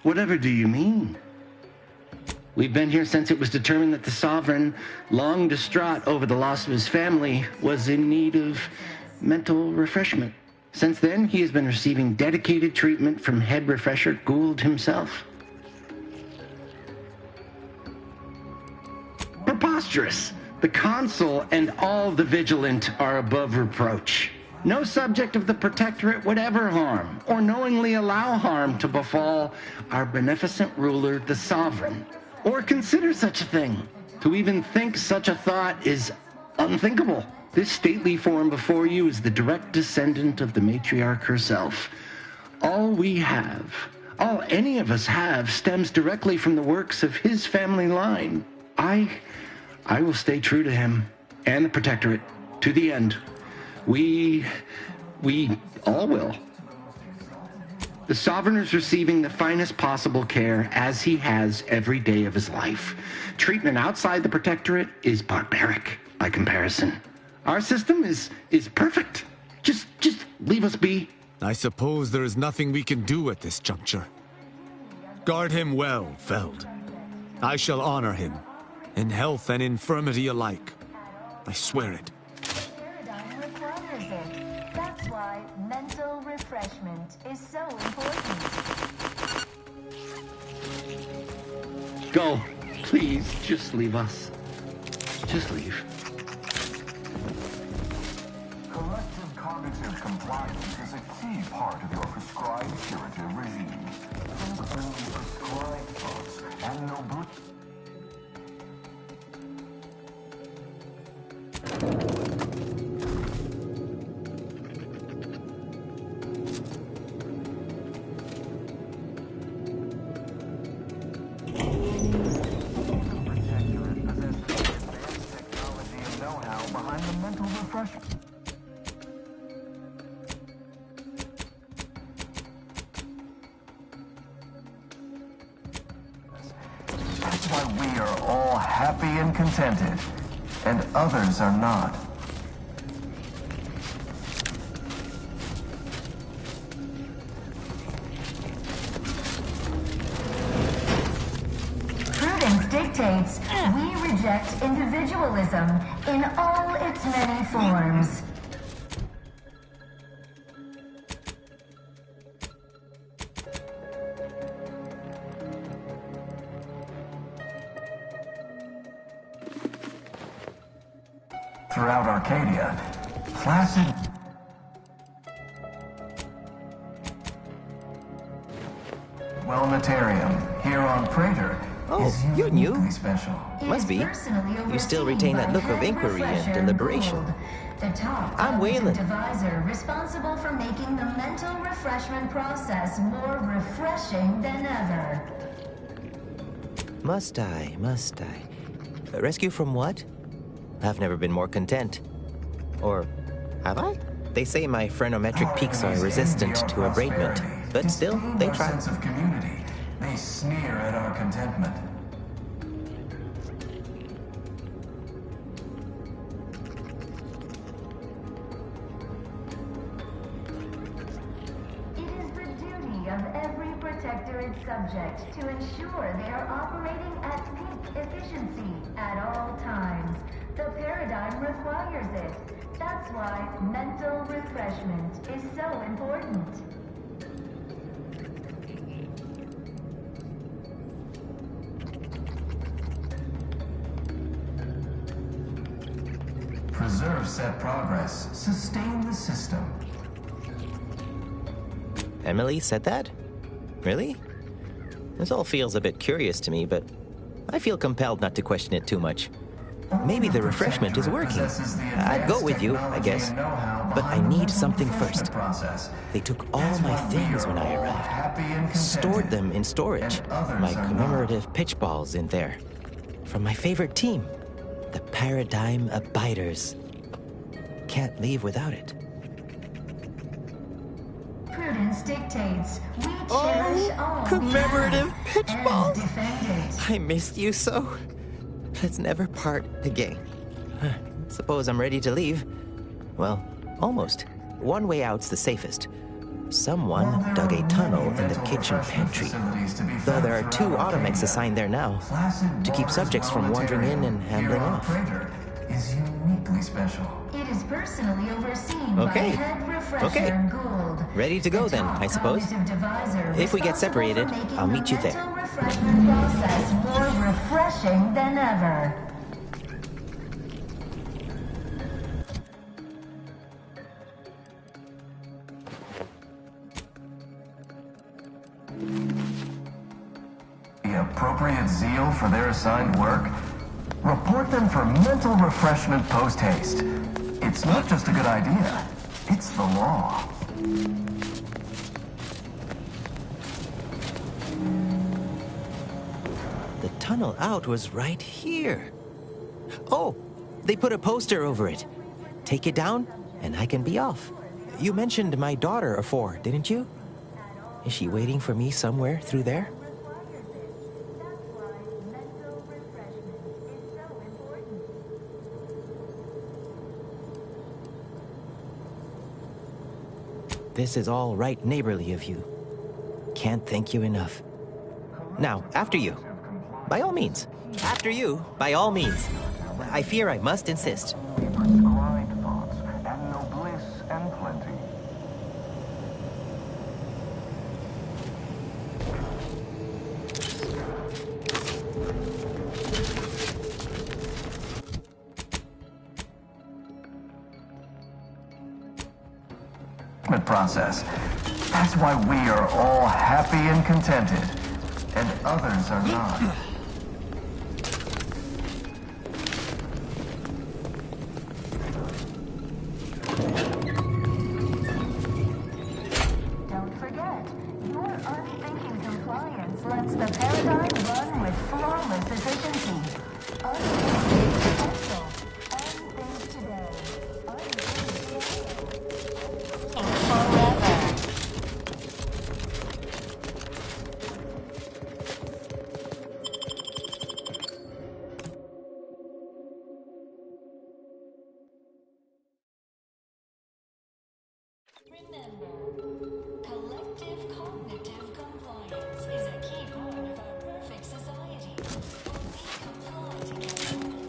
Whatever do you mean? We've been here since it was determined that the Sovereign, long distraught over the loss of his family, was in need of mental refreshment. Since then, he has been receiving dedicated treatment from head refresher Gould himself. Preposterous! The Consul and all the Vigilant are above reproach. No subject of the Protectorate would ever harm, or knowingly allow harm to befall our beneficent ruler, the Sovereign, or consider such a thing. To even think such a thought is unthinkable. This stately form before you is the direct descendant of the matriarch herself. All we have, all any of us have, stems directly from the works of his family line. I will stay true to him and the Protectorate to the end. We all will. The Sovereign is receiving the finest possible care as he has every day of his life. Treatment outside the Protectorate is barbaric by comparison. Our system is perfect. Just leave us be. I suppose there is nothing we can do at this juncture. Guard him well, Feld. I shall honor him, in health and infirmity alike. I swear it. Paradigm requires it. That's why mental refreshment is so important. Go. Please, just leave us. Just leave. Collective cognitive compliance is a key part of your prescribed curative regime. Think only prescribed thoughts, and no refreshment. That's why we are all happy and contented, and others are not. Prudence dictates we reject individualism in all its many forms. Throughout Arcadia, placid Wellnetarium here on Praetor is you're new. uniquely special. Must be. You still retain that look of inquiry and deliberation. The top I'm Waylon. advisor responsible for making the mental refreshment process more refreshing than ever. Must I? Rescue from what? I've never been more content. Or have I? They say my phrenometric peaks are resistant to abradement, but still, they try. Sense of community. They sneer at our contentment. It is the duty of every protectorate subject to ensure they are operating at peak efficiency at all times. The paradigm requires it. That's why mental refreshment is so important. Preserve set progress. Sustain the system. Emily said that? Really? This all feels a bit curious to me, but I feel compelled not to question it too much. Maybe the refreshment is working. I'd go with you, I guess. But I need something first. They took all my things when I arrived. Stored them in storage. My commemorative pitch balls in there. From my favorite team, the Paradigm Abiders. Can't leave without it. Prudence dictates we cherish all commemorative pitch and balls. defend it. I missed you so. Let's never part again. Suppose I'm ready to leave. Well, almost. One way out's the safest. Someone dug a tunnel in the kitchen pantry. Though there are 2 automechs assigned there now, to keep subjects from wandering in and ambling off. Is uniquely special. It is personally overseen Okay. by head refresher Okay. Gould. Ready to go then, I suppose. If we get separated, I'll meet you there. Mental refreshment process more refreshing than ever. The appropriate zeal for their assigned work. Report them for mental refreshment post-haste. It's not just a good idea, it's the law. The tunnel out was right here. Oh, they put a poster over it. Take it down, and I can be off. You mentioned my daughter afore, didn't you? Is she waiting for me somewhere through there? This is all right neighborly of you. Can't thank you enough. Now, after you. By all means. After you, by all means. I fear I must insist. Prescribed thoughts, and no bliss and plenty. Process. That's why we are all happy and contented, and others are not. Don't forget, your unthinking compliance lets the paradigm run with flawless efficiency. Unthink potential. Unthink today. Remember, collective cognitive compliance is a key part of our perfect society. When we comply together,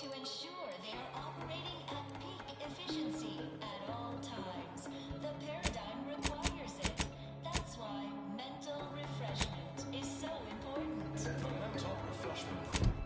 to ensure they are operating at peak efficiency at all times. The paradigm requires it. That's why mental refreshment is so important. The mental refreshment.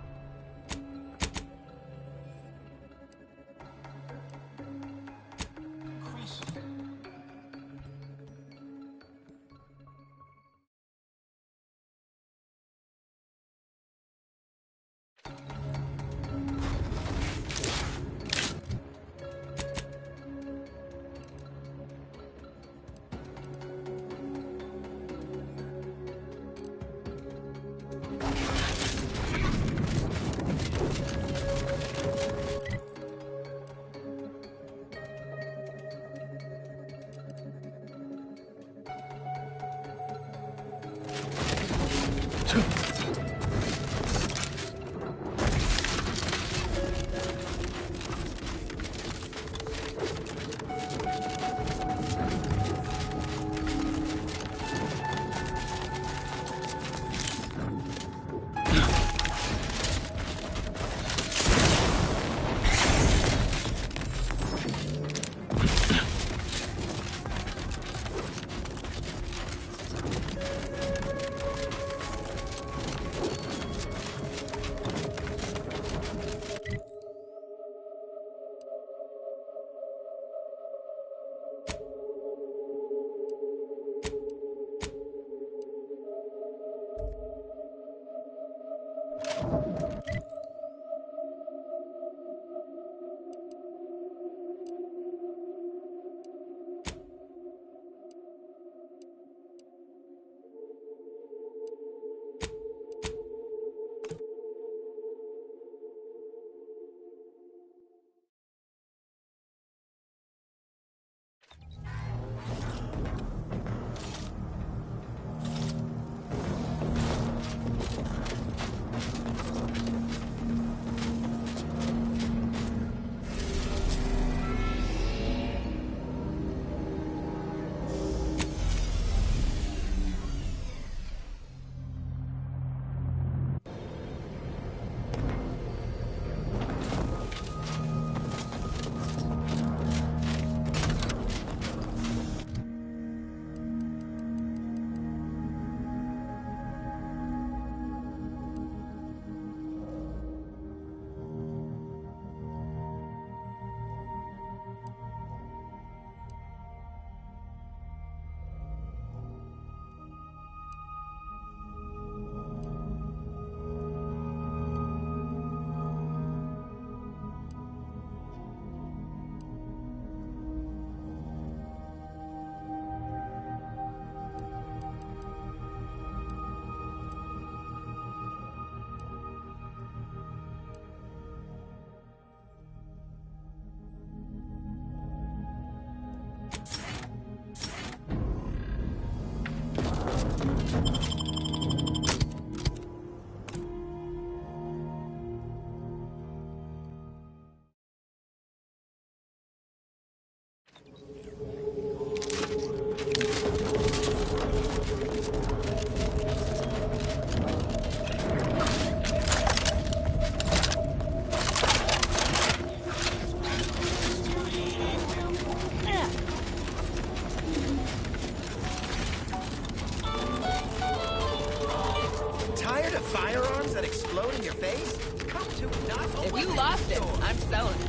Tired of firearms that explode in your face? Come to not If you lost it, I'm selling it.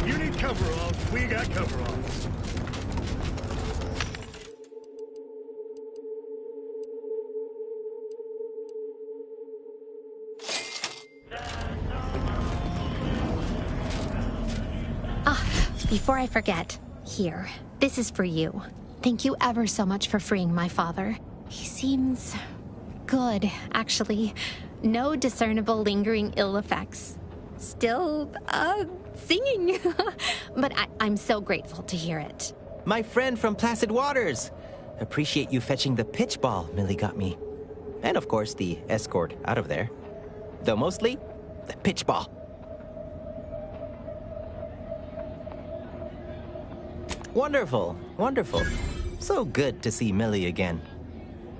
You need coveralls. We got coveralls. Before I forget, here, this is for you. Thank you ever so much for freeing my father. He seems good, actually. No discernible lingering ill effects. Still, singing. But I'm so grateful to hear it. My friend from Placid Waters. Appreciate you fetching the pitch ball Millie got me. And of course, the escort out of there. Though mostly, the pitch ball. Wonderful, wonderful. So good to see Millie again.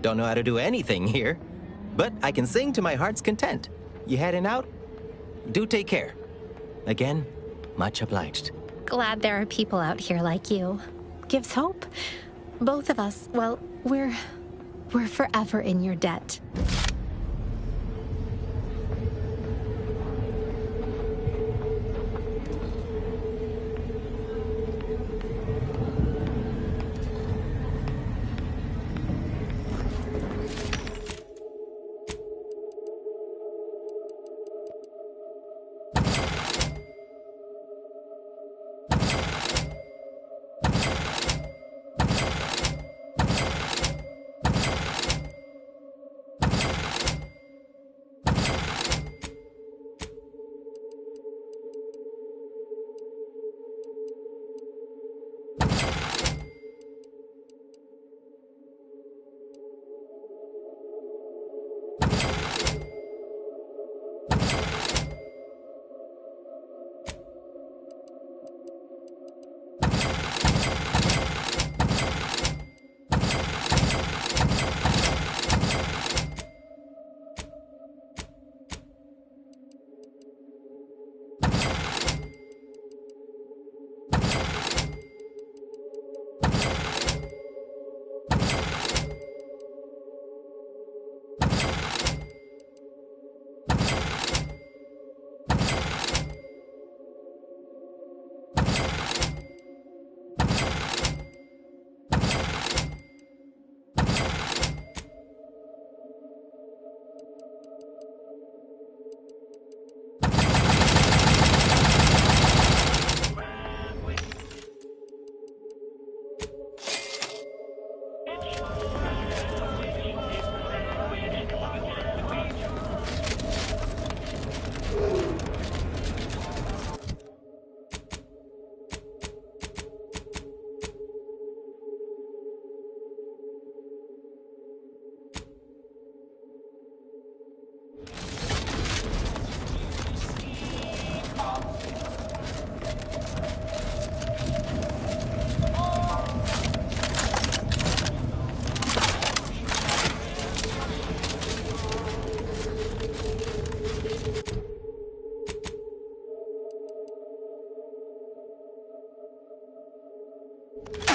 Don't know how to do anything here, but I can sing to my heart's content. You heading out? Do take care. Again, much obliged. Glad there are people out here like you. Gives hope. Both of us, well, we're forever in your debt.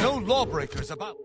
No lawbreakers about.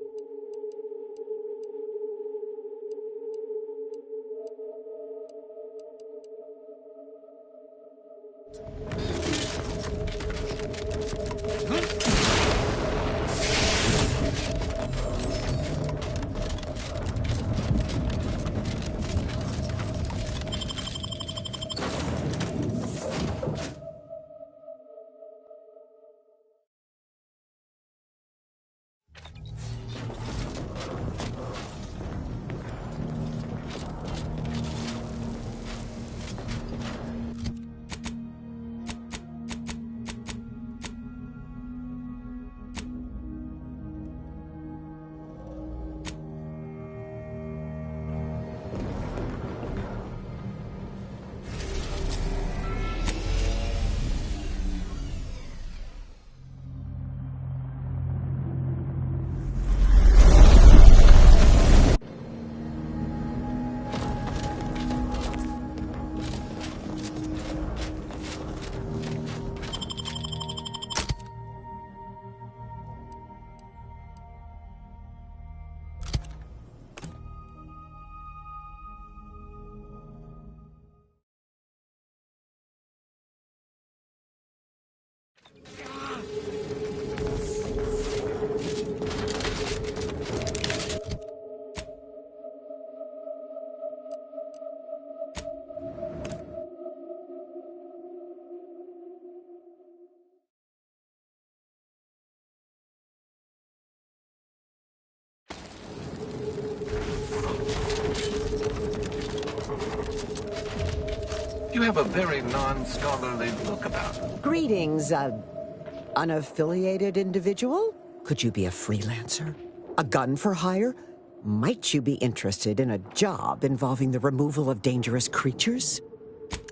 You have a very non-scholarly look about you. Greetings, unaffiliated individual? Could you be a freelancer? A gun for hire? Might you be interested in a job involving the removal of dangerous creatures?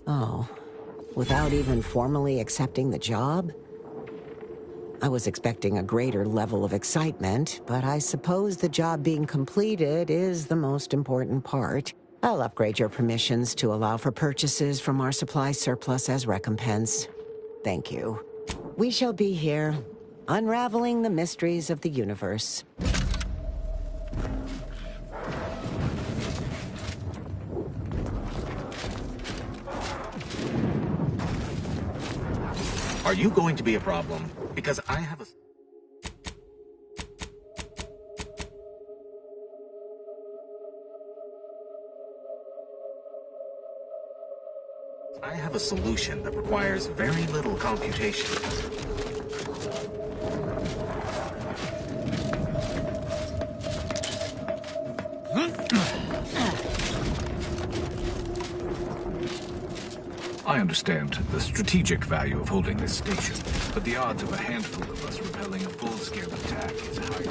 Oh, without even formally accepting the job? I was expecting a greater level of excitement, but I suppose the job being completed is the most important part. I'll upgrade your permissions to allow for purchases from our supply surplus as recompense. Thank you. We shall be here, unraveling the mysteries of the universe. Are you going to be a problem? Because I have a solution that requires very little computation. I understand the strategic value of holding this station, but the odds of a handful of us repelling a full-scale attack is highly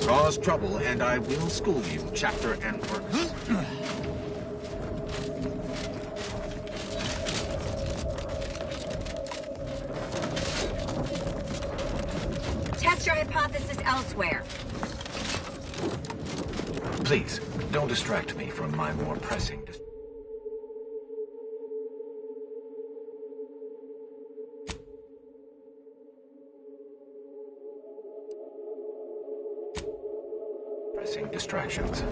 Cause trouble, and I will school you, chapter and verse. Test your hypothesis elsewhere. Please, don't distract me from my more pressing... distractions.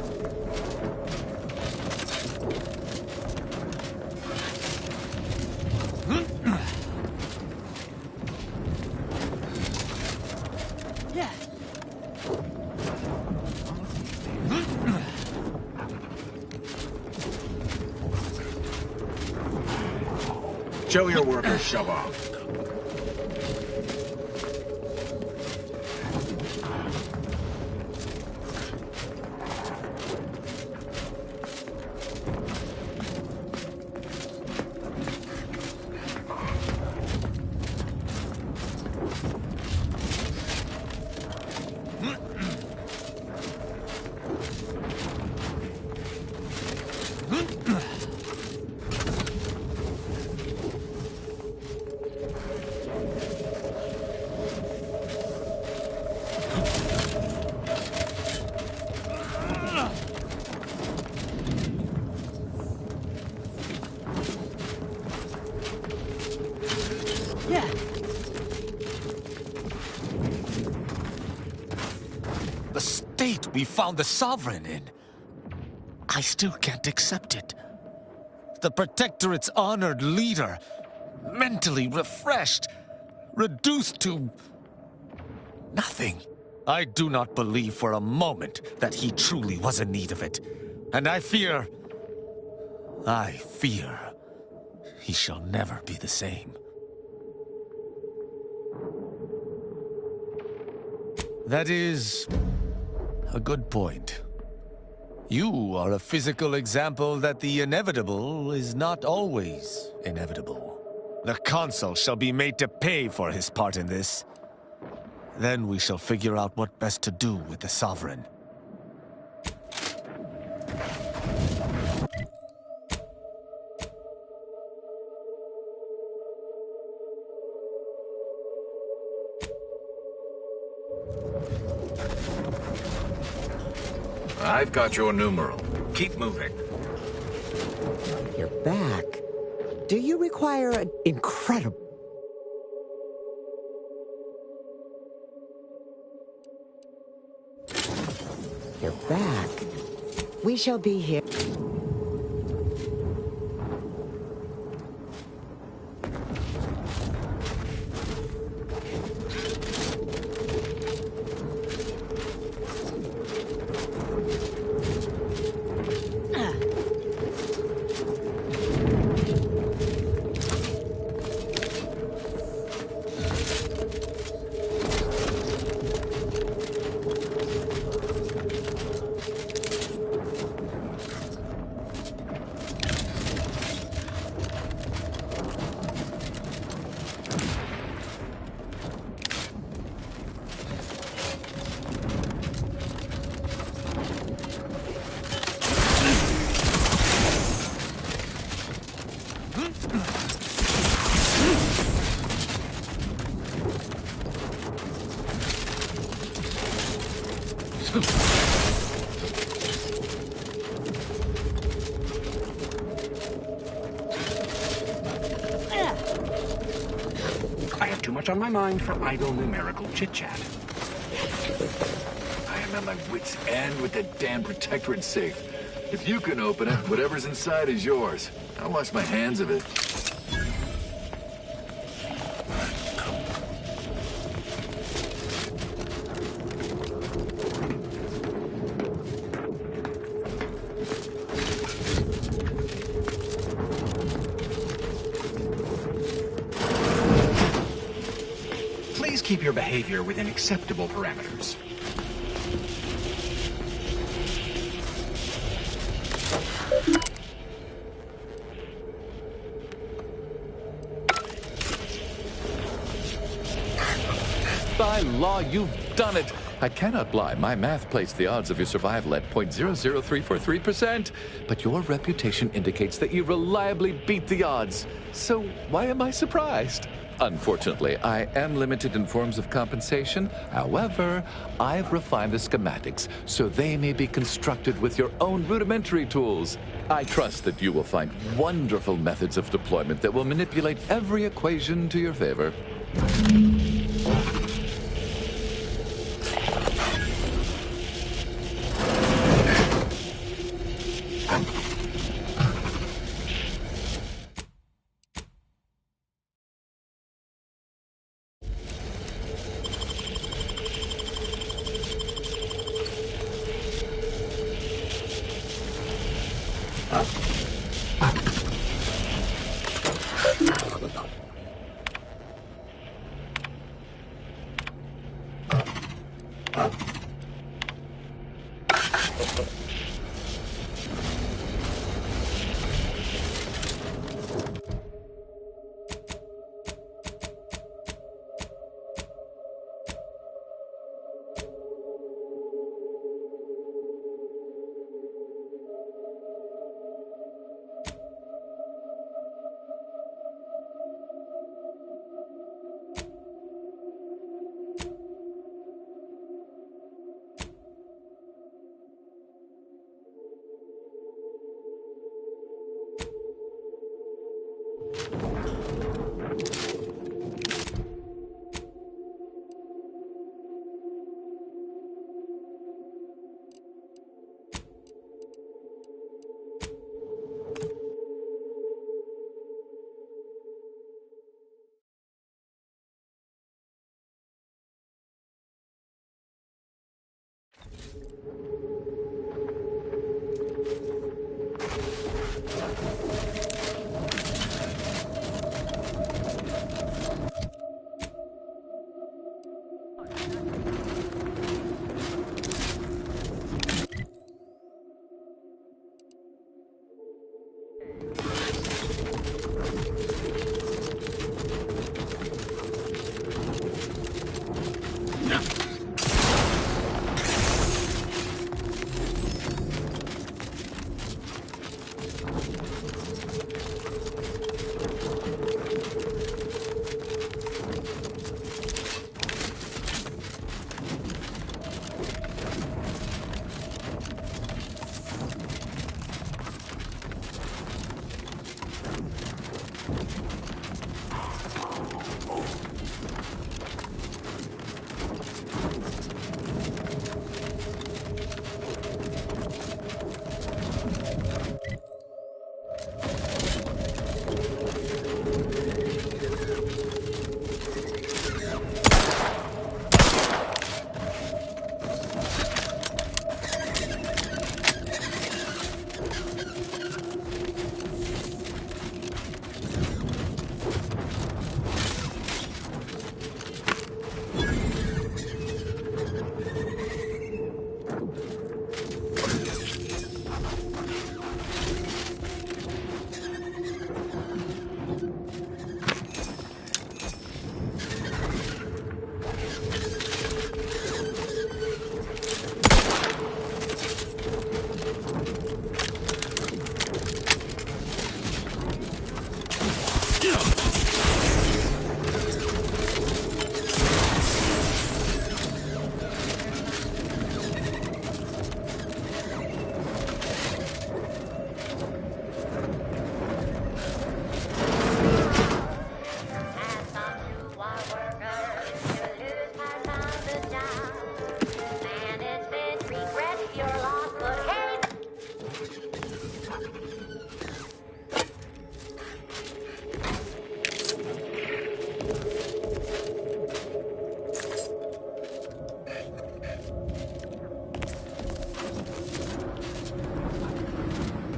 Show your work or shove off. We found the Sovereign in. I still can't accept it. The Protectorate's honored leader, mentally refreshed, reduced to nothing. I do not believe for a moment that he truly was in need of it. And I fear he shall never be the same. That is a good point. You are a physical example that the inevitable is not always inevitable. The Consul shall be made to pay for his part in this. Then we shall figure out what best to do with the Sovereign. I've got your numeral. Keep moving. You're back. Do you require an incredible... You're back. We shall be here. much on my mind for idle numerical chit-chat. I am at my wit's end with that damn Protectorate safe. If you can open it, whatever's inside is yours. I'll wash my hands of it. Please keep your behavior within acceptable parameters. By law, you've done it. I cannot lie. My math placed the odds of your survival at 0.00343%, but your reputation indicates that you reliably beat the odds. So why am I surprised? Unfortunately, I am limited in forms of compensation. However, I've refined the schematics so they may be constructed with your own rudimentary tools. I trust that you will find wonderful methods of deployment that will manipulate every equation to your favor.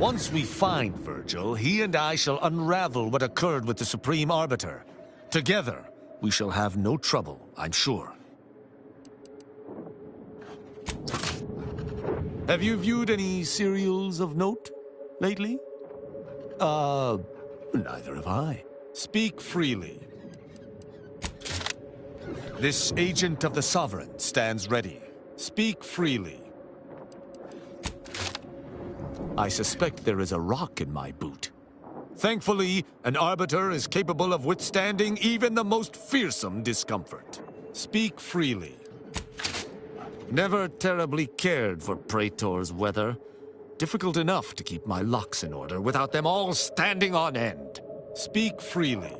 Once we find Virgil, he and I shall unravel what occurred with the Supreme Arbiter. Together, we shall have no trouble, I'm sure. Have you viewed any serials of note lately? Neither have I. Speak freely. This agent of the Sovereign stands ready. Speak freely. I suspect there is a rock in my boot. Thankfully, an Arbiter is capable of withstanding even the most fearsome discomfort. Speak freely. Never terribly cared for praetor's weather. Difficult enough to keep my locks in order without them all standing on end. Speak freely.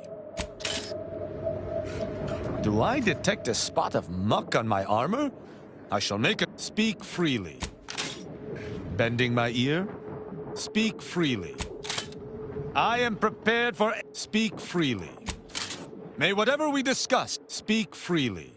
Do I detect a spot of muck on my armor? I shall make it. Speak freely. Bending my ear? Speak freely. I am prepared for... Speak freely. May whatever we discuss, speak freely.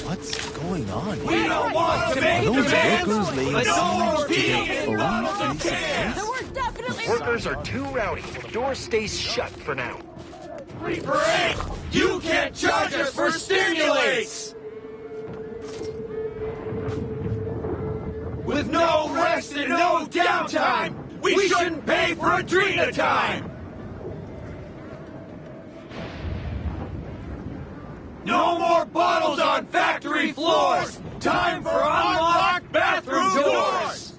What's going on? We don't want to make demands, but no more being in bottles and cans. Then we're definitely... Workers are too rowdy. Door stays shut for now. Break! You can't charge us for stimulates! With no rest and no downtime, we shouldn't pay for Adrena time! No more bottles on factory floors! Time for unlocked bathroom doors!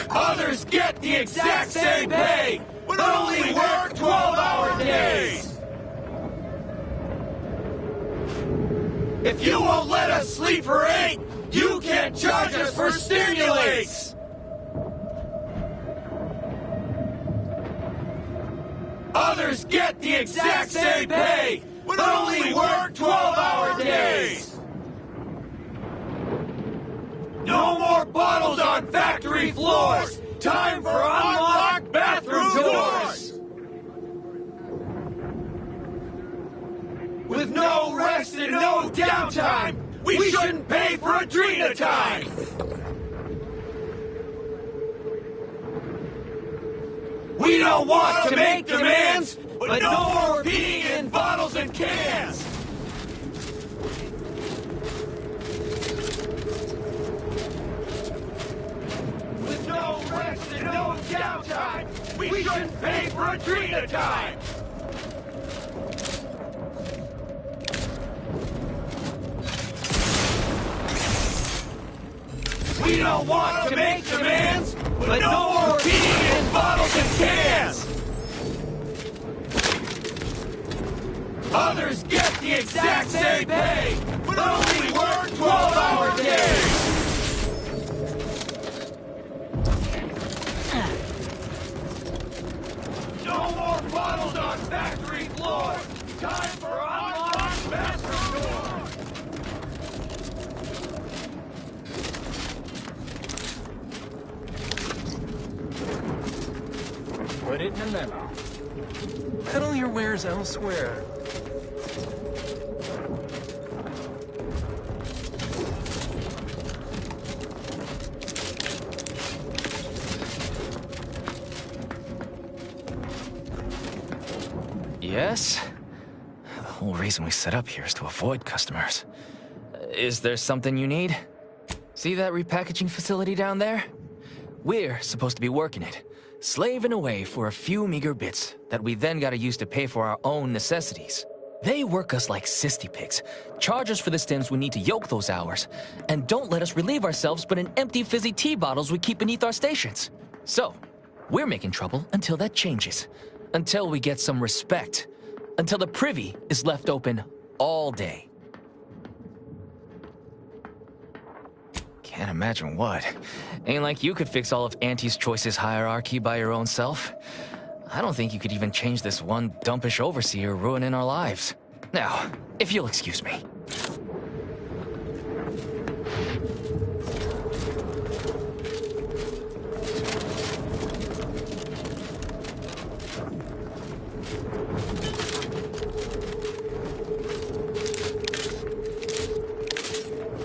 Others get the exact same pay, but only work 12-hour days! If you won't let us sleep for 8, you can't charge us for stimulates! Others get the exact same pay, but only work 12-hour days! No more bottles on factory floors! Time for unlocked bathroom doors! With no rest and no downtime, we shouldn't pay for Adrena time! We don't want to make demands, but no more peeing in bottles and cans! With no rest and no downtime, we shouldn't pay for Adrena time! We don't want to make demands, but no more peeing in bottles and cans! Others get the exact same pay, but only work 12-hour days! No more bottles on factory floor! Time for unlocked bathroom doors! Put it in a memo. Peddle your wares elsewhere. Yes? The whole reason we set up here is to avoid customers. Is there something you need? See that repackaging facility down there? We're supposed to be working it, slaving away for a few meager bits that we then gotta use to pay for our own necessities. They work us like cysty pigs, charge us for the stems we need to yoke those hours, and don't let us relieve ourselves but in empty fizzy tea bottles we keep beneath our stations. So, we're making trouble until that changes. Until we get some respect. Until the privy is left open all day. Can't imagine what. Ain't like you could fix all of Auntie's Choice's hierarchy by your own self. I don't think you could even change this one dumpish overseer ruining our lives. Now, if you'll excuse me.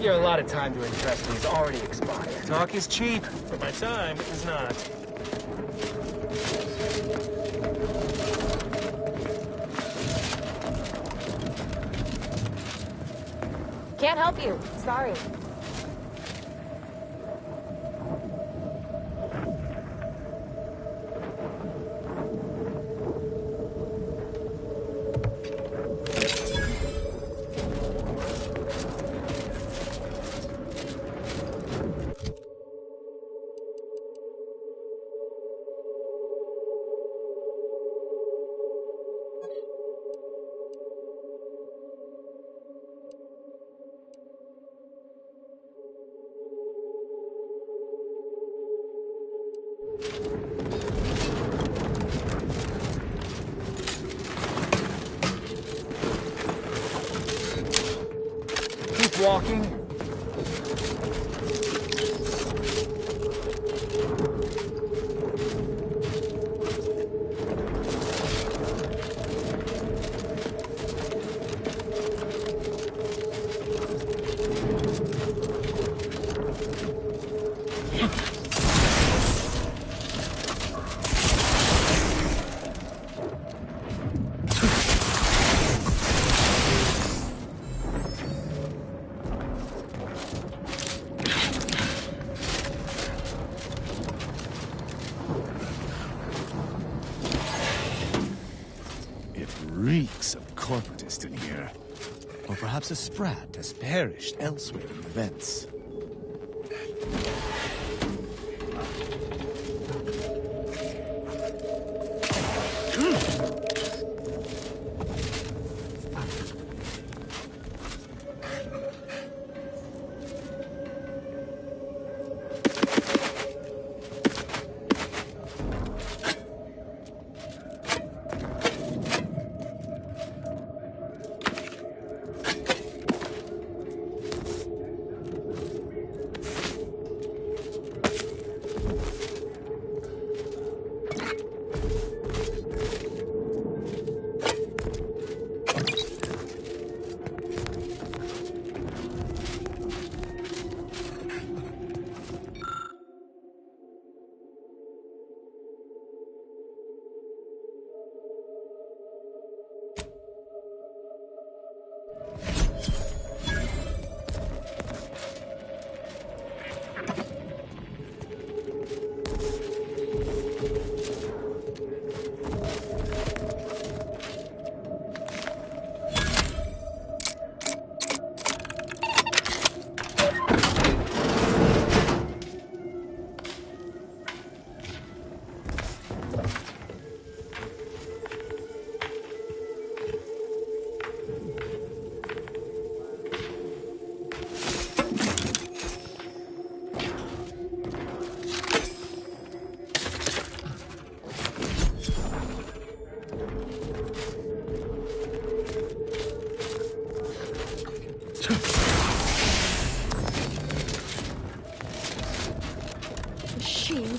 Your allotted time to impress me is already expired. Talk is cheap, but my time is not. Can't help you. Sorry. Keep walking. Reeks of corporatist in here. Or perhaps a sprat has perished elsewhere in the vents.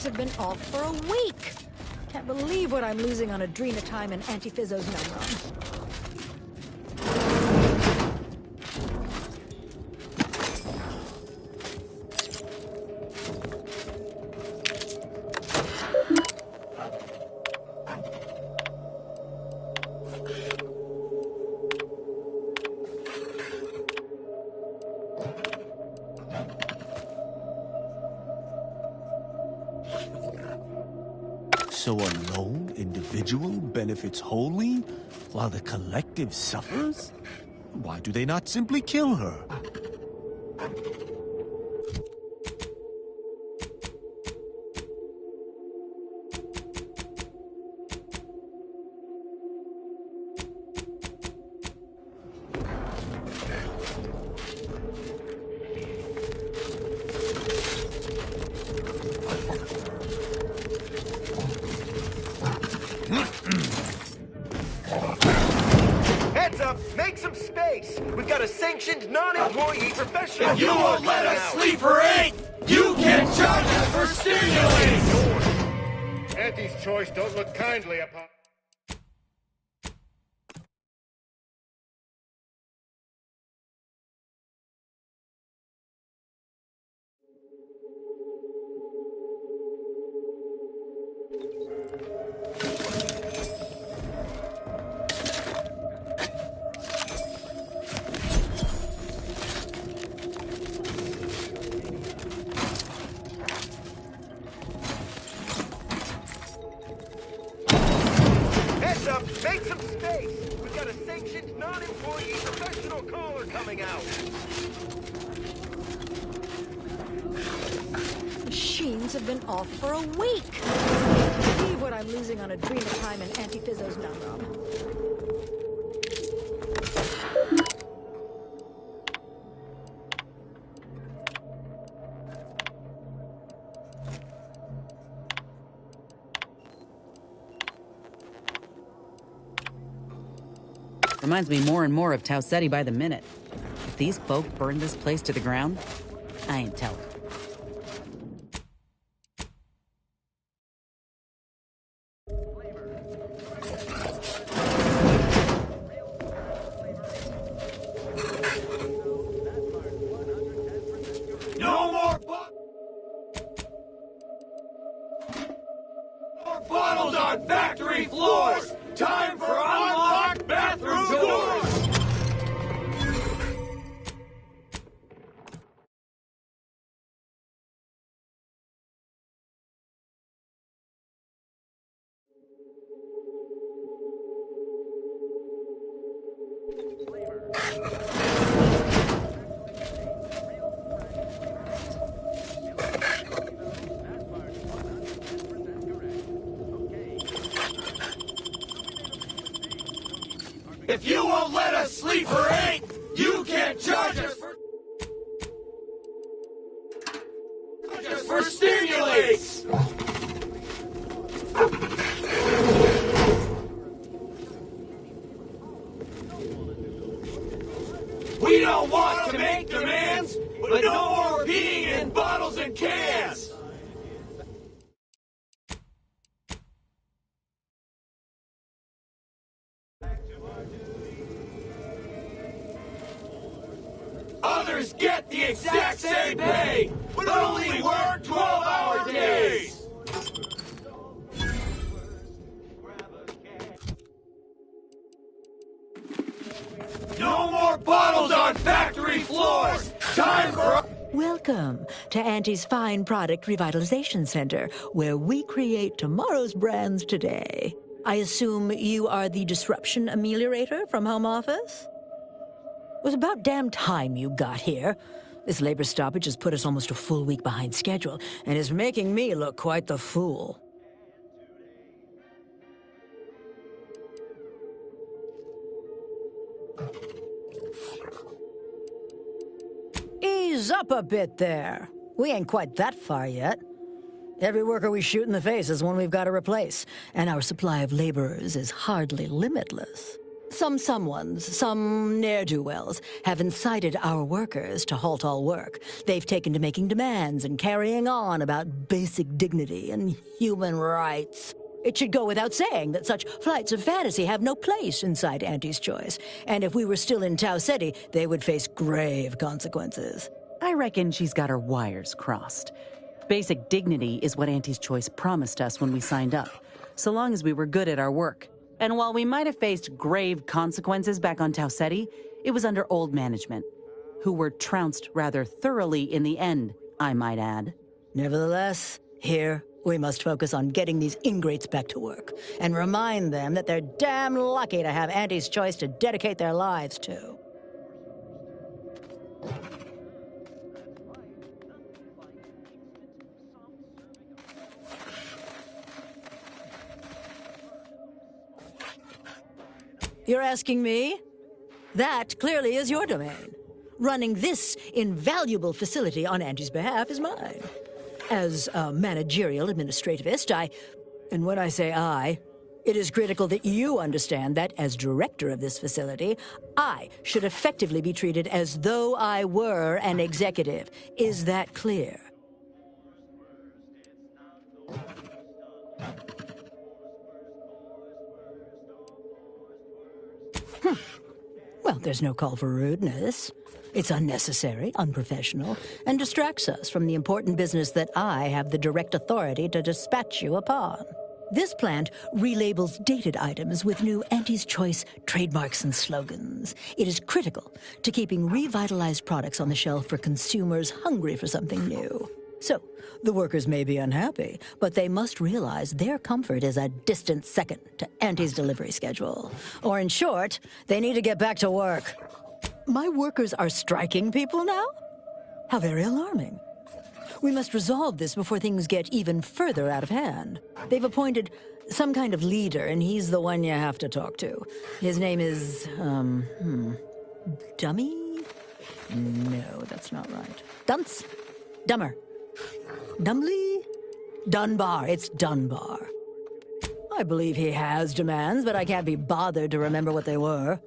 Have been off for a week. Can't believe what I'm losing on adrenatime and antiphysosome run. So a lone individual benefits wholly, while the collective suffers? Why do they not simply kill her? Heads up! Make some space! We've got a sanctioned, non-employee professional. If you won't let us sleep for 8, you can charge us for stimulating! Auntie's choice don't look kindly upon... Heads up! Make some space! We've got a sanctioned, non-employee professional caller coming out. Machines have been off for a week. Can't believe what I'm losing on adrenochrome and antifizzo's numrum. Reminds me more and more of Tau Ceti by the minute. If these folk burn this place to the ground, I ain't telling. No more bottles on factory floors! Time for unlocked bathroom doors! If you won't let us sleep for 8, you can't charge us for stimulates! We don't want to make demands, but no more peeing in bottles and cans! Others get the exact same pay, but only work 12-hour days! No more bottles on factory floors! Time for... Welcome to Auntie's Fine Product Revitalization Center, where we create tomorrow's brands today. I assume you are the disruption ameliorator from home office? It was about damn time you got here. This labor stoppage has put us almost a full week behind schedule and is making me look quite the fool. Ease up a bit there. We ain't quite that far yet. Every worker we shoot in the face is one we've got to replace, and our supply of laborers is hardly limitless. Some ne'er-do-wells, have incited our workers to halt all work. They've taken to making demands and carrying on about basic dignity and human rights. It should go without saying that such flights of fantasy have no place inside Auntie's Choice, and if we were still in Tau Ceti, they would face grave consequences. I reckon she's got her wires crossed. Basic dignity is what Auntie's Choice promised us when we signed up, so long as we were good at our work. And while we might have faced grave consequences back on Tau Ceti, it was under old management, who were trounced rather thoroughly in the end, I might add. Nevertheless, here We must focus on getting these ingrates back to work, and remind them that they're damn lucky to have Auntie's choice to dedicate their lives to. You're asking me? That clearly is your domain. Running this invaluable facility on Auntie's behalf is mine. As a managerial administrativist, and when I say I, it is critical that you understand that as director of this facility, I should effectively be treated as though I were an executive. Is that clear? Well, there's no call for rudeness. It's unnecessary, unprofessional, and distracts us from the important business that I have the direct authority to dispatch you upon. This plant relabels dated items with new Auntie's Choice trademarks and slogans. It is critical to keeping revitalized products on the shelf for consumers hungry for something new. So, the workers may be unhappy, but they must realize their comfort is a distant second to Auntie's delivery schedule. Or in short, they need to get back to work. My workers are striking people now? How very alarming. We must resolve this before things get even further out of hand. They've appointed some kind of leader, and he's the one you have to talk to. His name is, Dummy? No, that's not right. Dunce? Dummer. Dumbly? Dunbar. It's Dunbar. I believe he has demands, but I can't be bothered to remember what they were.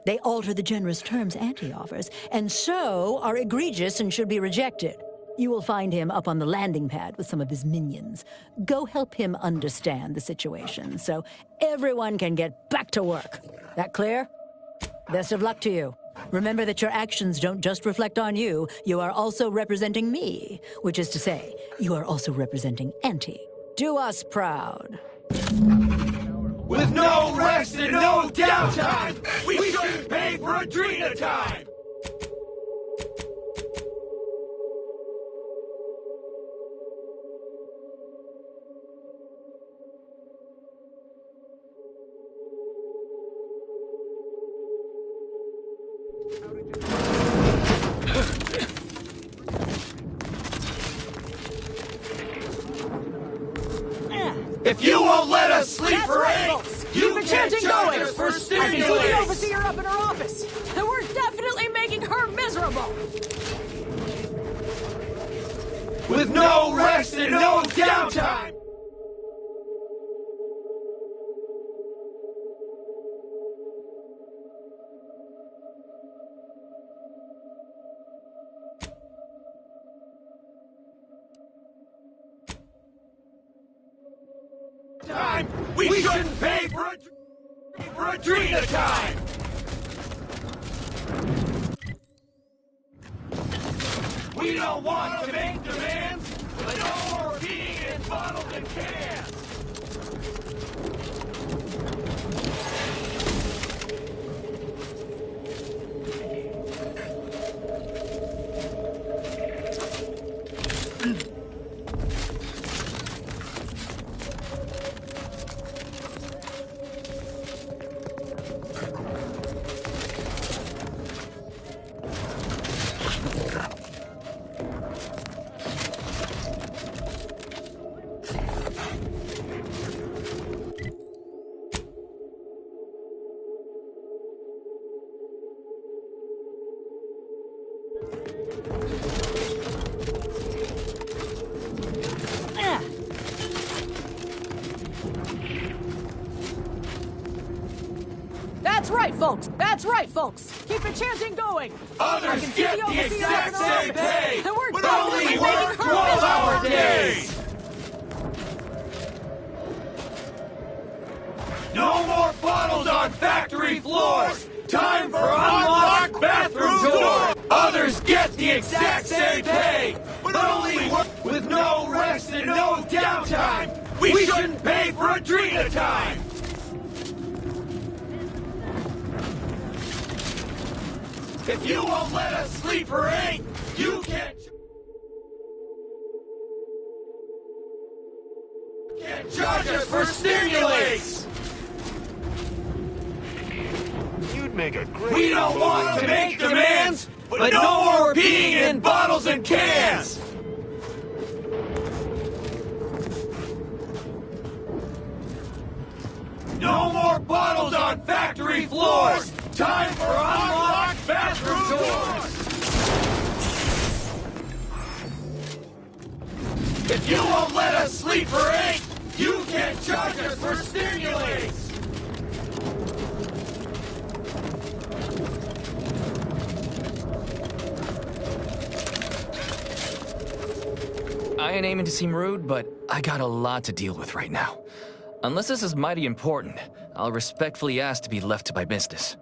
They alter the generous terms Auntie offers, and so are egregious and should be rejected. You will find him up on the landing pad with some of his minions. Go help him understand the situation so everyone can get back to work. That clear? Best of luck to you. Remember that your actions don't just reflect on you. You are also representing me, which is to say, you are also representing Auntie. Do us proud. With no rest and no downtime, we shouldn't pay for Adrena time! If you won't let us sleep for 8, you can't charge us for stimulants! I can see the overseer up in her office, and we're definitely making her miserable! With no rest and no downtime! We shouldn't pay for Adrena time! We don't want to make demands, but no more being in bottles and cans! That's right, folks! That's right, folks! Keep the chanting going! Others get the exact same pay, and we're but only work 12-hour days! No more bottles on factory floors! Time for unlocked bathroom doors! Others get the exact same pay, but only work with no rest and no downtime! We shouldn't pay for Adrena time! If you won't let us sleep for 8, you can't... make a great... We don't want to make demands, but no more being in bottles and cans! No more bottles on factory floors! Time for unlocked bathroom doors! If you won't let us sleep for 8, you can't charge us for stimulates! I ain't aiming to seem rude, but I got a lot to deal with right now. Unless this is mighty important, I'll respectfully ask to be left to my business.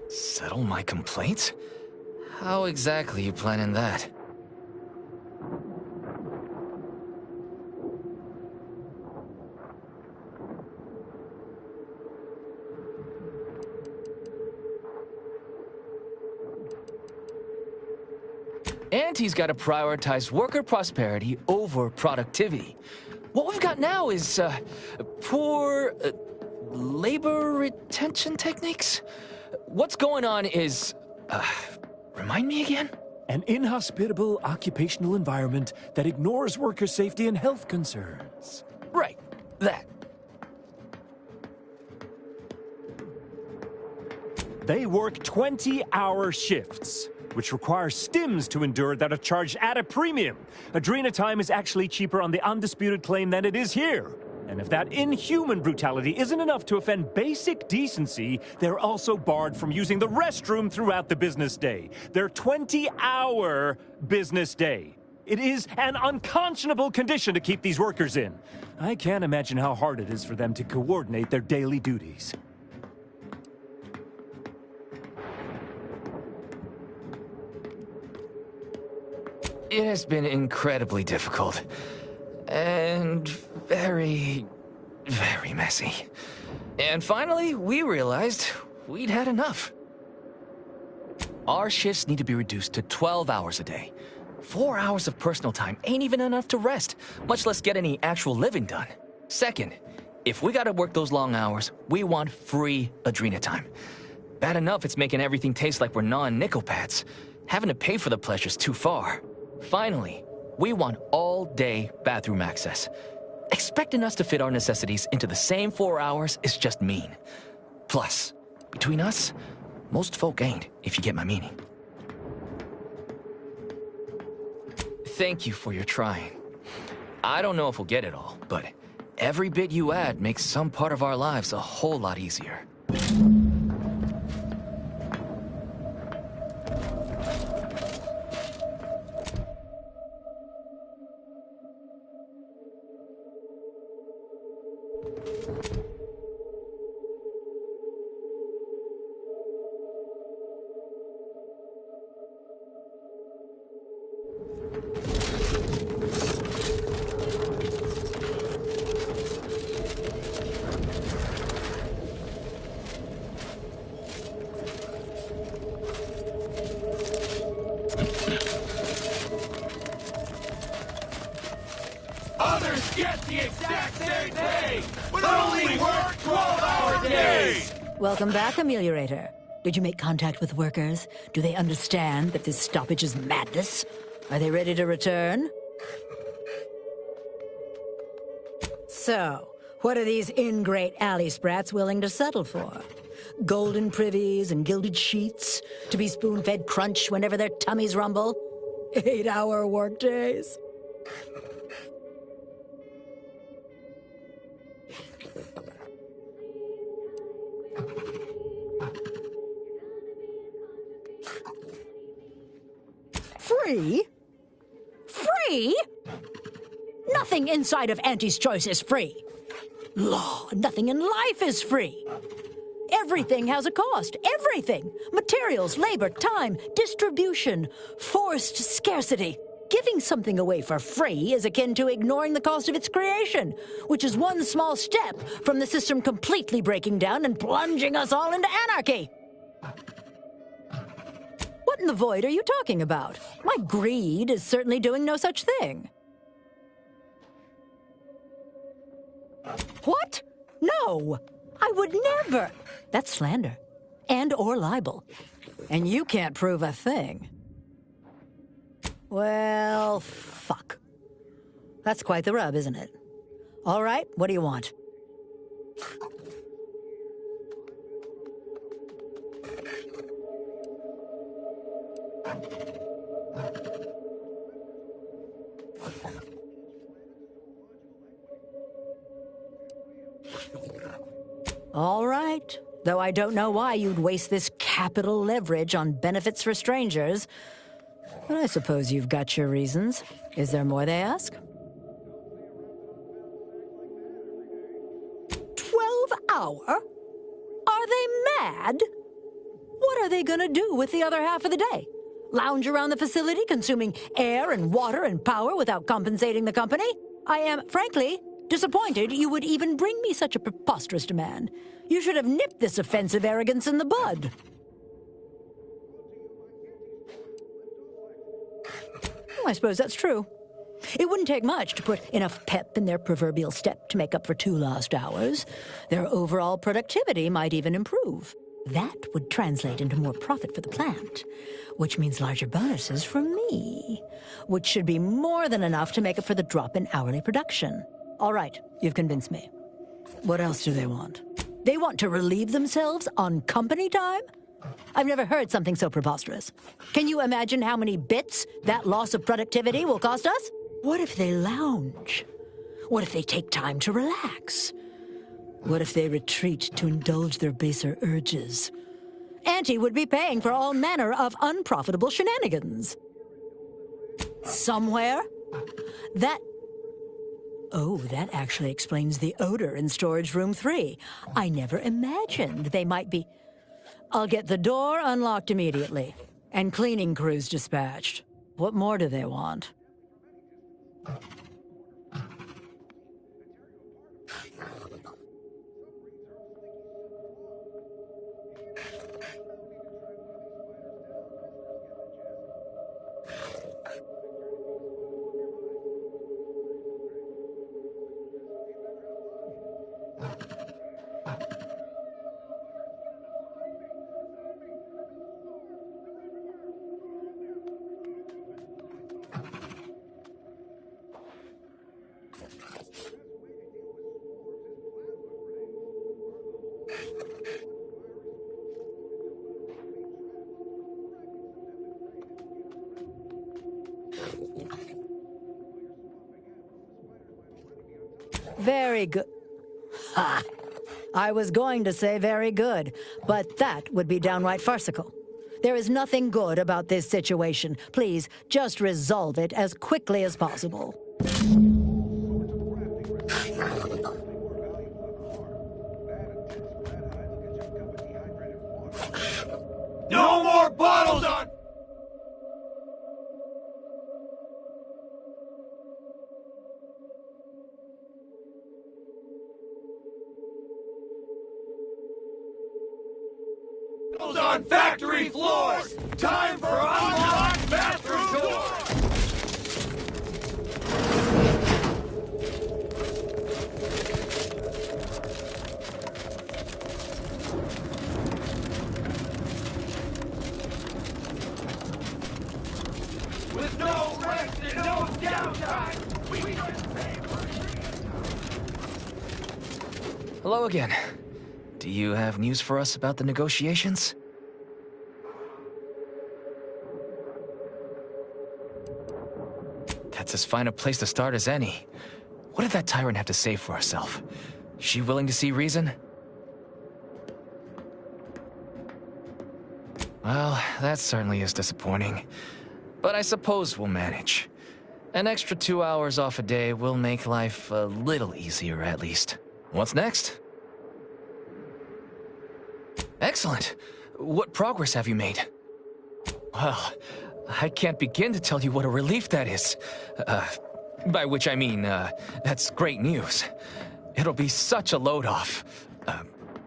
Settle my complaints? How exactly are you planning that? Auntie's got to prioritize worker prosperity over productivity. What we've got now is, poor, labor retention techniques? What's going on is, remind me again? An inhospitable occupational environment that ignores worker safety and health concerns. Right, that. They work 20-hour shifts, which requires stims to endure that are charged at a premium. Adrena time is actually cheaper on the undisputed claim than it is here. And if that inhuman brutality isn't enough to offend basic decency, they're also barred from using the restroom throughout the business day. Their 20-hour business day. It is an unconscionable condition to keep these workers in. I can't imagine how hard it is for them to coordinate their daily duties. It has been incredibly difficult. And very, very messy. And finally, we realized we'd had enough. Our shifts need to be reduced to 12 hours a day. 4 hours of personal time ain't even enough to rest, much less get any actual living done. Second, if we gotta work those long hours, we want free Adrena time. Bad enough it's making everything taste like we're gnawing nickel pads. Having to pay for the pleasure's too far. Finally, we want all-day bathroom access. Expecting us to fit our necessities into the same 4 hours is just mean. Plus, between us, most folk ain't, if you get my meaning. Thank you for your trying. I don't know if we'll get it all, but every bit you add makes some part of our lives a whole lot easier. Others get the exact same pay, but only work 12-hour days! Welcome back, Ameliorator. Did you make contact with workers? Do they understand that this stoppage is madness? Are they ready to return? So, what are these ingrate alley sprats willing to settle for? Golden privies and gilded sheets? To be spoon-fed crunch whenever their tummies rumble? 8-hour workdays? Free? Free? Nothing inside of Auntie's Choice is free. Law, nothing in life is free. Everything has a cost. Everything. Materials, labor, time, distribution, forced scarcity. Giving something away for free is akin to ignoring the cost of its creation, which is one small step from the system completely breaking down and plunging us all into anarchy. What in the void are you talking about? My greed is certainly doing no such thing. What? No! I would never! That's slander. And or libel. And you can't prove a thing. Well, fuck. That's quite the rub, isn't it? All right, what do you want? All right. Though I don't know why you'd waste this capital leverage on benefits for strangers. But I suppose you've got your reasons. Is there more they ask? 12 hour? Are they mad? What are they gonna do with the other half of the day? Lounge around the facility consuming air and water and power without compensating the company? I am, frankly, disappointed you would even bring me such a preposterous demand. You should have nipped this offensive arrogance in the bud. I suppose that's true. It wouldn't take much to put enough pep in their proverbial step to make up for 2 lost hours. Their overall productivity might even improve. That would translate into more profit for the plant, which means larger bonuses for me, which should be more than enough to make up for the drop in hourly production. All right, you've convinced me. What else do they want? They want to relieve themselves on company time? I've never heard something so preposterous. Can you imagine how many bits that loss of productivity will cost us? What if they lounge? What if they take time to relax? What if they retreat to indulge their baser urges? Auntie would be paying for all manner of unprofitable shenanigans. Somewhere? Oh, that actually explains the odor in storage room 3. I never imagined they might be... I'll get the door unlocked immediately, and cleaning crews dispatched. What more do they want? Very good. Ha! I was going to say very good, but that would be downright farcical. There is nothing good about this situation. Please, just resolve it as quickly as possible. No more bottles on... on factory floors! Time for unlocked bathroom doors! With no rest and no downtime, we can save. Hello again. Do you have news for us about the negotiations? That's as fine a place to start as any. What did that tyrant have to say for herself? Is she willing to see reason? Well, that certainly is disappointing. But I suppose we'll manage. An extra 2 hours off a day will make life a little easier, at least. What's next? Excellent. What progress have you made? Well, I can't begin to tell you what a relief that is. By which I mean, that's great news. It'll be such a load off.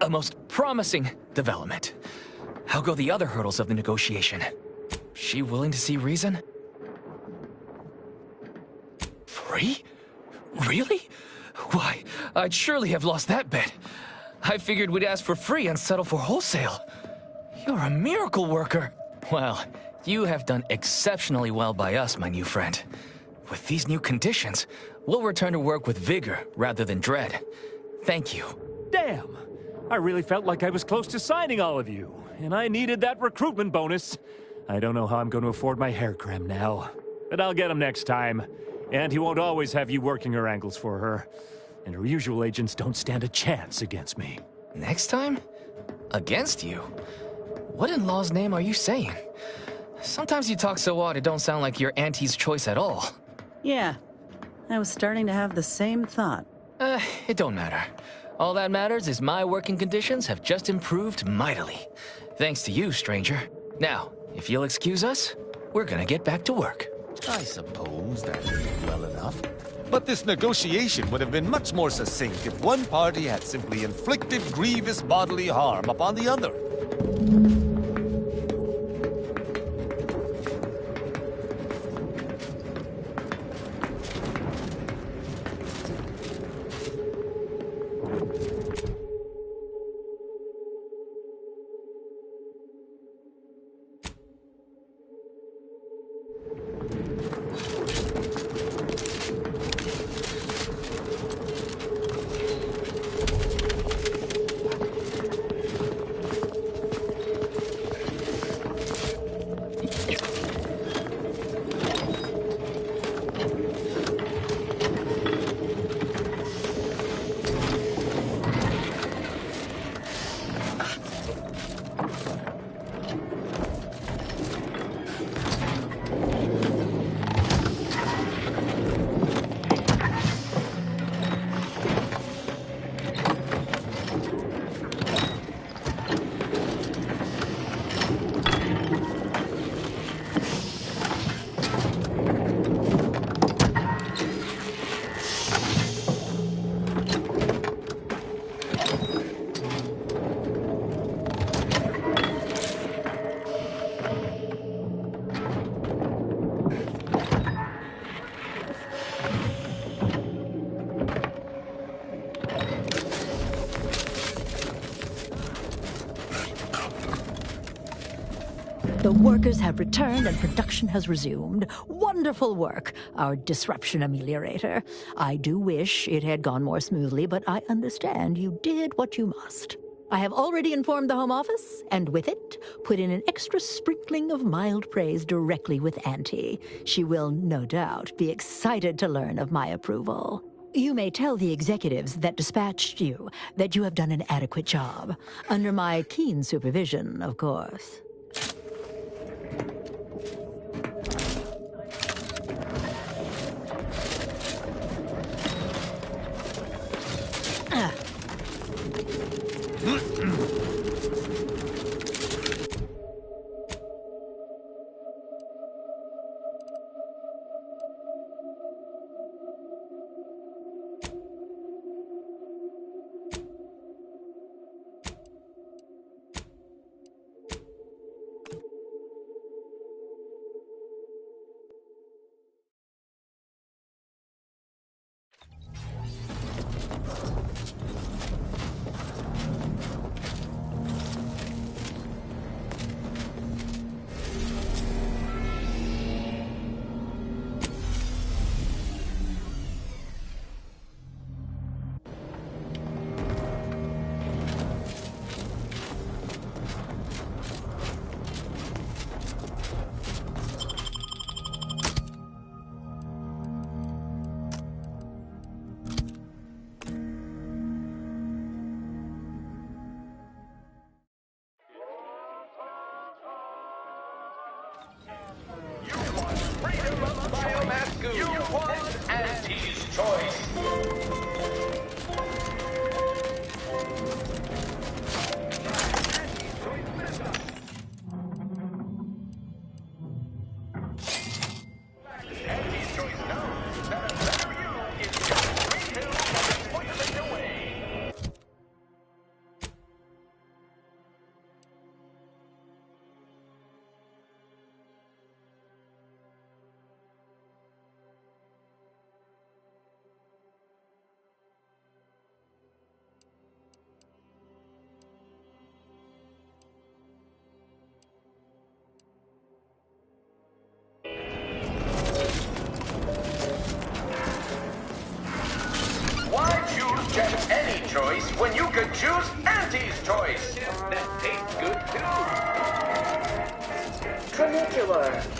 A most promising development. How go the other hurdles of the negotiation? she willing to see reason? Free? Really? Why, I'd surely have lost that bet. I figured we'd ask for free and settle for wholesale. You're a miracle worker. Well, you have done exceptionally well by us, my new friend. With these new conditions, we'll return to work with vigor rather than dread. Thank you. Damn! I really felt like I was close to signing all of you, and I needed that recruitment bonus. I don't know how I'm going to afford my hair creme now, but I'll get him next time. And he won't always have you working her ankles for her. And her usual agents don't stand a chance against me. Next time? Against you? What in law's name are you saying? Sometimes you talk so odd it don't sound like you're Auntie's choice at all. Yeah, I was starting to have the same thought. It don't matter. All that matters is my working conditions have just improved mightily. Thanks to you, stranger. Now, if you'll excuse us, we're gonna get back to work. I suppose that is well enough. But this negotiation would have been much more succinct if one party had simply inflicted grievous bodily harm upon the other. The workers have returned and production has resumed. Wonderful work, our disruption ameliorator. I do wish it had gone more smoothly, but I understand you did what you must. I have already informed the Home Office, and with it, put in an extra sprinkling of mild praise directly with Auntie. She will, no doubt, be excited to learn of my approval. You may tell the executives that dispatched you that you have done an adequate job. Under my keen supervision, of course. You want Auntie's choice. could choose Auntie's choice. That tastes good too.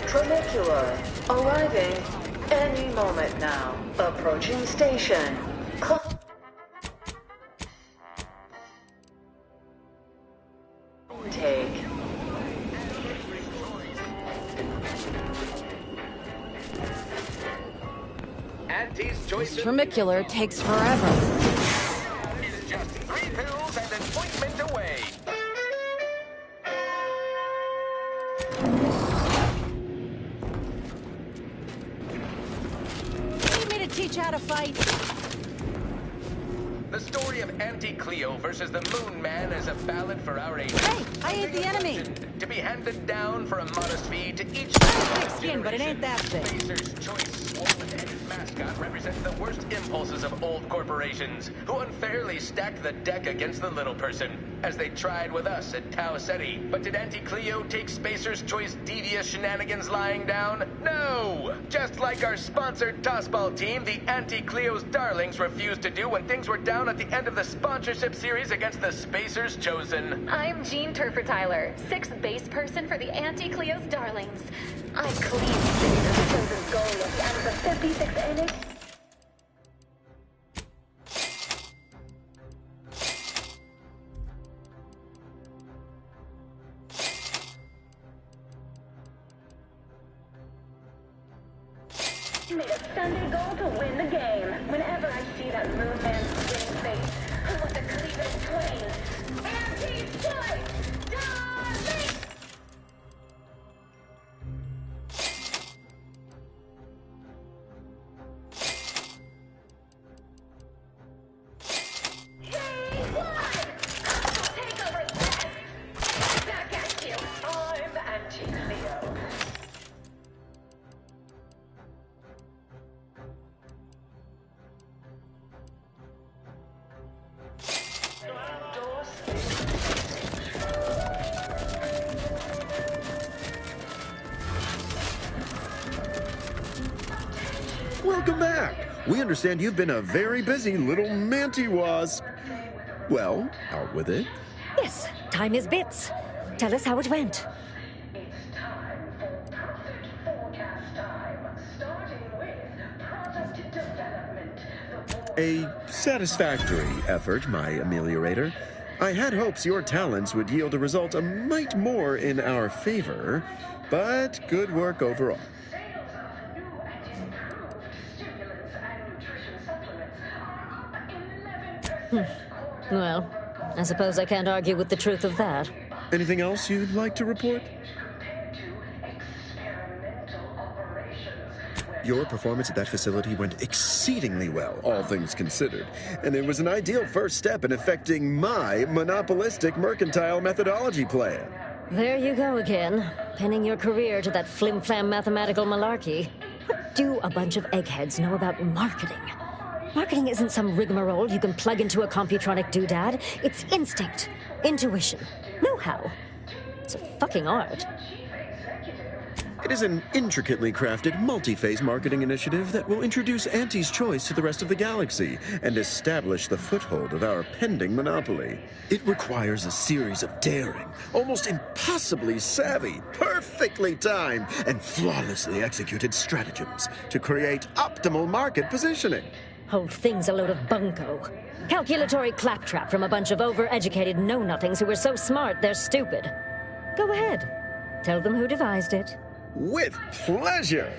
Trinicular. Arriving any moment now. Approaching station. Take. Auntie's choice. Trinicular takes forever. It's just 3 pills and an ointment away. Need me to teach you how to fight? The story of Auntie Cleo versus the Moon Man is a ballad for our age. Hey, I ain't the enemy. To be handed down for a modest fee to each. Thick skin, but it ain't that thick. Spacer's choice swollen-headed mascot represents the worst impulses of old corporations, who unfairly stacked the deck against the little person, as they tried with us at Tau Ceti. But did Auntie Cleo take Spacer's choice devious shenanigans lying down? No! Just like our sponsored tossball team, the Auntie Cleo's Darlings refused to do when things were down at the end of the sponsorship series against the Spacers Chosen. I'm Jean Turfer-Tyler, 6th base person for the Auntie Cleo's Darlings. I cleaned Spacers Chosen's goalie at the end of the 56th inning. Made a Sunday goal to win the game. Whenever I see that Moon Man's spinning face, I want to cleave it in twain. Auntie's choice! Darling! He won! I'll take over this! Back at you. I'm Auntie Cleo. Welcome back. We understand you've been a very busy little manty-wasp. Well, out with it. Yes, time is bits. Tell us how it went. It's time for perfect forecast time, starting with product development. A satisfactory effort, my ameliorator. I had hopes your talents would yield a result a mite more in our favor, but good work overall. Well, I suppose I can't argue with the truth of that. Anything else you'd like to report? Your performance at that facility went exceedingly well, all things considered. And it was an ideal first step in effecting my monopolistic mercantile methodology plan. There you go again, pinning your career to that flim-flam mathematical malarkey. What do a bunch of eggheads know about marketing? Marketing isn't some rigmarole you can plug into a computronic doodad. It's instinct, intuition, know-how. It's a fucking art. It is an intricately crafted, multi-phase marketing initiative that will introduce Auntie's Choice to the rest of the galaxy and establish the foothold of our pending monopoly. It requires a series of daring, almost impossibly savvy, perfectly timed, and flawlessly executed stratagems to create optimal market positioning. Whole thing's a load of bunco. Calculatory claptrap from a bunch of over-educated know-nothings who are so smart they're stupid. Go ahead. Tell them who devised it. With pleasure!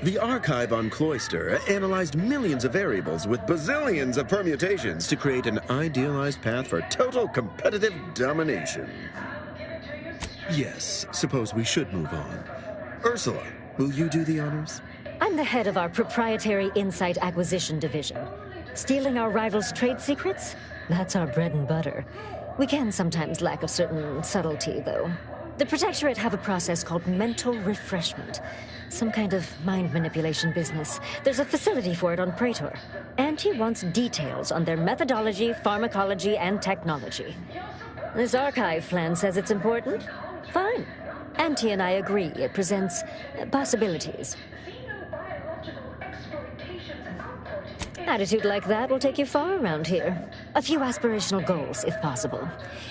The archive on Cloister analyzed millions of variables with bazillions of permutations to create an idealized path for total competitive domination. Yes, suppose we should move on. Ursula, will you do the honors? I'm the head of our proprietary insight acquisition division. Stealing our rivals' trade secrets? That's our bread and butter. We can sometimes lack a certain subtlety, though. The Protectorate have a process called mental refreshment. Some kind of mind manipulation business. There's a facility for it on Praetor. Auntie wants details on their methodology, pharmacology, and technology. This archive plan says it's important. Fine. Auntie and I agree it presents possibilities. Attitude like that will take you far around here. A few aspirational goals, if possible.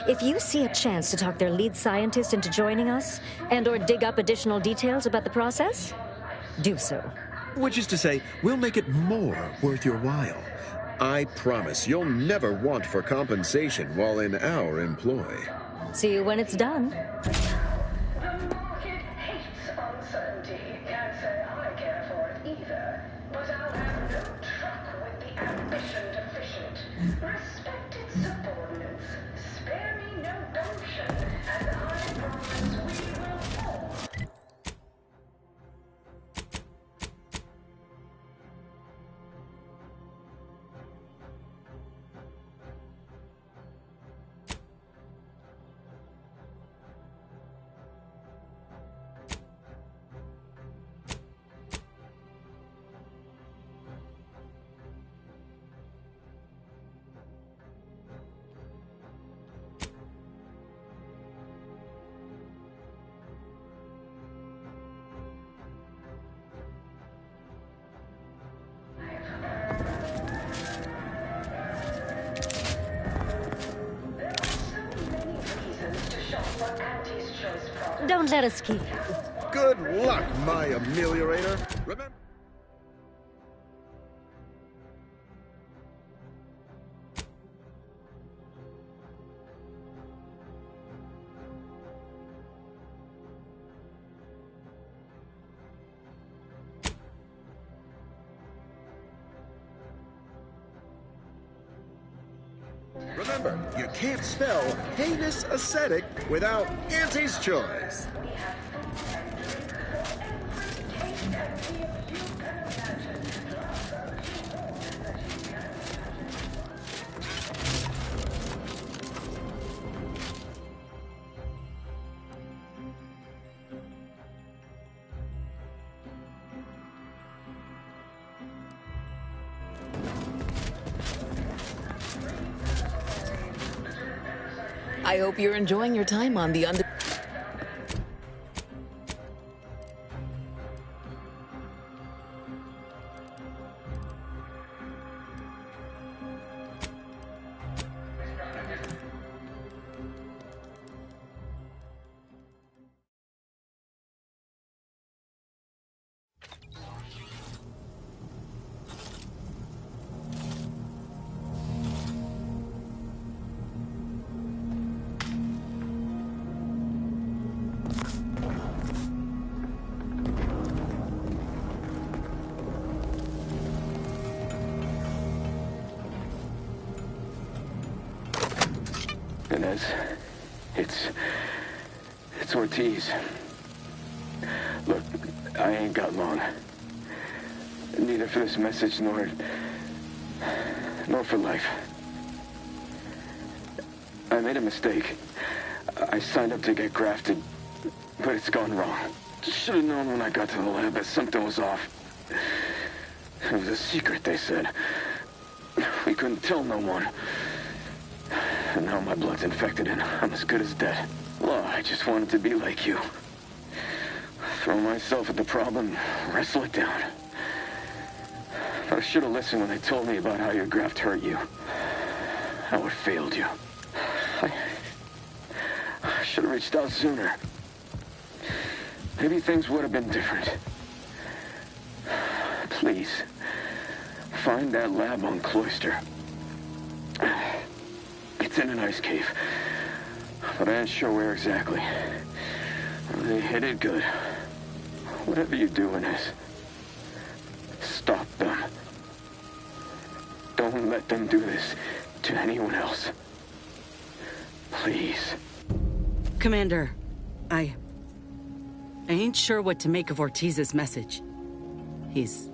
If you see a chance to talk their lead scientist into joining us, and/or dig up additional details about the process, do so. Which is to say, we'll make it more worth your while. I promise you'll never want for compensation while in our employ. See you when it's done. The market hates uncertainty. Can't say I care for it either. But I'll have no truck with the ambition deficient. Respected subordinates, spare me no gumption, and I promise we will fall. Don't let us keep. Good luck, my ameliorator. Remember. Remember, you can't spell heinous ascetic without Auntie's choice. I hope you're enjoying your time on the Inez, it's Ortiz. Look, I ain't got long. Neither for this message nor for life. I made a mistake. I signed up to get grafted, but it's gone wrong. Should have known when I got to the lab that something was off. It was a secret, they said. We couldn't tell no one. And now my blood's infected and I'm as good as dead. Well, I just wanted to be like you. Throw myself at the problem, wrestle it down. I should have listened when they told me about how your graft hurt you. How it failed you. I should have reached out sooner. Maybe things would have been different. Please, find that lab on Cloister. It's in an ice cave, but I ain't sure where exactly. They hid it good. Whatever you're doing is, stop them. Don't let them do this to anyone else. Please. Commander, I ain't sure what to make of Ortiz's message. He's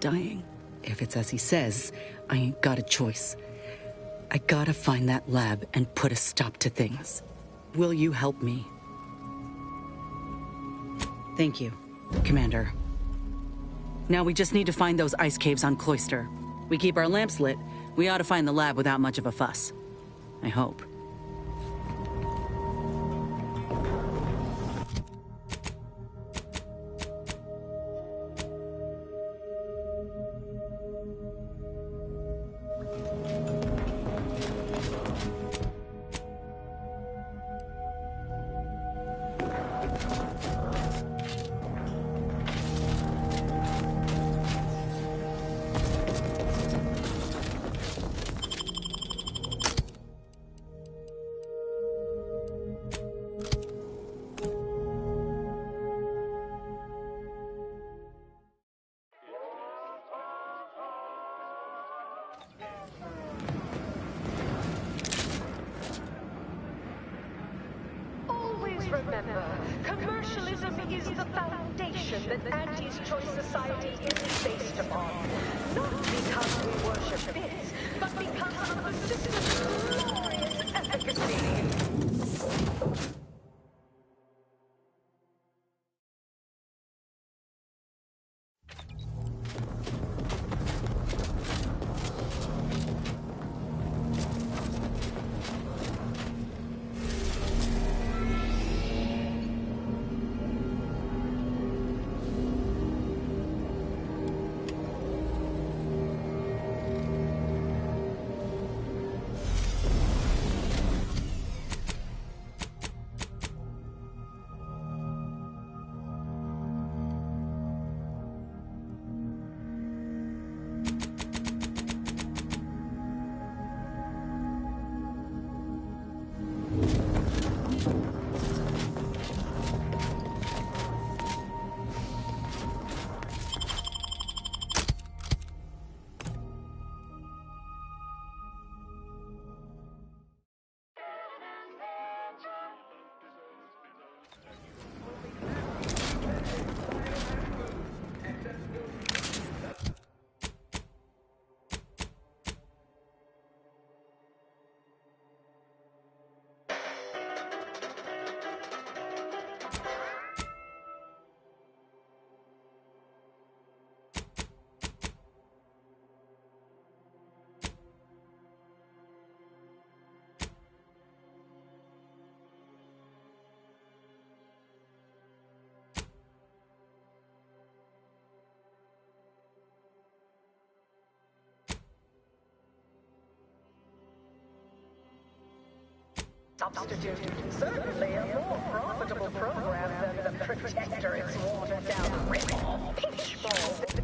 dying. If it's as he says, I ain't got a choice. I gotta find that lab and put a stop to things. Will you help me? Thank you, Commander. Now we just need to find those ice caves on Cloister. We keep our lamps lit, we ought to find the lab without much of a fuss. I hope. Socialism is the foundation that Auntie's Choice Society is based upon. Not because we worship bits, but because of the system's glorious efficacy. Substitute, certainly a more profitable program than the Protectorate's watered-down rip-off pitchball.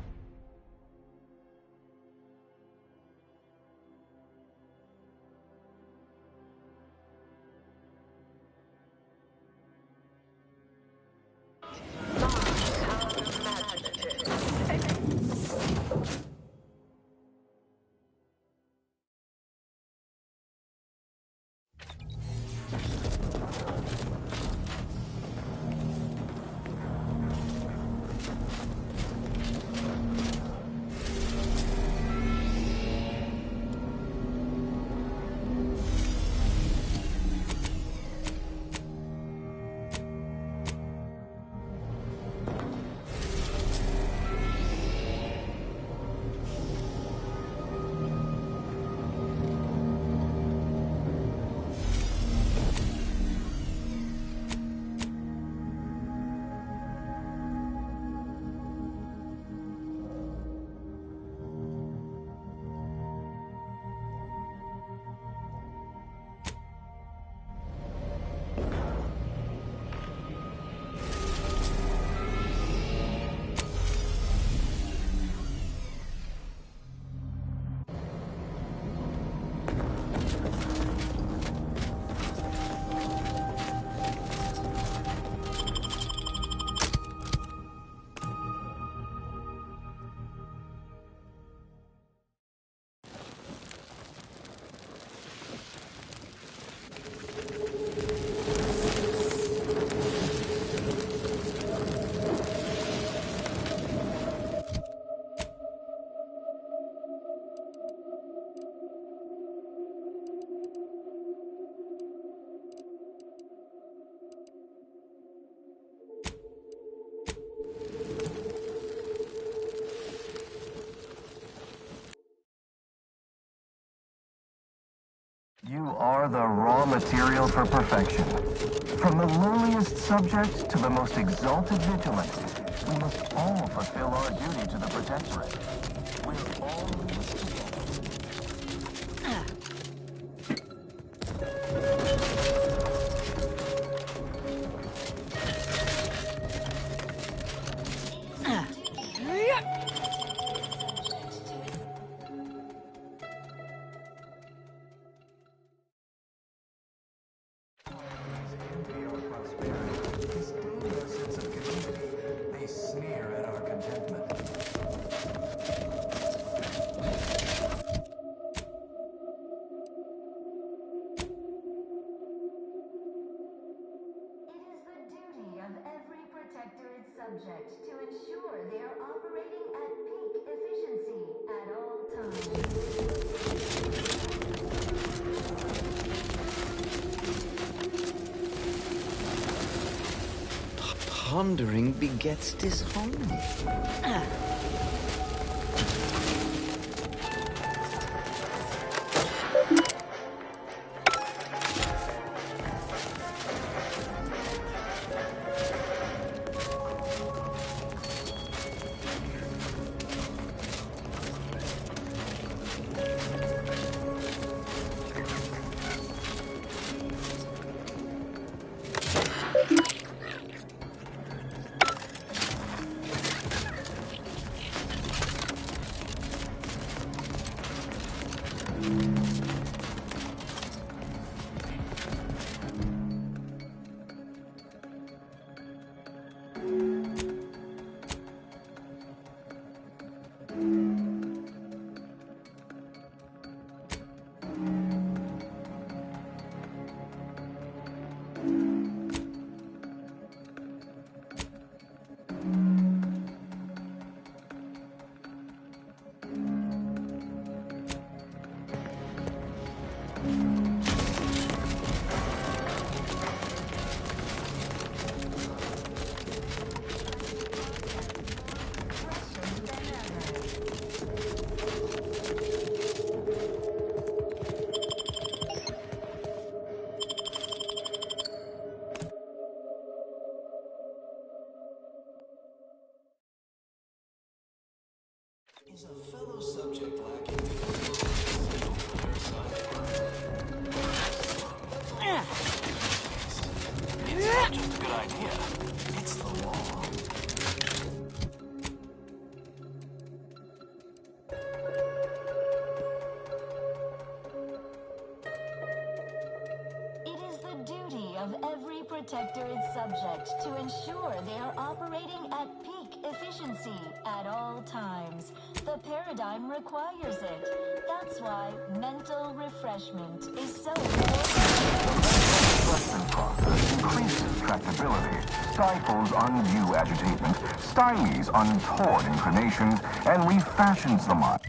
You are the raw material for perfection. From the lowliest subject to the most exalted vigilant, we must all fulfill our duty to the Protectorate. We're all subject to ensure they are operating at peak efficiency at all times. Pondering begets disharmony. Is a fellow subject lacking the zeal for their assigned work? It's not just a good idea, it's the law. It is the duty of every protectorate subject to ensure they are operating at peak efficiency at all times. The paradigm requires it. That's why mental refreshment is so important. The process increases tractability, stifles undue agitation, stymies untoward inclinations, and refashions the mind.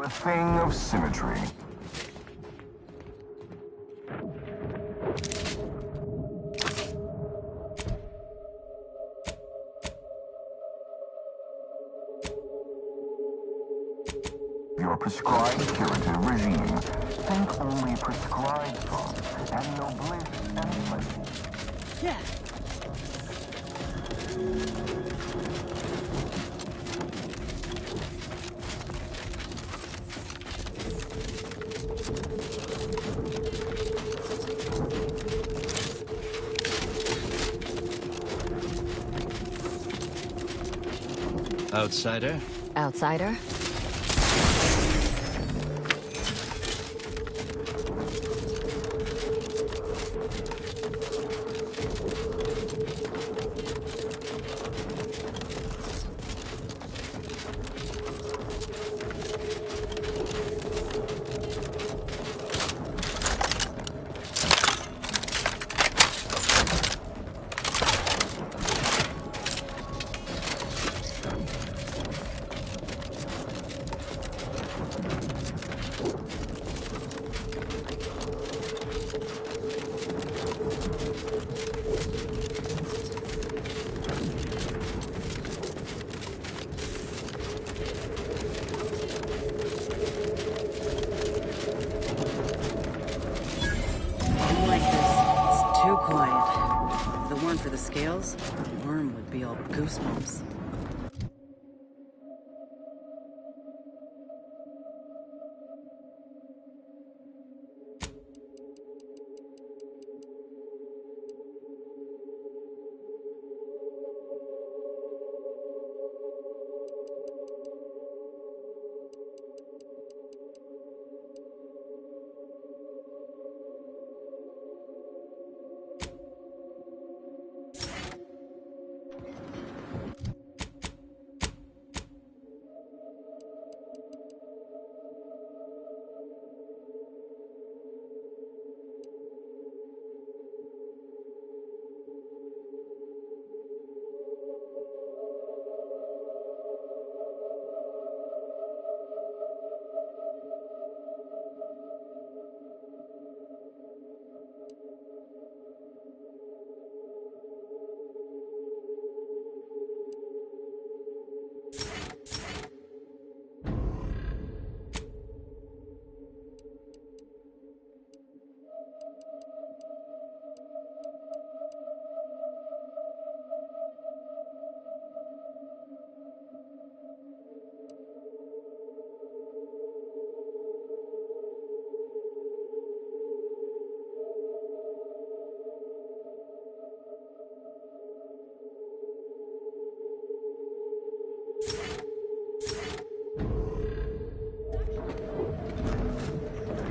A thing of symmetry. Your prescribed curative regime. Think only prescribed fun, and no bliss and pleasure. Yeah. Outsider? Outsider? For the scales, the worm would be all goosebumps.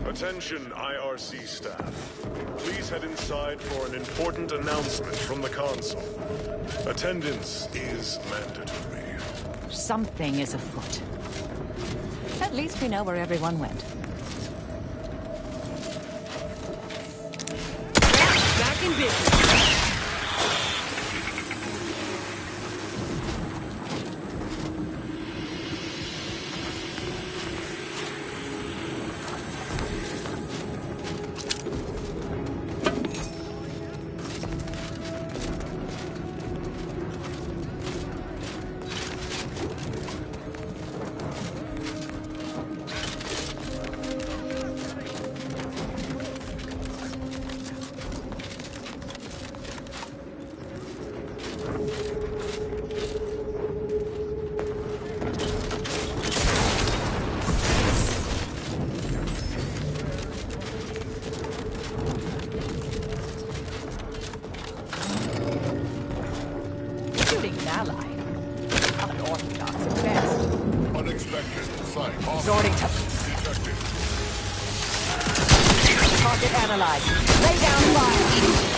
Attention, IRC staff. Please head inside for an important announcement from the console. Attendance is mandatory. Something is afoot. At least we know where everyone went. Back in business. Resorting to... Target analyzed. Lay down fire.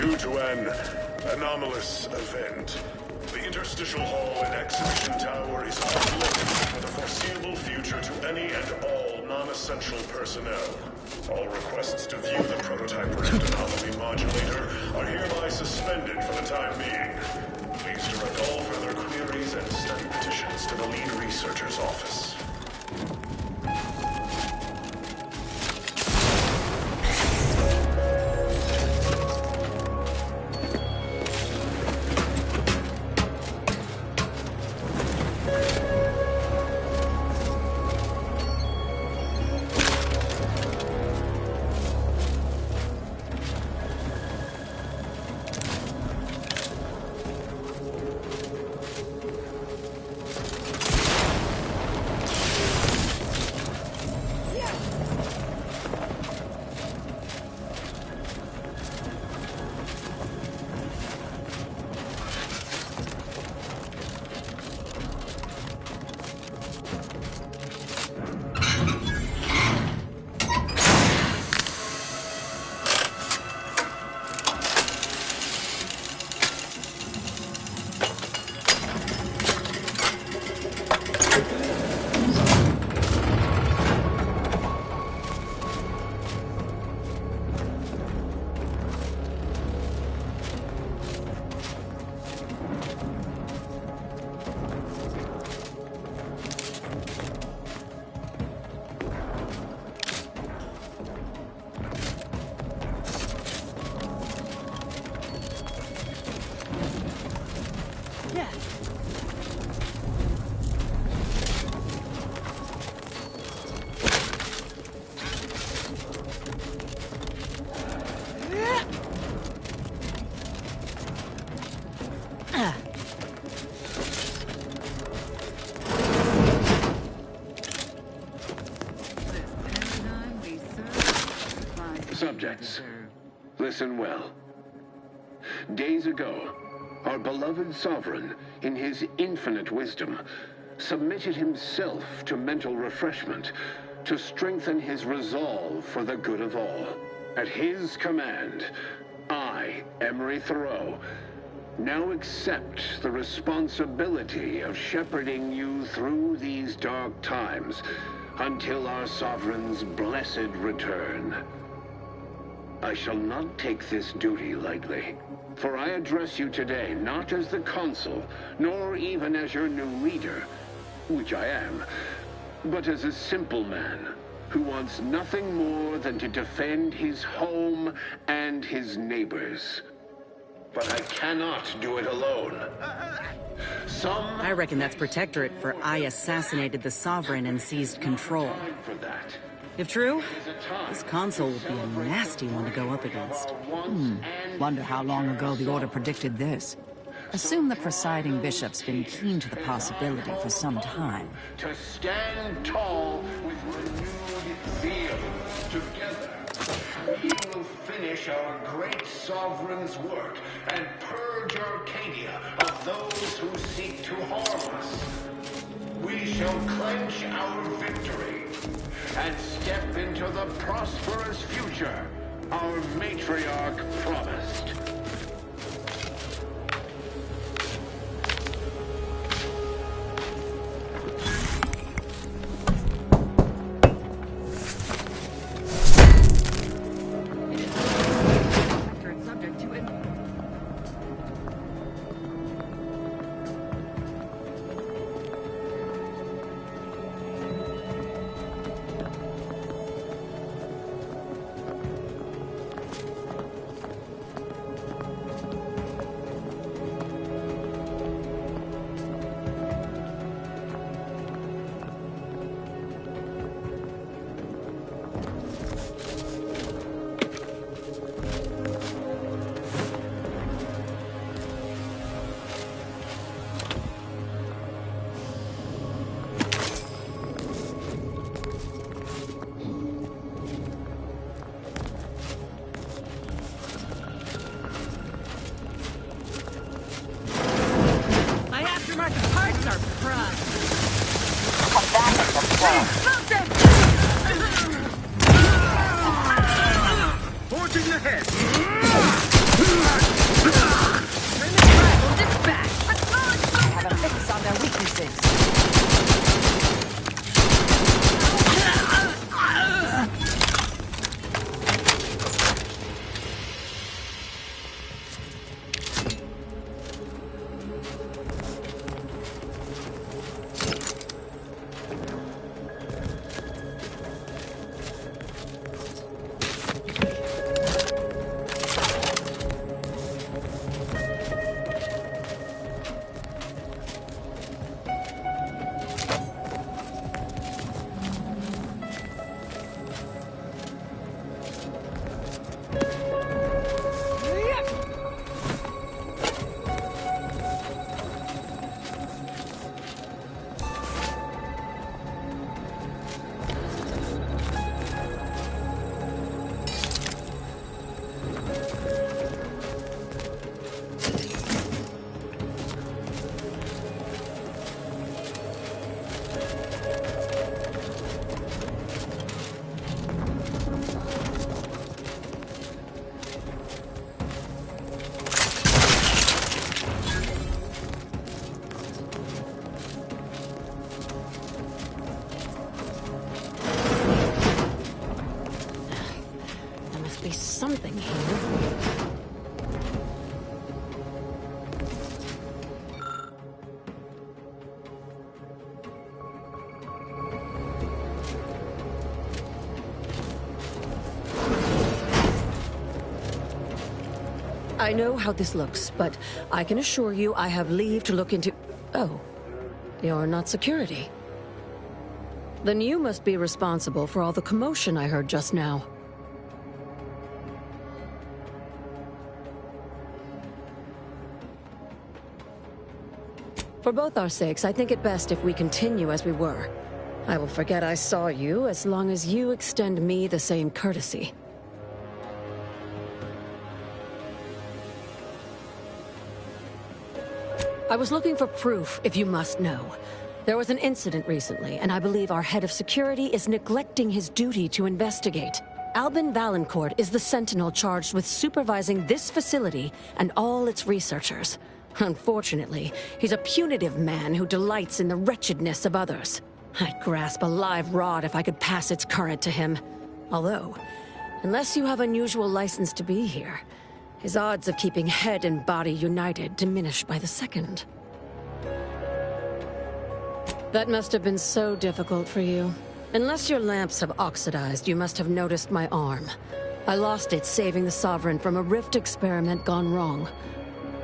Due to an anomalous event, the interstitial hall and exhibition tower is off limits for the foreseeable future to any and all non-essential personnel. All requests to view the prototype rift anomaly modulator are hereby suspended for the time being. Please direct all further queries and study petitions to the lead researcher's office. Subjects, listen well. Days ago, our beloved sovereign, in his infinite wisdom, submitted himself to mental refreshment to strengthen his resolve for the good of all. At his command, I, Emery Thoreau, now accept the responsibility of shepherding you through these dark times until our sovereign's blessed return. I shall not take this duty lightly, for I address you today not as the consul, nor even as your new leader, which I am, but as a simple man who wants nothing more than to defend his home and his neighbors. But I cannot do it alone. I reckon that's Protectorate for I assassinated the Sovereign and seized control. If true, this consul will be a nasty one to go up against. Wonder how long ago the Order predicted this. Assume the presiding bishop's been keen to the possibility for some time. To stand tall with renewed zeal. Together, we will finish our great sovereign's work and purge Arcadia of those who seek to harm us. We shall clench our victory and step into the prosperous future our matriarch promised. Forging ahead! Have a fix on their weaknesses. Something here. I know how this looks, but I can assure you I have leave to look into... Oh, you're not security. Then you must be responsible for all the commotion I heard just now. For both our sakes, I think it best if we continue as we were. I will forget I saw you as long as you extend me the same courtesy. I was looking for proof, if you must know. There was an incident recently, and I believe our head of security is neglecting his duty to investigate. Albin Valancourt is the sentinel charged with supervising this facility and all its researchers. Unfortunately, he's a punitive man who delights in the wretchedness of others. I'd grasp a live rod if I could pass its current to him. Although, unless you have unusual license to be here, his odds of keeping head and body united diminish by the second. That must have been so difficult for you. Unless your lamps have oxidized, you must have noticed my arm. I lost it saving the Sovereign from a rift experiment gone wrong.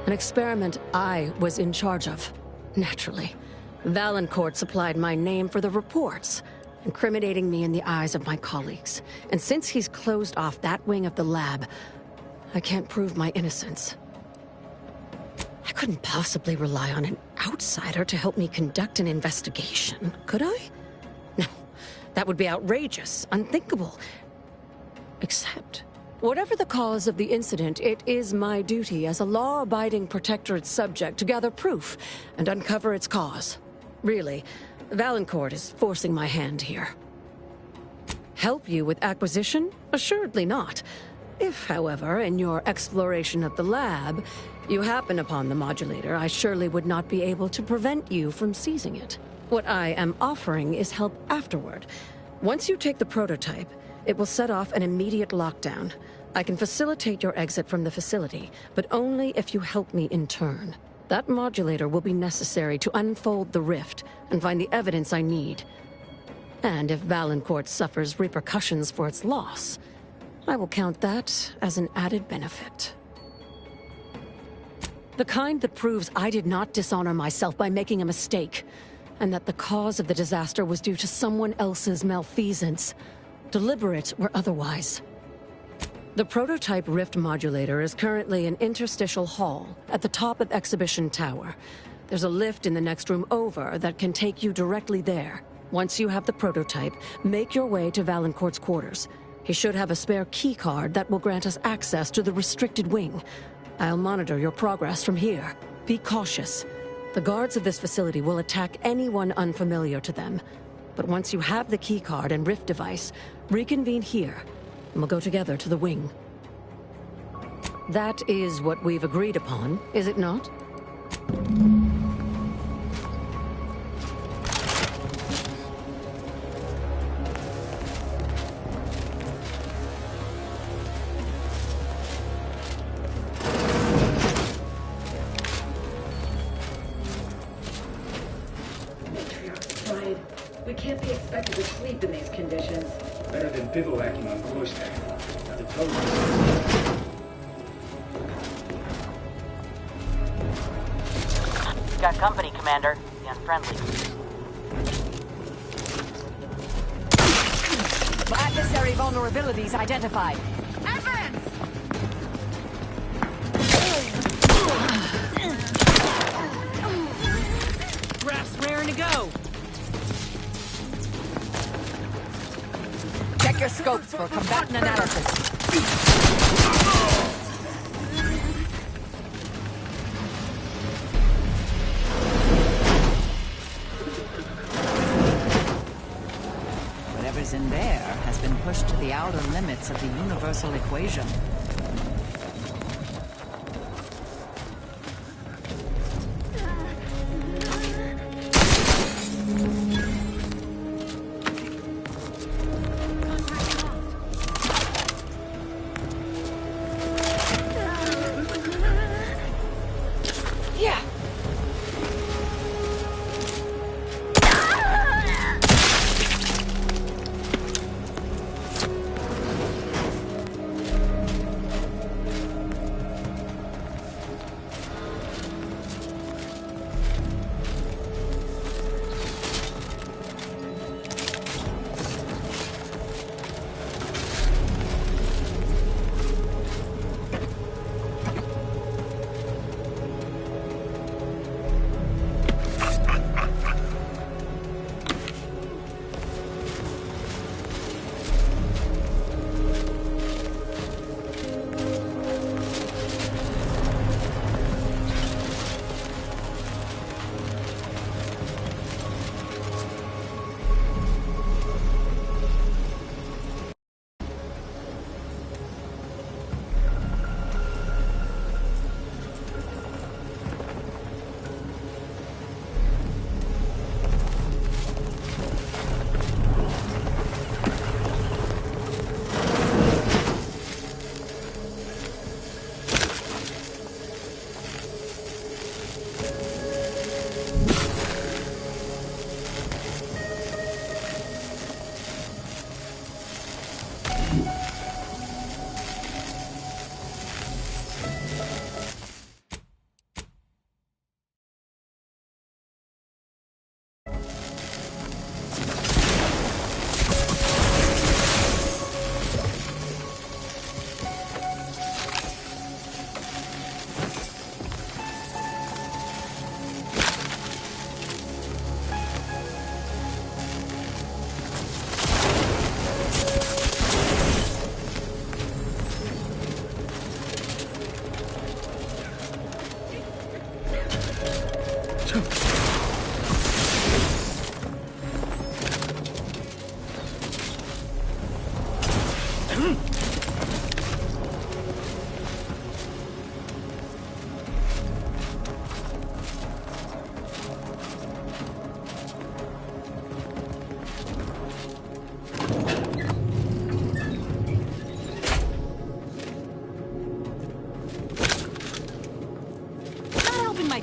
An experiment I was in charge of. Naturally. Valancourt supplied my name for the reports, incriminating me in the eyes of my colleagues. And since he's closed off that wing of the lab, I can't prove my innocence. I couldn't possibly rely on an outsider to help me conduct an investigation, could I? No, that would be outrageous, unthinkable. Except, whatever the cause of the incident, it is my duty as a law-abiding Protectorate subject to gather proof and uncover its cause. Really, Valancourt is forcing my hand here. Help you with acquisition? Assuredly not. If, however, in your exploration of the lab, you happen upon the modulator, I surely would not be able to prevent you from seizing it. What I am offering is help afterward. Once you take the prototype, it will set off an immediate lockdown. I can facilitate your exit from the facility, but only if you help me in turn. That modulator will be necessary to unfold the rift and find the evidence I need. And if Valancourt suffers repercussions for its loss, I will count that as an added benefit. The kind that proves I did not dishonor myself by making a mistake, and that the cause of the disaster was due to someone else's malfeasance, deliberate or otherwise. The prototype rift modulator is currently in Interstitial Hall at the top of Exhibition Tower. There's a lift in the next room over that can take you directly there. Once you have the prototype, make your way to Valancourt's quarters. He should have a spare key card that will grant us access to the restricted wing. I'll monitor your progress from here. Be cautious. The guards of this facility will attack anyone unfamiliar to them. But once you have the key card and rift device, reconvene here, and we'll go together to the wing. That is what we've agreed upon, is it not? We can't be expected to sleep in these conditions. Better than bivouacking on Cloister. The total. Got company, Commander. The unfriendly. Adversary vulnerabilities identified. Advance! Graph's raring to go. Check your scopes for combatant analysis. Whatever's in there has been pushed to the outer limits of the universal equation.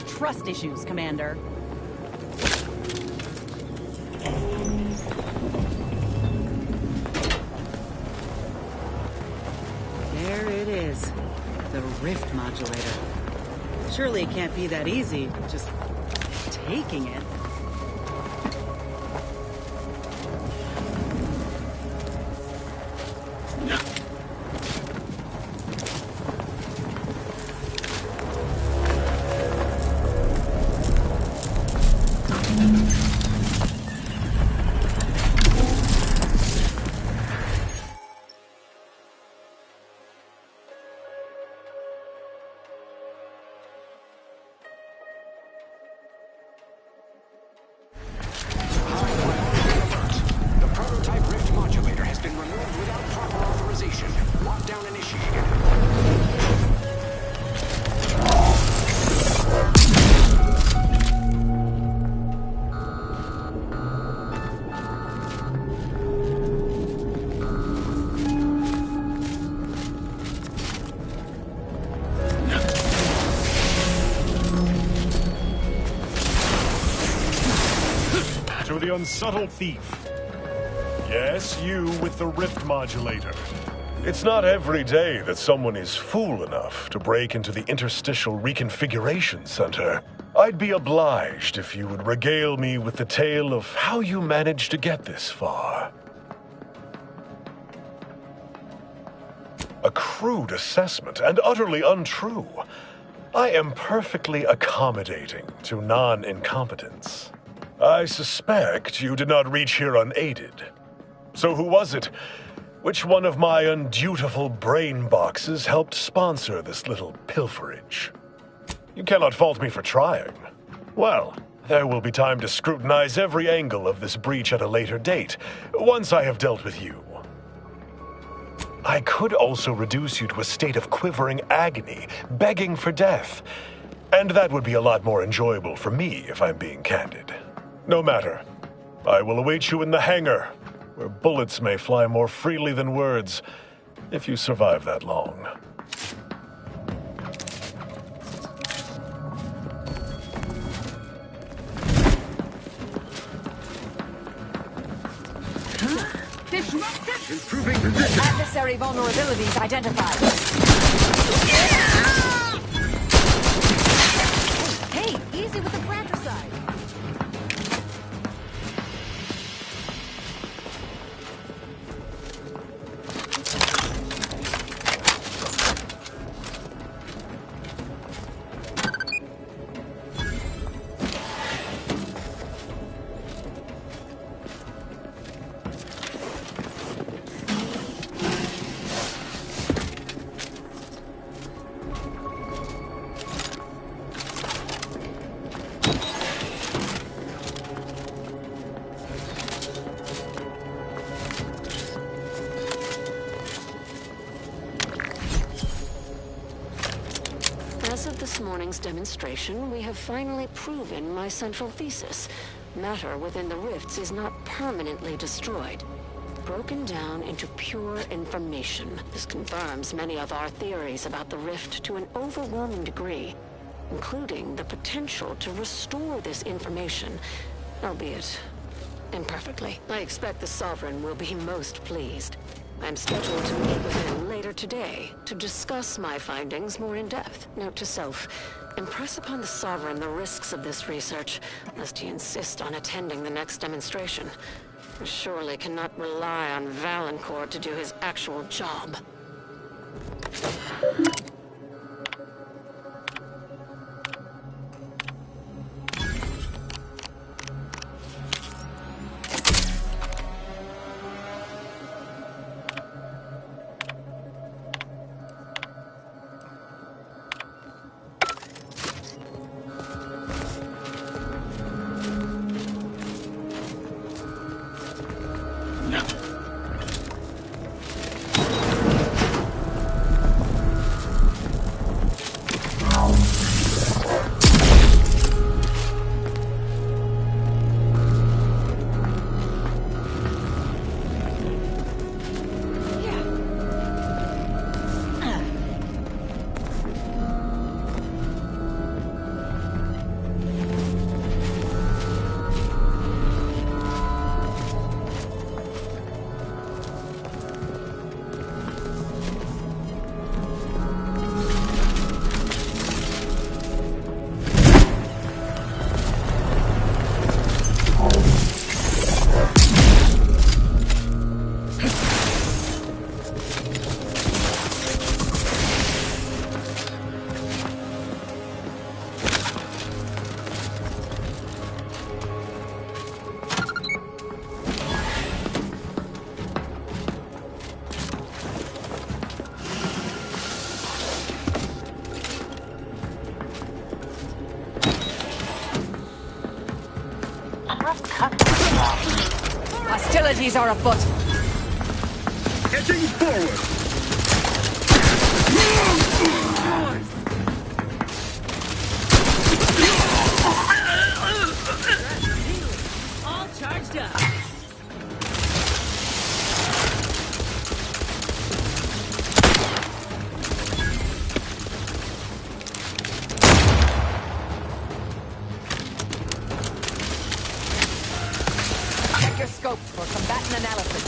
Trust issues, Commander. There it is. The rift modulator. Surely it can't be that easy, just taking it. The unsubtle thief. Yes, you with the rift modulator. It's not every day that someone is fool enough to break into the Interstitial Reconfiguration Center. I'd be obliged if you would regale me with the tale of how you managed to get this far. A crude assessment and utterly untrue. I am perfectly accommodating to non-incompetence. I suspect you did not reach here unaided. So who was it? Which one of my undutiful brain boxes helped sponsor this little pilferage? You cannot fault me for trying. Well, there will be time to scrutinize every angle of this breach at a later date, once I have dealt with you. I could also reduce you to a state of quivering agony, begging for death. And that would be a lot more enjoyable for me, if I'm being candid. No matter. I will await you in the hangar, where bullets may fly more freely than words, if you survive that long. Improving position. Adversary vulnerabilities identified. Hey, easy with the fratricide. As of this morning's demonstration, we have finally proven my central thesis. Matter within the rifts is not permanently destroyed. Broken down into pure information. This confirms many of our theories about the rift to an overwhelming degree. including the potential to restore this information, albeit imperfectly. I expect the Sovereign will be most pleased. I'm scheduled to meet with him later today to discuss my findings more in depth. Note to self, impress upon the Sovereign the risks of this research, lest he insist on attending the next demonstration. I surely cannot rely on Valancourt to do his actual job. Hostilities are afoot. Edging forward. All charged up. Check your scopes for combatant analysis.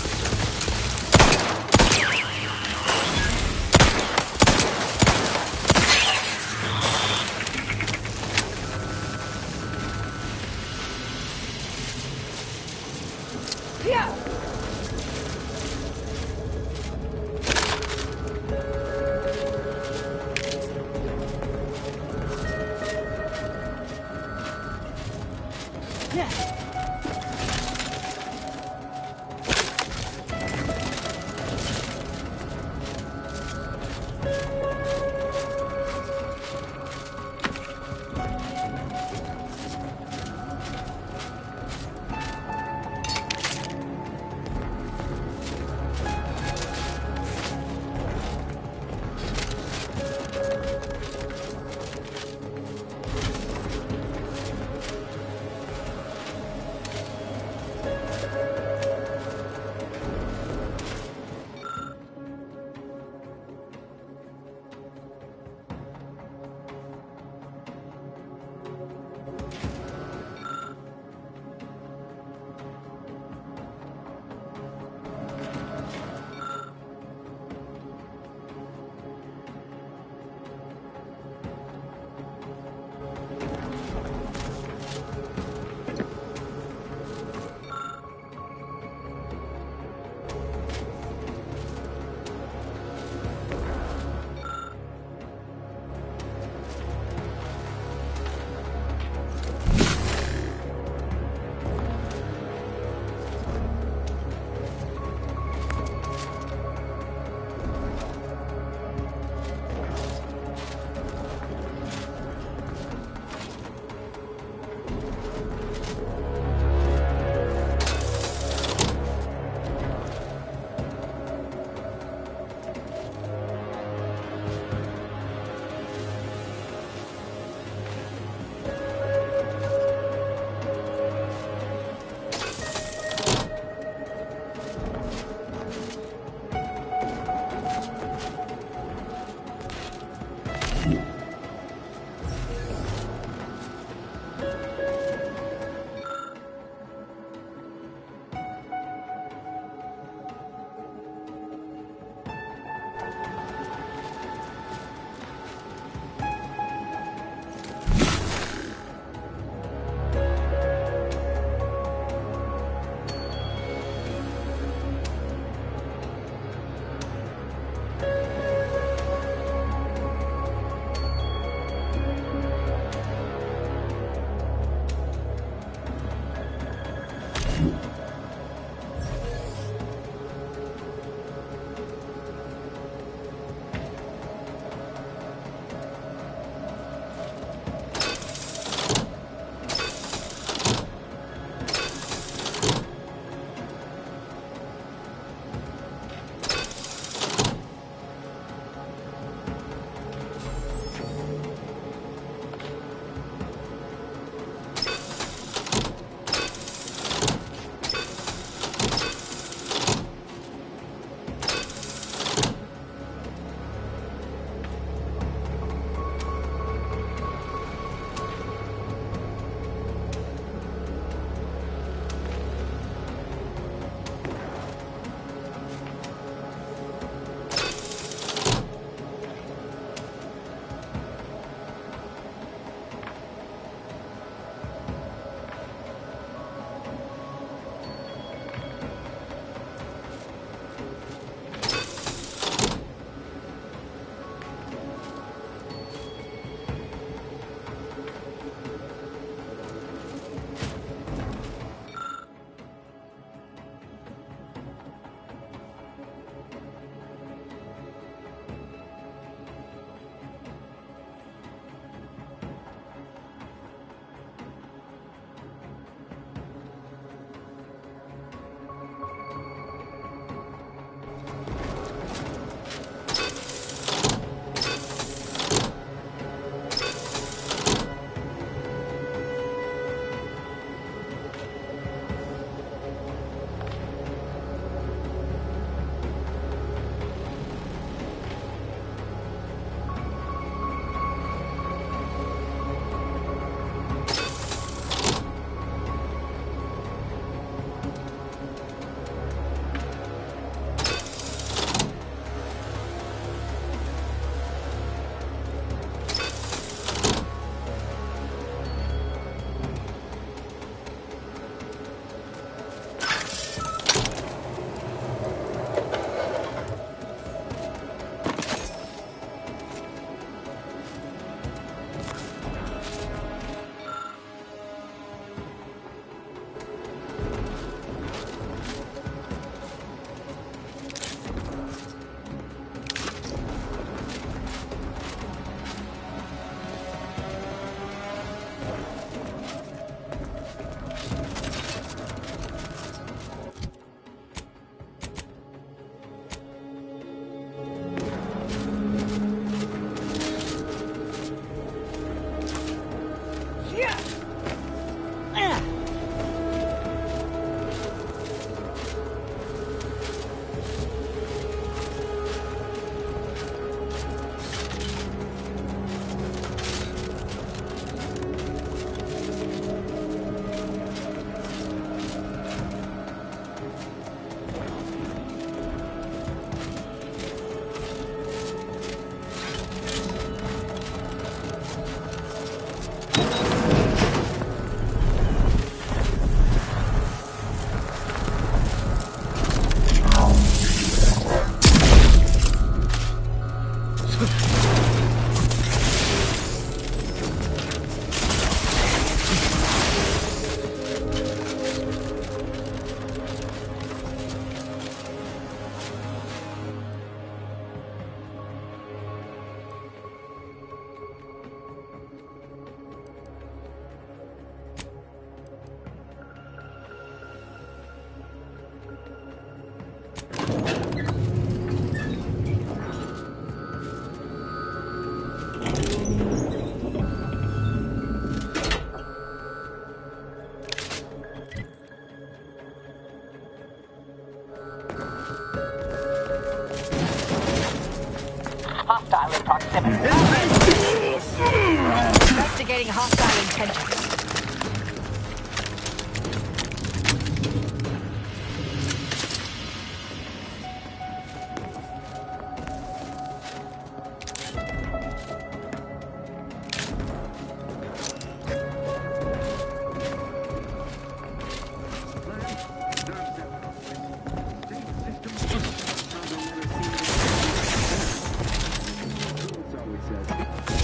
Investigating hostile intentions.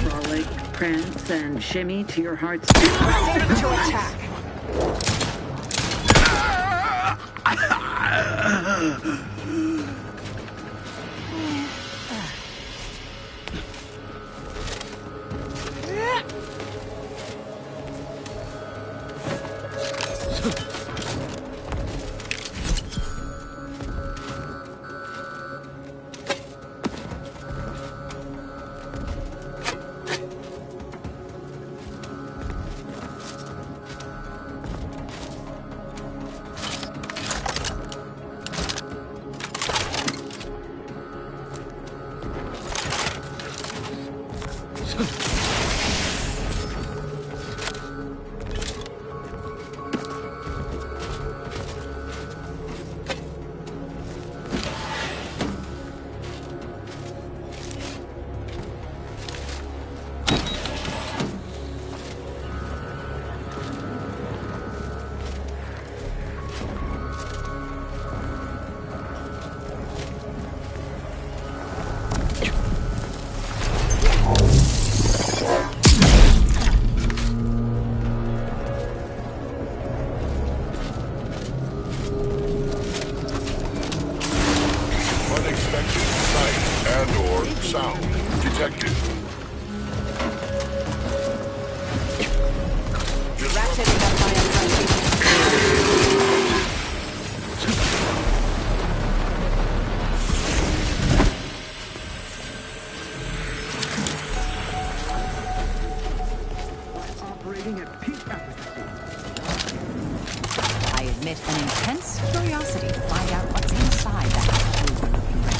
Frolic, prance, and shimmy to your heart's Proceeding to attack. Sound detected. Ratcheting up my operating at peak efficacy. I admit an intense curiosity to find out what's inside that overlooking wreck.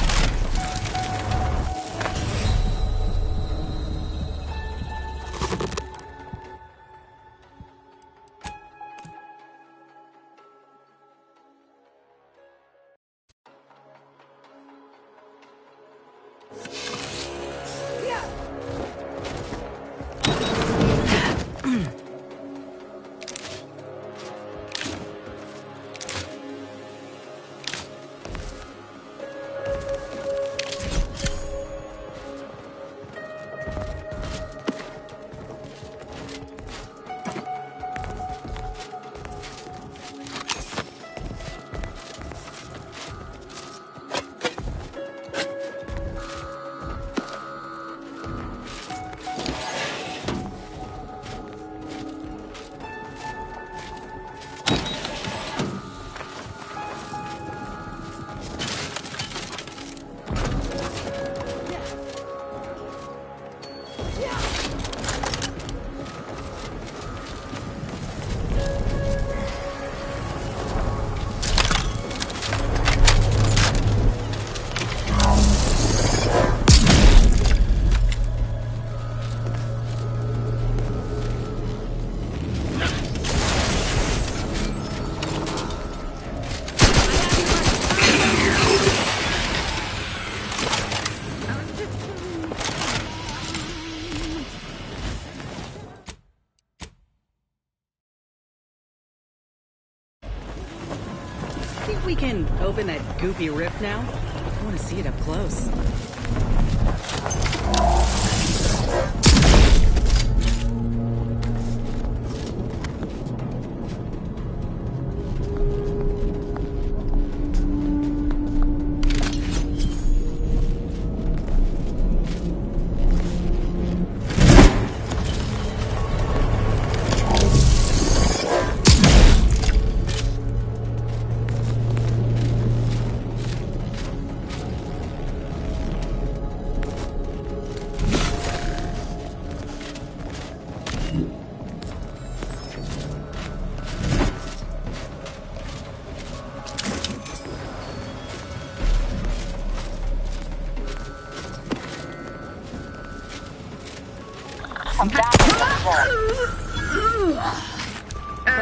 Think we can open that goopy rift now? I want to see it up close.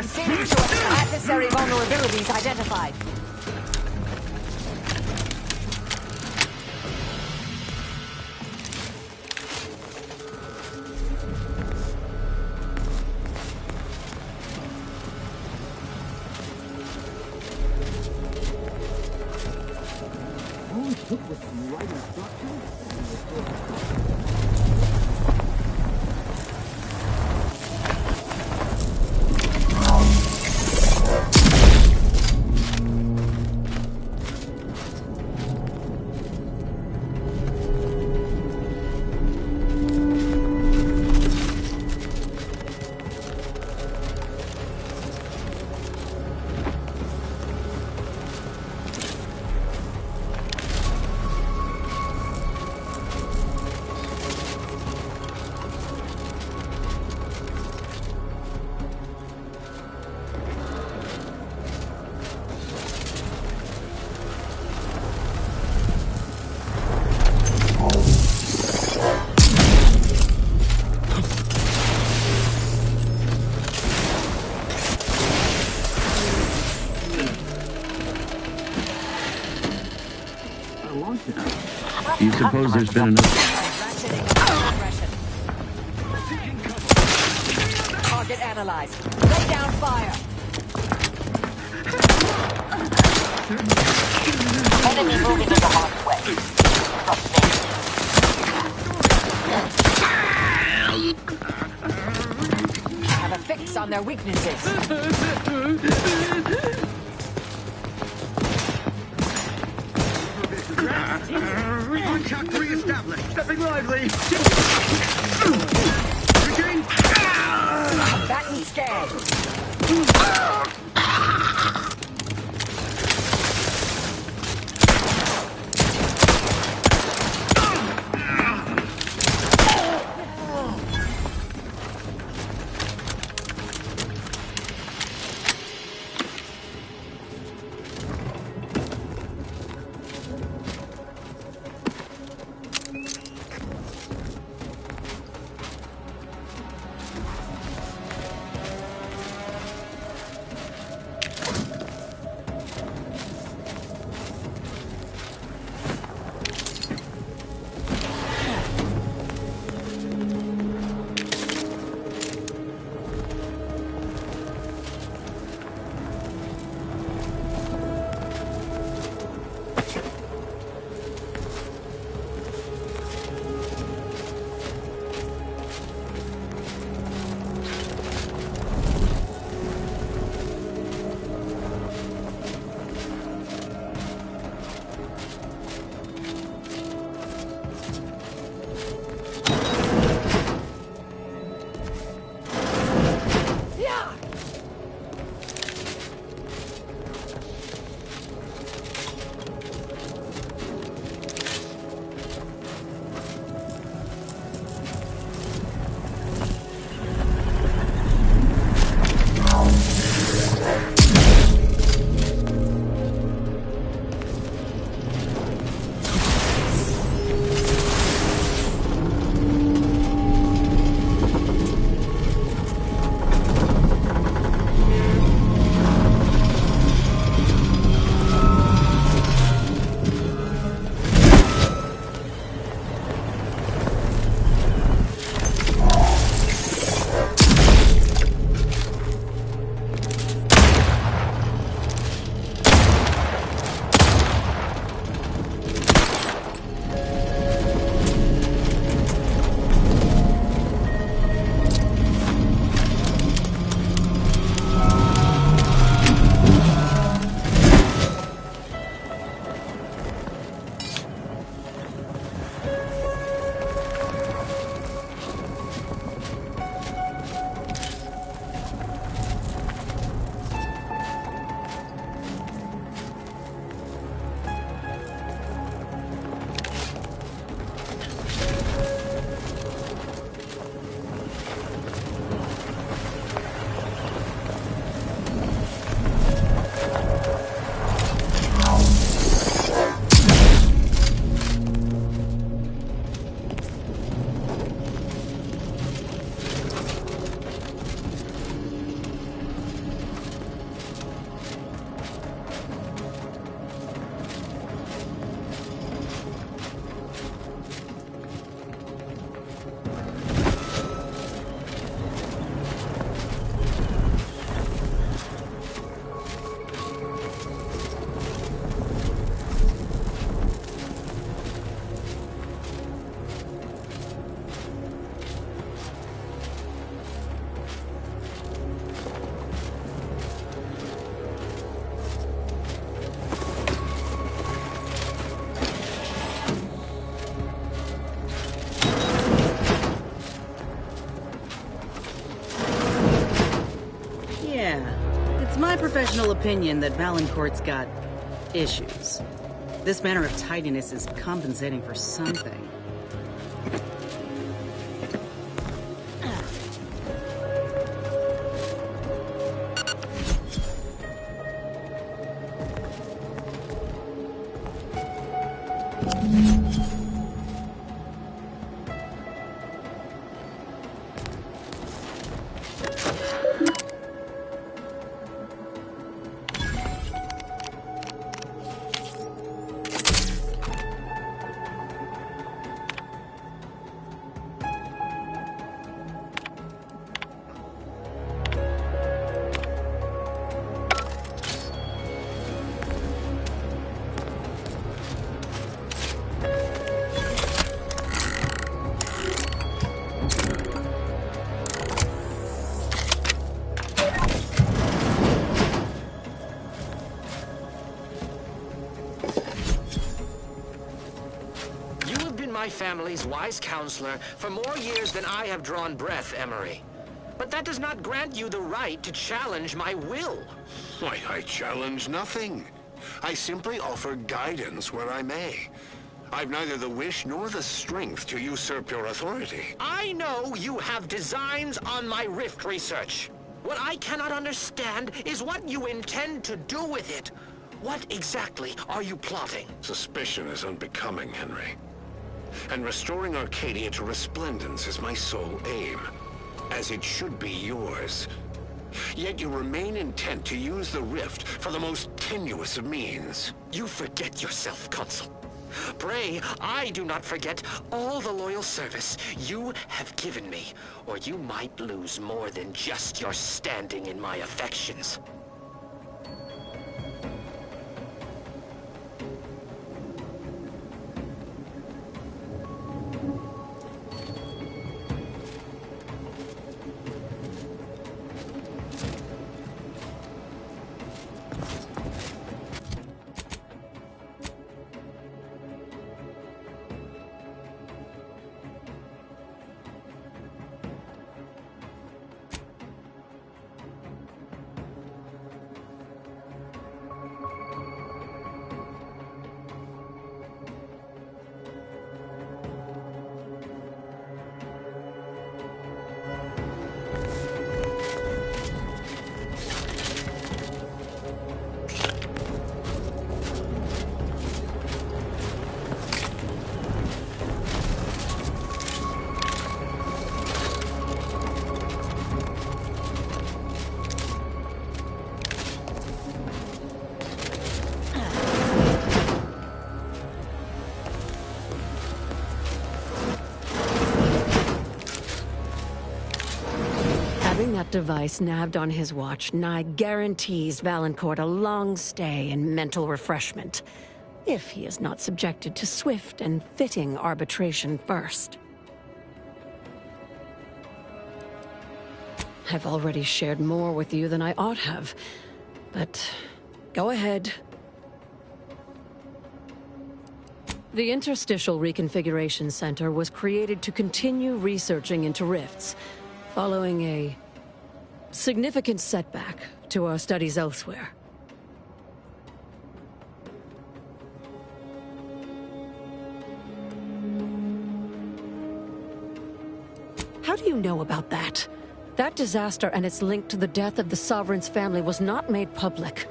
Proceeding to adversary vulnerabilities identified. You suppose there's been enough? Target analyzed. Lay down fire. Enemy moving into harm's way. Have a fix on their weaknesses. Contact re-established. Stepping lively. Regain. Combatant scared. Yeah. It's my professional opinion that Valancourt's got issues. This manner of tidiness is compensating for something. My family's wise counselor for more years than I have drawn breath, Emery. But that does not grant you the right to challenge my will. Why, I challenge nothing. I simply offer guidance where I may. I've neither the wish nor the strength to usurp your authority. I know you have designs on my rift research. What I cannot understand is what you intend to do with it. What exactly are you plotting? Suspicion is unbecoming, Henry. And restoring Arcadia to resplendence is my sole aim, as it should be yours. Yet you remain intent to use the rift for the most tenuous of means. You forget yourself, Consul. Pray, I do not forget all the loyal service you have given me, or you might lose more than just your standing in my affections. That device nabbed on his watch nigh guarantees Valancourt a long stay and mental refreshment, if he is not subjected to swift and fitting arbitration first. I've already shared more with you than I ought have, but go ahead. The Interstitial Reconfiguration Center was created to continue researching into rifts, following a significant setback to our studies elsewhere. How do you know about that? That disaster and its link to the death of the Sovereign's family was not made public.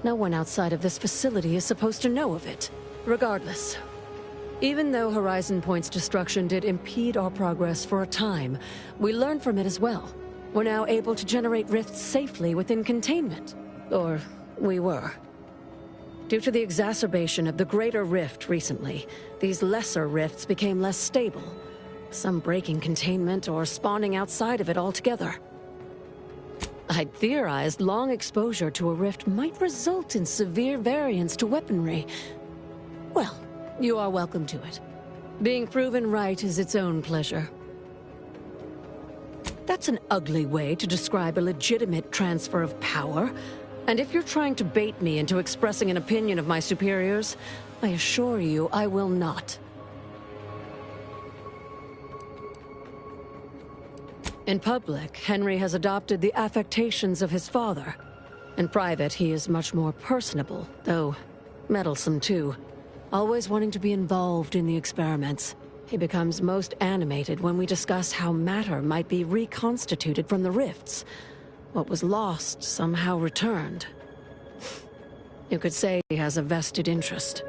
No one outside of this facility is supposed to know of it. Regardless, even though Horizon Point's destruction did impede our progress for a time, we learned from it as well. We're now able to generate rifts safely within containment. Or, we were. Due to the exacerbation of the Greater Rift recently, these lesser rifts became less stable. Some breaking containment or spawning outside of it altogether. I'd theorized long exposure to a rift might result in severe variance to weaponry. Well, you are welcome to it. Being proven right is its own pleasure. That's an ugly way to describe a legitimate transfer of power. And if you're trying to bait me into expressing an opinion of my superiors, I assure you I will not. In public, Henry has adopted the affectations of his father. In private, he is much more personable, though meddlesome too. Always wanting to be involved in the experiments. He becomes most animated when we discuss how matter might be reconstituted from the rifts. What was lost somehow returned. You could say he has a vested interest.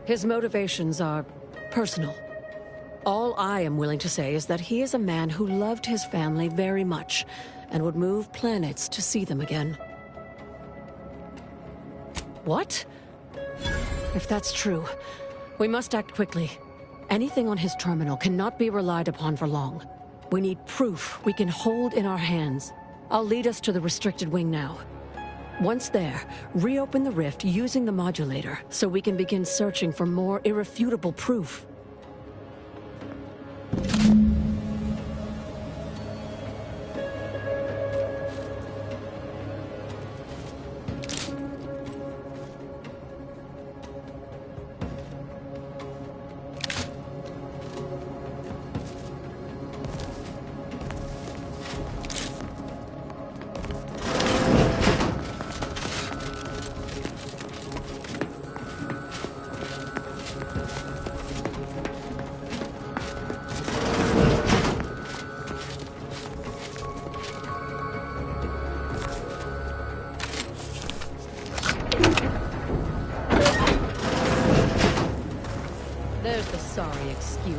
His motivations are personal. All I am willing to say is that he is a man who loved his family very much and would move planets to see them again. What? If that's true, we must act quickly. Anything on his terminal cannot be relied upon for long. We need proof we can hold in our hands. I'll lead us to the restricted wing now. Once there, reopen the rift using the modulator so we can begin searching for more irrefutable proof.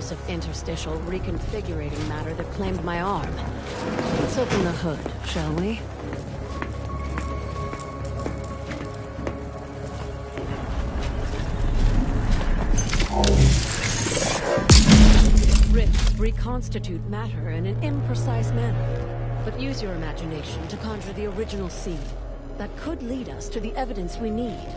Of interstitial reconfigurating matter that claimed my arm. Let's open the hood, shall we? Rifts reconstitute matter in an imprecise manner, but use your imagination to conjure the original seed that could lead us to the evidence we need.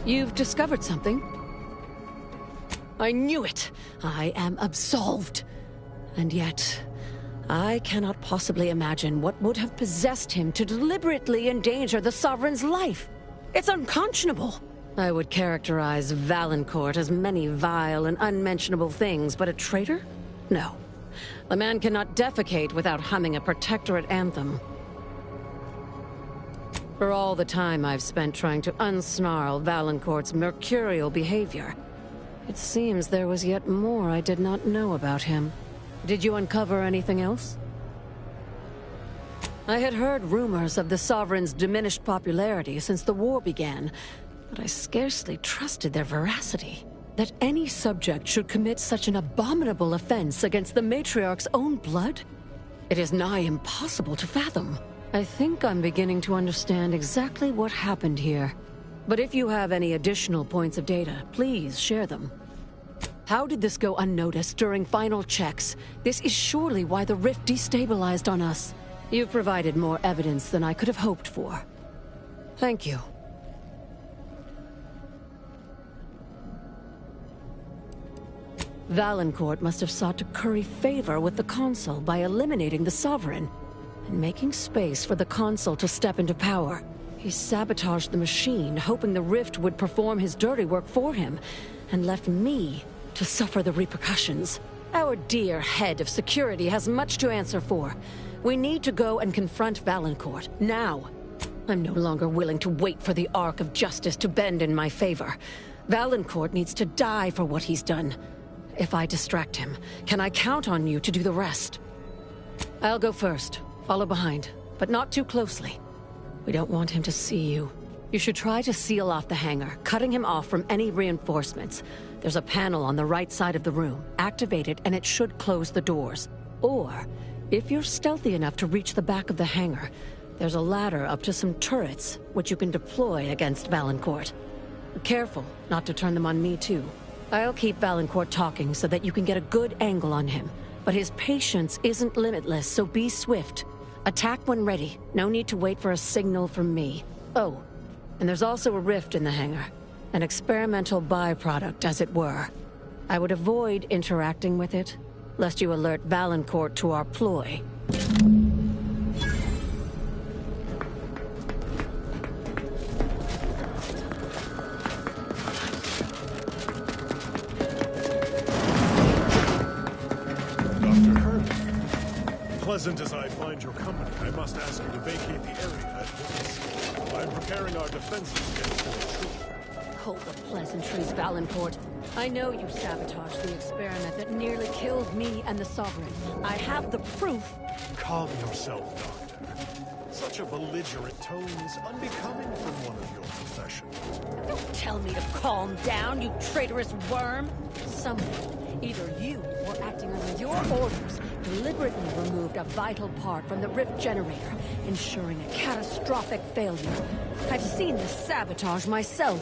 You've discovered something. I knew it! I am absolved. And yet, I cannot possibly imagine what would have possessed him to deliberately endanger the Sovereign's life. It's unconscionable. I would characterize Valancourt as many vile and unmentionable things, but a traitor? No. A man cannot defecate without humming a protectorate anthem. For all the time I've spent trying to unsnarl Valancourt's mercurial behavior, it seems there was yet more I did not know about him. Did you uncover anything else? I had heard rumors of the Sovereign's diminished popularity since the war began, but I scarcely trusted their veracity. That any subject should commit such an abominable offense against the Matriarch's own blood? It is nigh impossible to fathom. I think I'm beginning to understand exactly what happened here. But if you have any additional points of data, please share them. How did this go unnoticed during final checks? This is surely why the rift destabilized on us. You've provided more evidence than I could have hoped for. Thank you. Valancourt must have sought to curry favor with the Consul by eliminating the Sovereign and making space for the Consul to step into power. He sabotaged the machine, hoping the rift would perform his dirty work for him, and left me to suffer the repercussions. Our dear head of security has much to answer for. We need to go and confront Valancourt, now. I'm no longer willing to wait for the arc of justice to bend in my favor. Valancourt needs to die for what he's done. If I distract him, can I count on you to do the rest? I'll go first, follow behind, but not too closely. We don't want him to see you. You should try to seal off the hangar, cutting him off from any reinforcements. There's a panel on the right side of the room. Activate it and it should close the doors. Or, if you're stealthy enough to reach the back of the hangar, there's a ladder up to some turrets, which you can deploy against Valancourt. Careful not to turn them on me too. I'll keep Valancourt talking so that you can get a good angle on him. But his patience isn't limitless, so be swift. Attack when ready. No need to wait for a signal from me. Oh, and there's also a rift in the hangar. An experimental byproduct, as it were. I would avoid interacting with it, lest you alert Valancourt to our ploy. Pleasant as I find your company, I must ask you to vacate the area at once. I'm preparing our defenses against an intruder. Hold the pleasantries, Valancourt. I know you sabotaged the experiment that nearly killed me and the Sovereign. I have the proof. Calm yourself, Doctor. Such a belligerent tone is unbecoming from one of your profession. Don't tell me to calm down, you traitorous worm! Someone, either you or acting under your orders, deliberately removed a vital part from the rift generator, ensuring a catastrophic failure. I've seen this sabotage myself.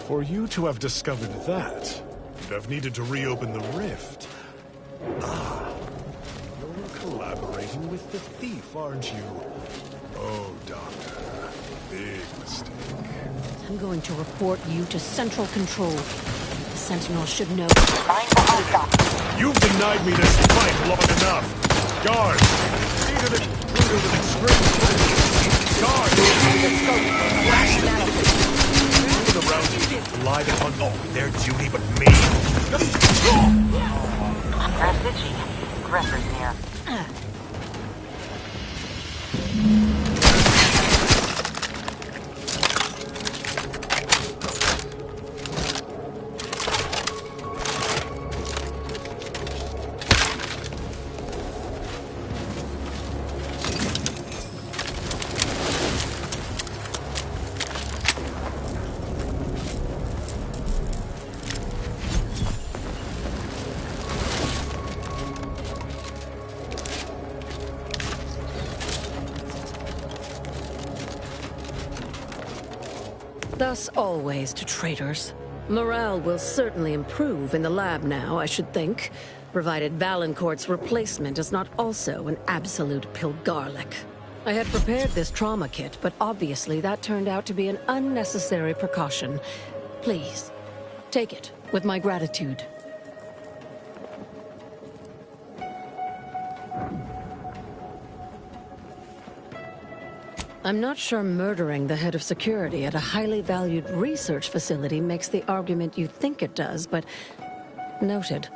For you to have discovered that, you'd have needed to reopen the rift. Ah, you're collaborating with the thief, aren't you? Oh, Doctor, big mistake. I'm going to report you to Central Control. The Sentinel should know. You've denied me this fight long enough. Guards, treated it with extreme courtesy. Guards, moving around you, relied upon their duty but me. Aggressors near. Thus always to traitors. Morale will certainly improve in the lab now, I should think, provided Valancourt's replacement is not also an absolute pilgarlic. I had prepared this trauma kit, but obviously that turned out to be an unnecessary precaution. Please, take it with my gratitude. I'm not sure murdering the head of security at a highly valued research facility makes the argument you think it does, but noted.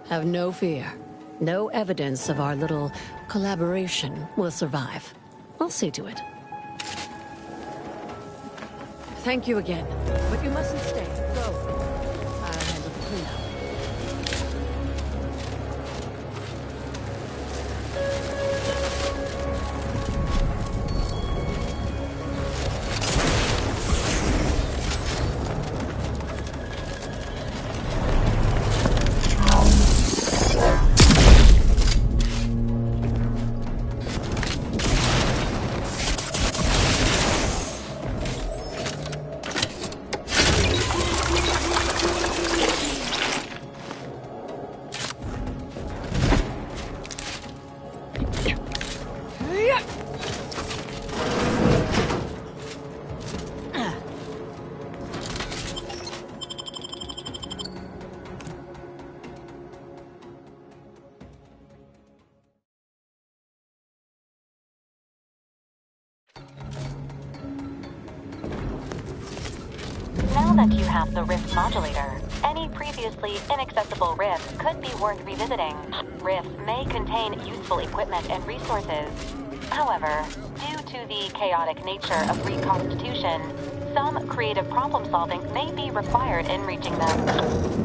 Have no fear. No evidence of our little collaboration will survive. I'll see to it. Thank you again. But you mustn't stay. Go. I'll handle the cleanup. Now that you have the rift modulator, any previously inaccessible rifts could be worth revisiting. Rifts may contain useful equipment and resources. However, due to the chaotic nature of reconstitution, some creative problem-solving may be required in reaching them.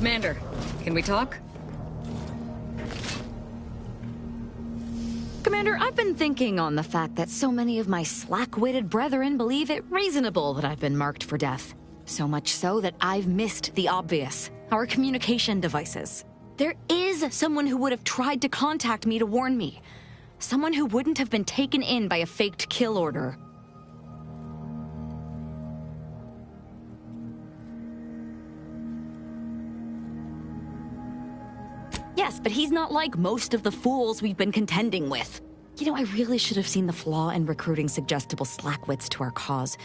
Commander, can we talk? Commander, I've been thinking on the fact that so many of my slack-witted brethren believe it reasonable that I've been marked for death. So much so that I've missed the obvious, our communication devices. There is someone who would have tried to contact me to warn me. Someone who wouldn't have been taken in by a faked kill order. Yes, but he's not like most of the fools we've been contending with. You know, I really should have seen the flaw in recruiting suggestible slackwits to our cause.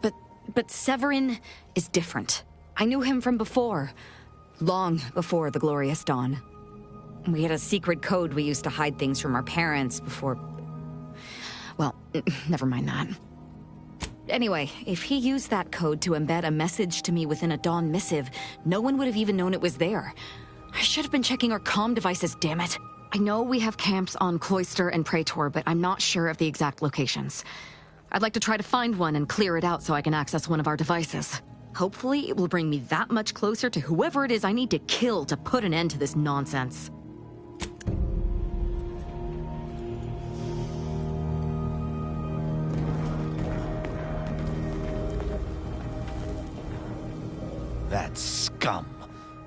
But Severin is different. I knew him from before. Long before the Glorious Dawn. We had a secret code we used to hide things from our parents before... Well, never mind that. Anyway, if he used that code to embed a message to me within a Dawn missive, no one would have even known it was there. I should have been checking our comm devices, damn it. I know we have camps on Cloister and Praetor, but I'm not sure of the exact locations. I'd like to try to find one and clear it out so I can access one of our devices. Hopefully, it will bring me that much closer to whoever it is I need to kill to put an end to this nonsense. That scum.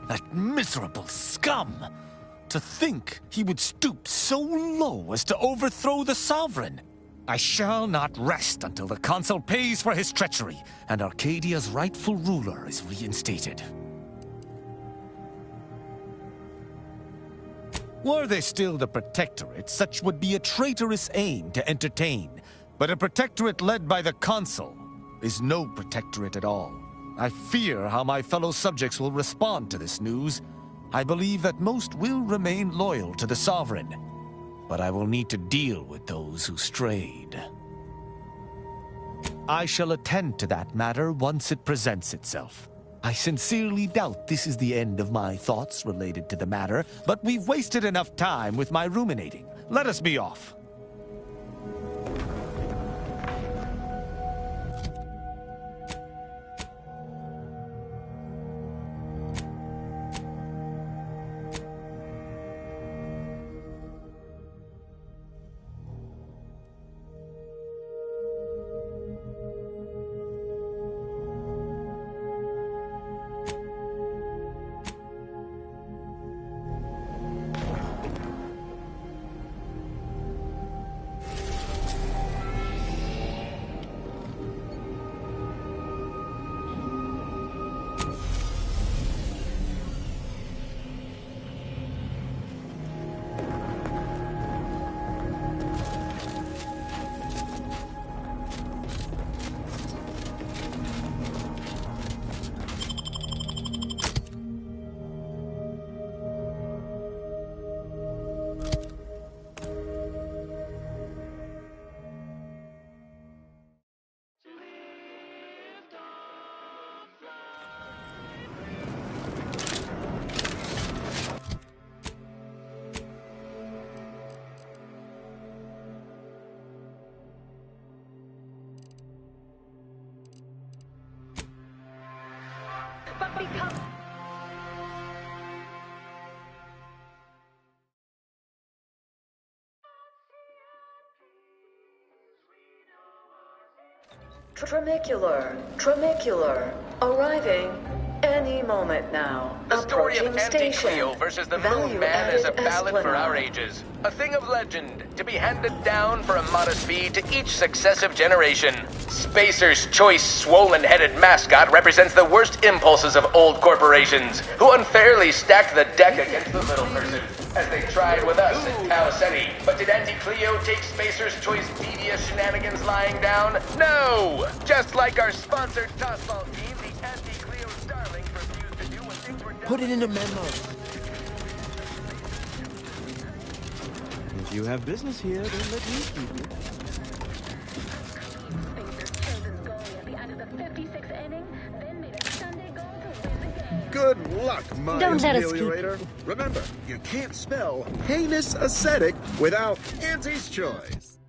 That miserable scum! To think he would stoop so low as to overthrow the Sovereign! I shall not rest until the Consul pays for his treachery, and Arcadia's rightful ruler is reinstated. Were they still the Protectorate, such would be a traitorous aim to entertain. But a Protectorate led by the Consul is no Protectorate at all. I fear how my fellow subjects will respond to this news. I believe that most will remain loyal to the Sovereign, but I will need to deal with those who strayed. I shall attend to that matter once it presents itself. I sincerely doubt this is the end of my thoughts related to the matter, but we've wasted enough time with my ruminating. Let us be off. But because... Tramicular, arriving any moment now. The story of Approaching station. Anti-Cleo versus the Moon Man is a ballad for our ages. A thing of legend, to be handed down for a modest fee to each successive generation. Spacer's choice swollen-headed mascot represents the worst impulses of old corporations, who unfairly stacked the deck against the little person, as they tried with us in Calicetti. But did Anti-Cleo take Spacer's choice devious shenanigans lying down? No! Just like our sponsored tossball team, the Anti-Cleo Starlings refused to do what things were done. Put it in a memo. If you have business here, then let me keep it. Good luck, my Don't let us keep- ameliorator. Remember, you can't spell heinous ascetic without Auntie's choice.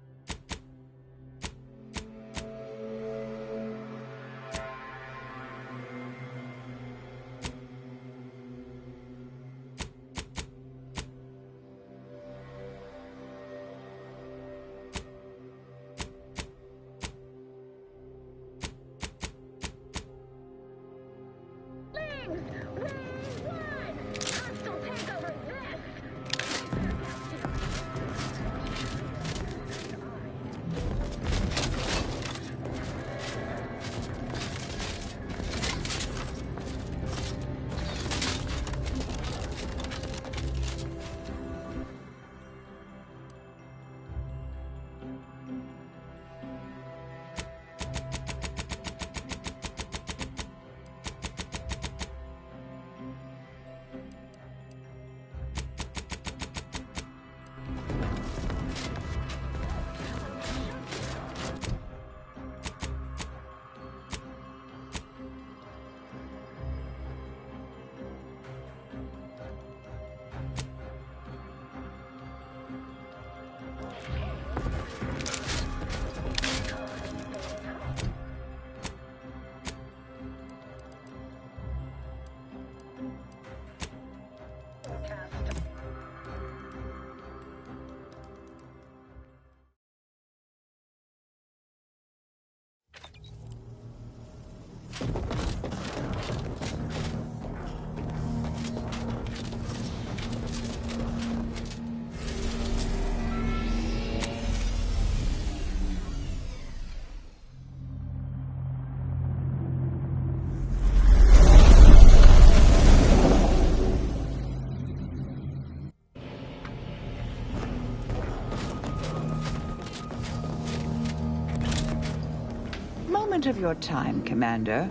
Moment of your time, Commander.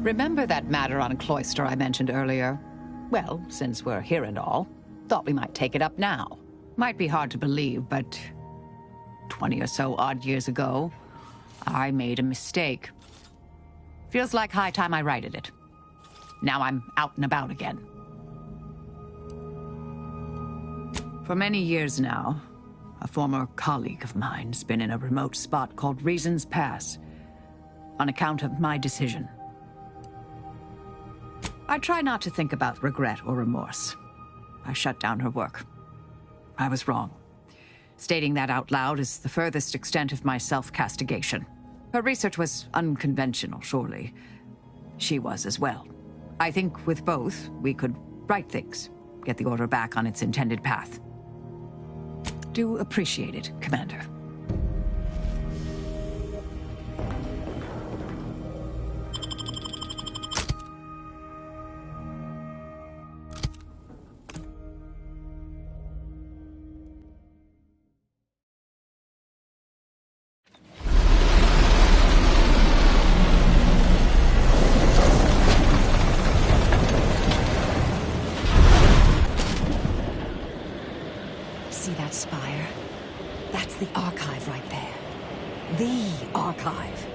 Remember that matter on Cloister I mentioned earlier? Well, since we're here and all, thought we might take it up now. Might be hard to believe, but 20 or so odd years ago, I made a mistake. Feels like high time I righted it. Now I'm out and about again. For many years now, a former colleague of mine's been in a remote spot called Reasons Pass, on account of my decision. I try not to think about regret or remorse. I shut down her work. I was wrong. Stating that out loud is the furthest extent of my self-castigation. Her research was unconventional, surely. She was as well. I think with both, we could right things, get the Order back on its intended path. Do appreciate it, Commander. See that spire? That's the archive right there. The archive.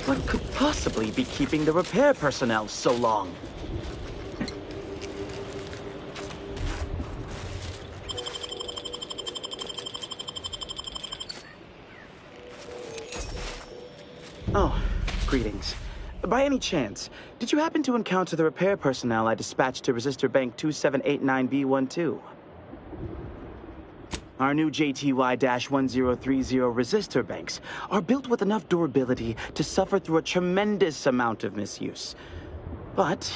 What could possibly be keeping the repair personnel so long? Oh, greetings. By any chance, did you happen to encounter the repair personnel I dispatched to Resistor Bank 2789B12? Our new JTY-1030 resistor banks are built with enough durability to suffer through a tremendous amount of misuse. But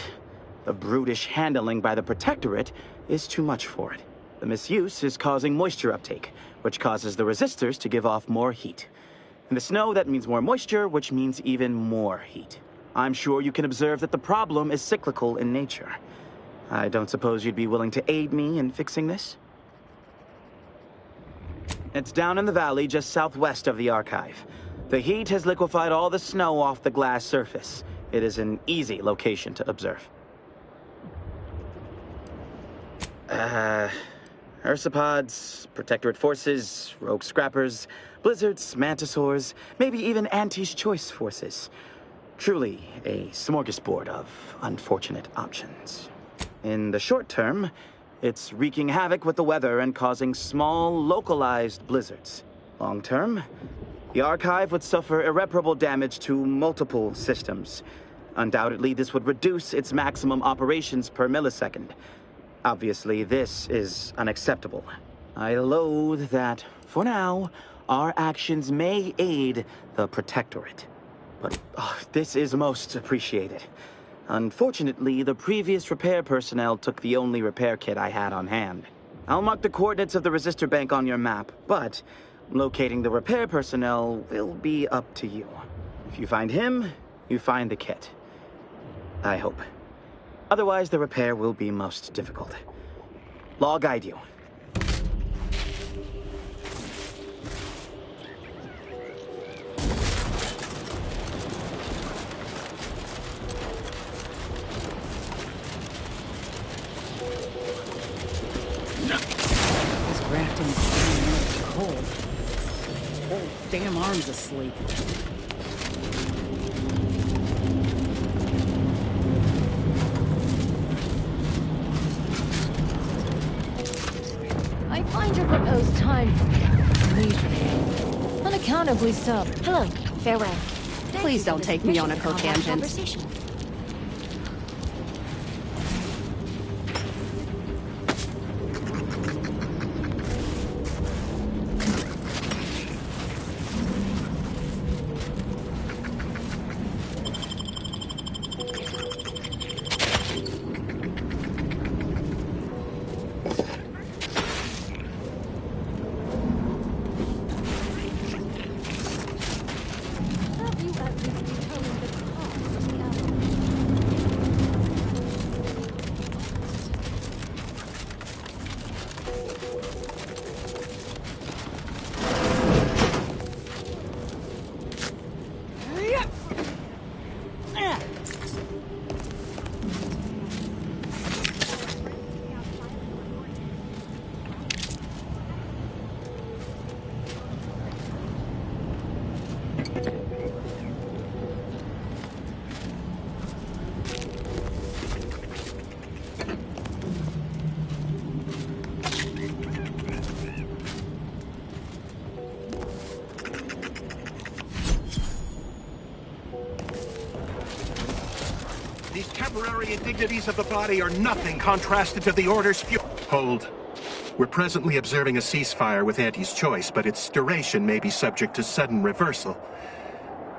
the brutish handling by the Protectorate is too much for it. The misuse is causing moisture uptake, which causes the resistors to give off more heat. In the snow, that means more moisture, which means even more heat. I'm sure you can observe that the problem is cyclical in nature. I don't suppose you'd be willing to aid me in fixing this? It's down in the valley just southwest of the archive. The heat has liquefied all the snow off the glass surface. It is an easy location to observe. Ursopods, Protectorate forces, rogue scrappers, blizzards, mantisaurs, maybe even Auntie's choice forces. Truly a smorgasbord of unfortunate options. In the short term, it's wreaking havoc with the weather and causing small, localized blizzards. Long term, the Archive would suffer irreparable damage to multiple systems. Undoubtedly, this would reduce its maximum operations per millisecond. Obviously, this is unacceptable. I loathe that, for now, our actions may aid the Protectorate. But this is most appreciated. Unfortunately, the previous repair personnel took the only repair kit I had on hand. I'll mark the coordinates of the resistor bank on your map, but locating the repair personnel will be up to you. If you find him, you find the kit. I hope. Otherwise, the repair will be most difficult. I'll guide you. This grafting is cold. Whole damn arm's asleep. I find your proposed time leisurely. Unaccountably so. Hello. Farewell. Please don't take me on a cotangent. Conversation. These temporary indignities of the body are nothing contrasted to the Order's fury. Hold. We're presently observing a ceasefire with Auntie's choice, but its duration may be subject to sudden reversal.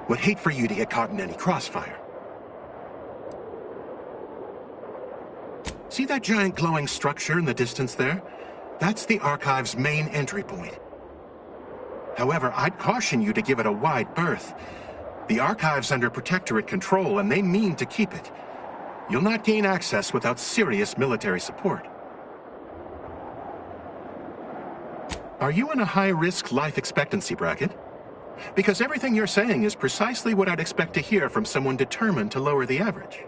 Would hate for you to get caught in any crossfire. See that giant glowing structure in the distance there? That's the Archive's main entry point. However, I'd caution you to give it a wide berth. The Archive's under Protectorate control, and they mean to keep it. You'll not gain access without serious military support. Are you in a high-risk life expectancy bracket? Because everything you're saying is precisely what I'd expect to hear from someone determined to lower the average.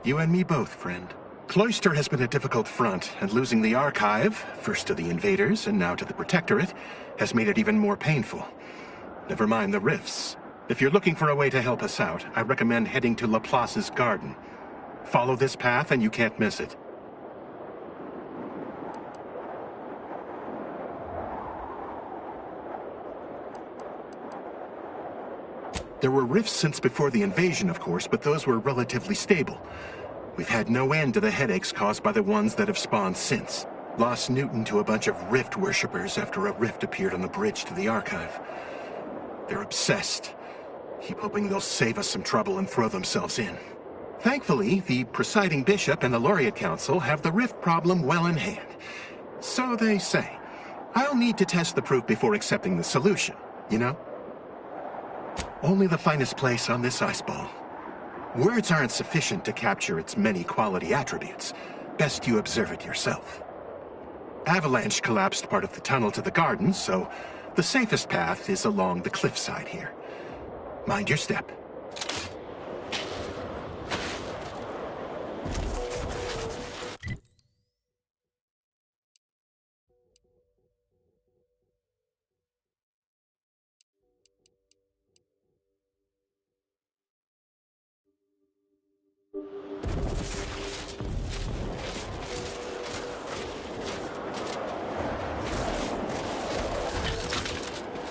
You and me both, friend. Cloister has been a difficult front, and losing the Archive, first to the invaders and now to the Protectorate, has made it even more painful. Never mind the rifts. If you're looking for a way to help us out, I recommend heading to Laplace's garden. Follow this path and you can't miss it. There were rifts since before the invasion, of course, but those were relatively stable. We've had no end to the headaches caused by the ones that have spawned since. Lost Newton to a bunch of rift worshippers after a rift appeared on the bridge to the Archive. They're obsessed. Keep hoping they'll save us some trouble and throw themselves in. Thankfully, the presiding bishop and the Laureate Council have the rift problem well in hand. So they say. I'll need to test the proof before accepting the solution, you know? Only the finest place on this ice ball. Words aren't sufficient to capture its many quality attributes. Best you observe it yourself. Avalanche collapsed part of the tunnel to the gardens, so the safest path is along the cliffside here. Mind your step.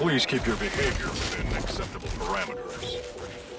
Please keep your behavior within acceptable parameters.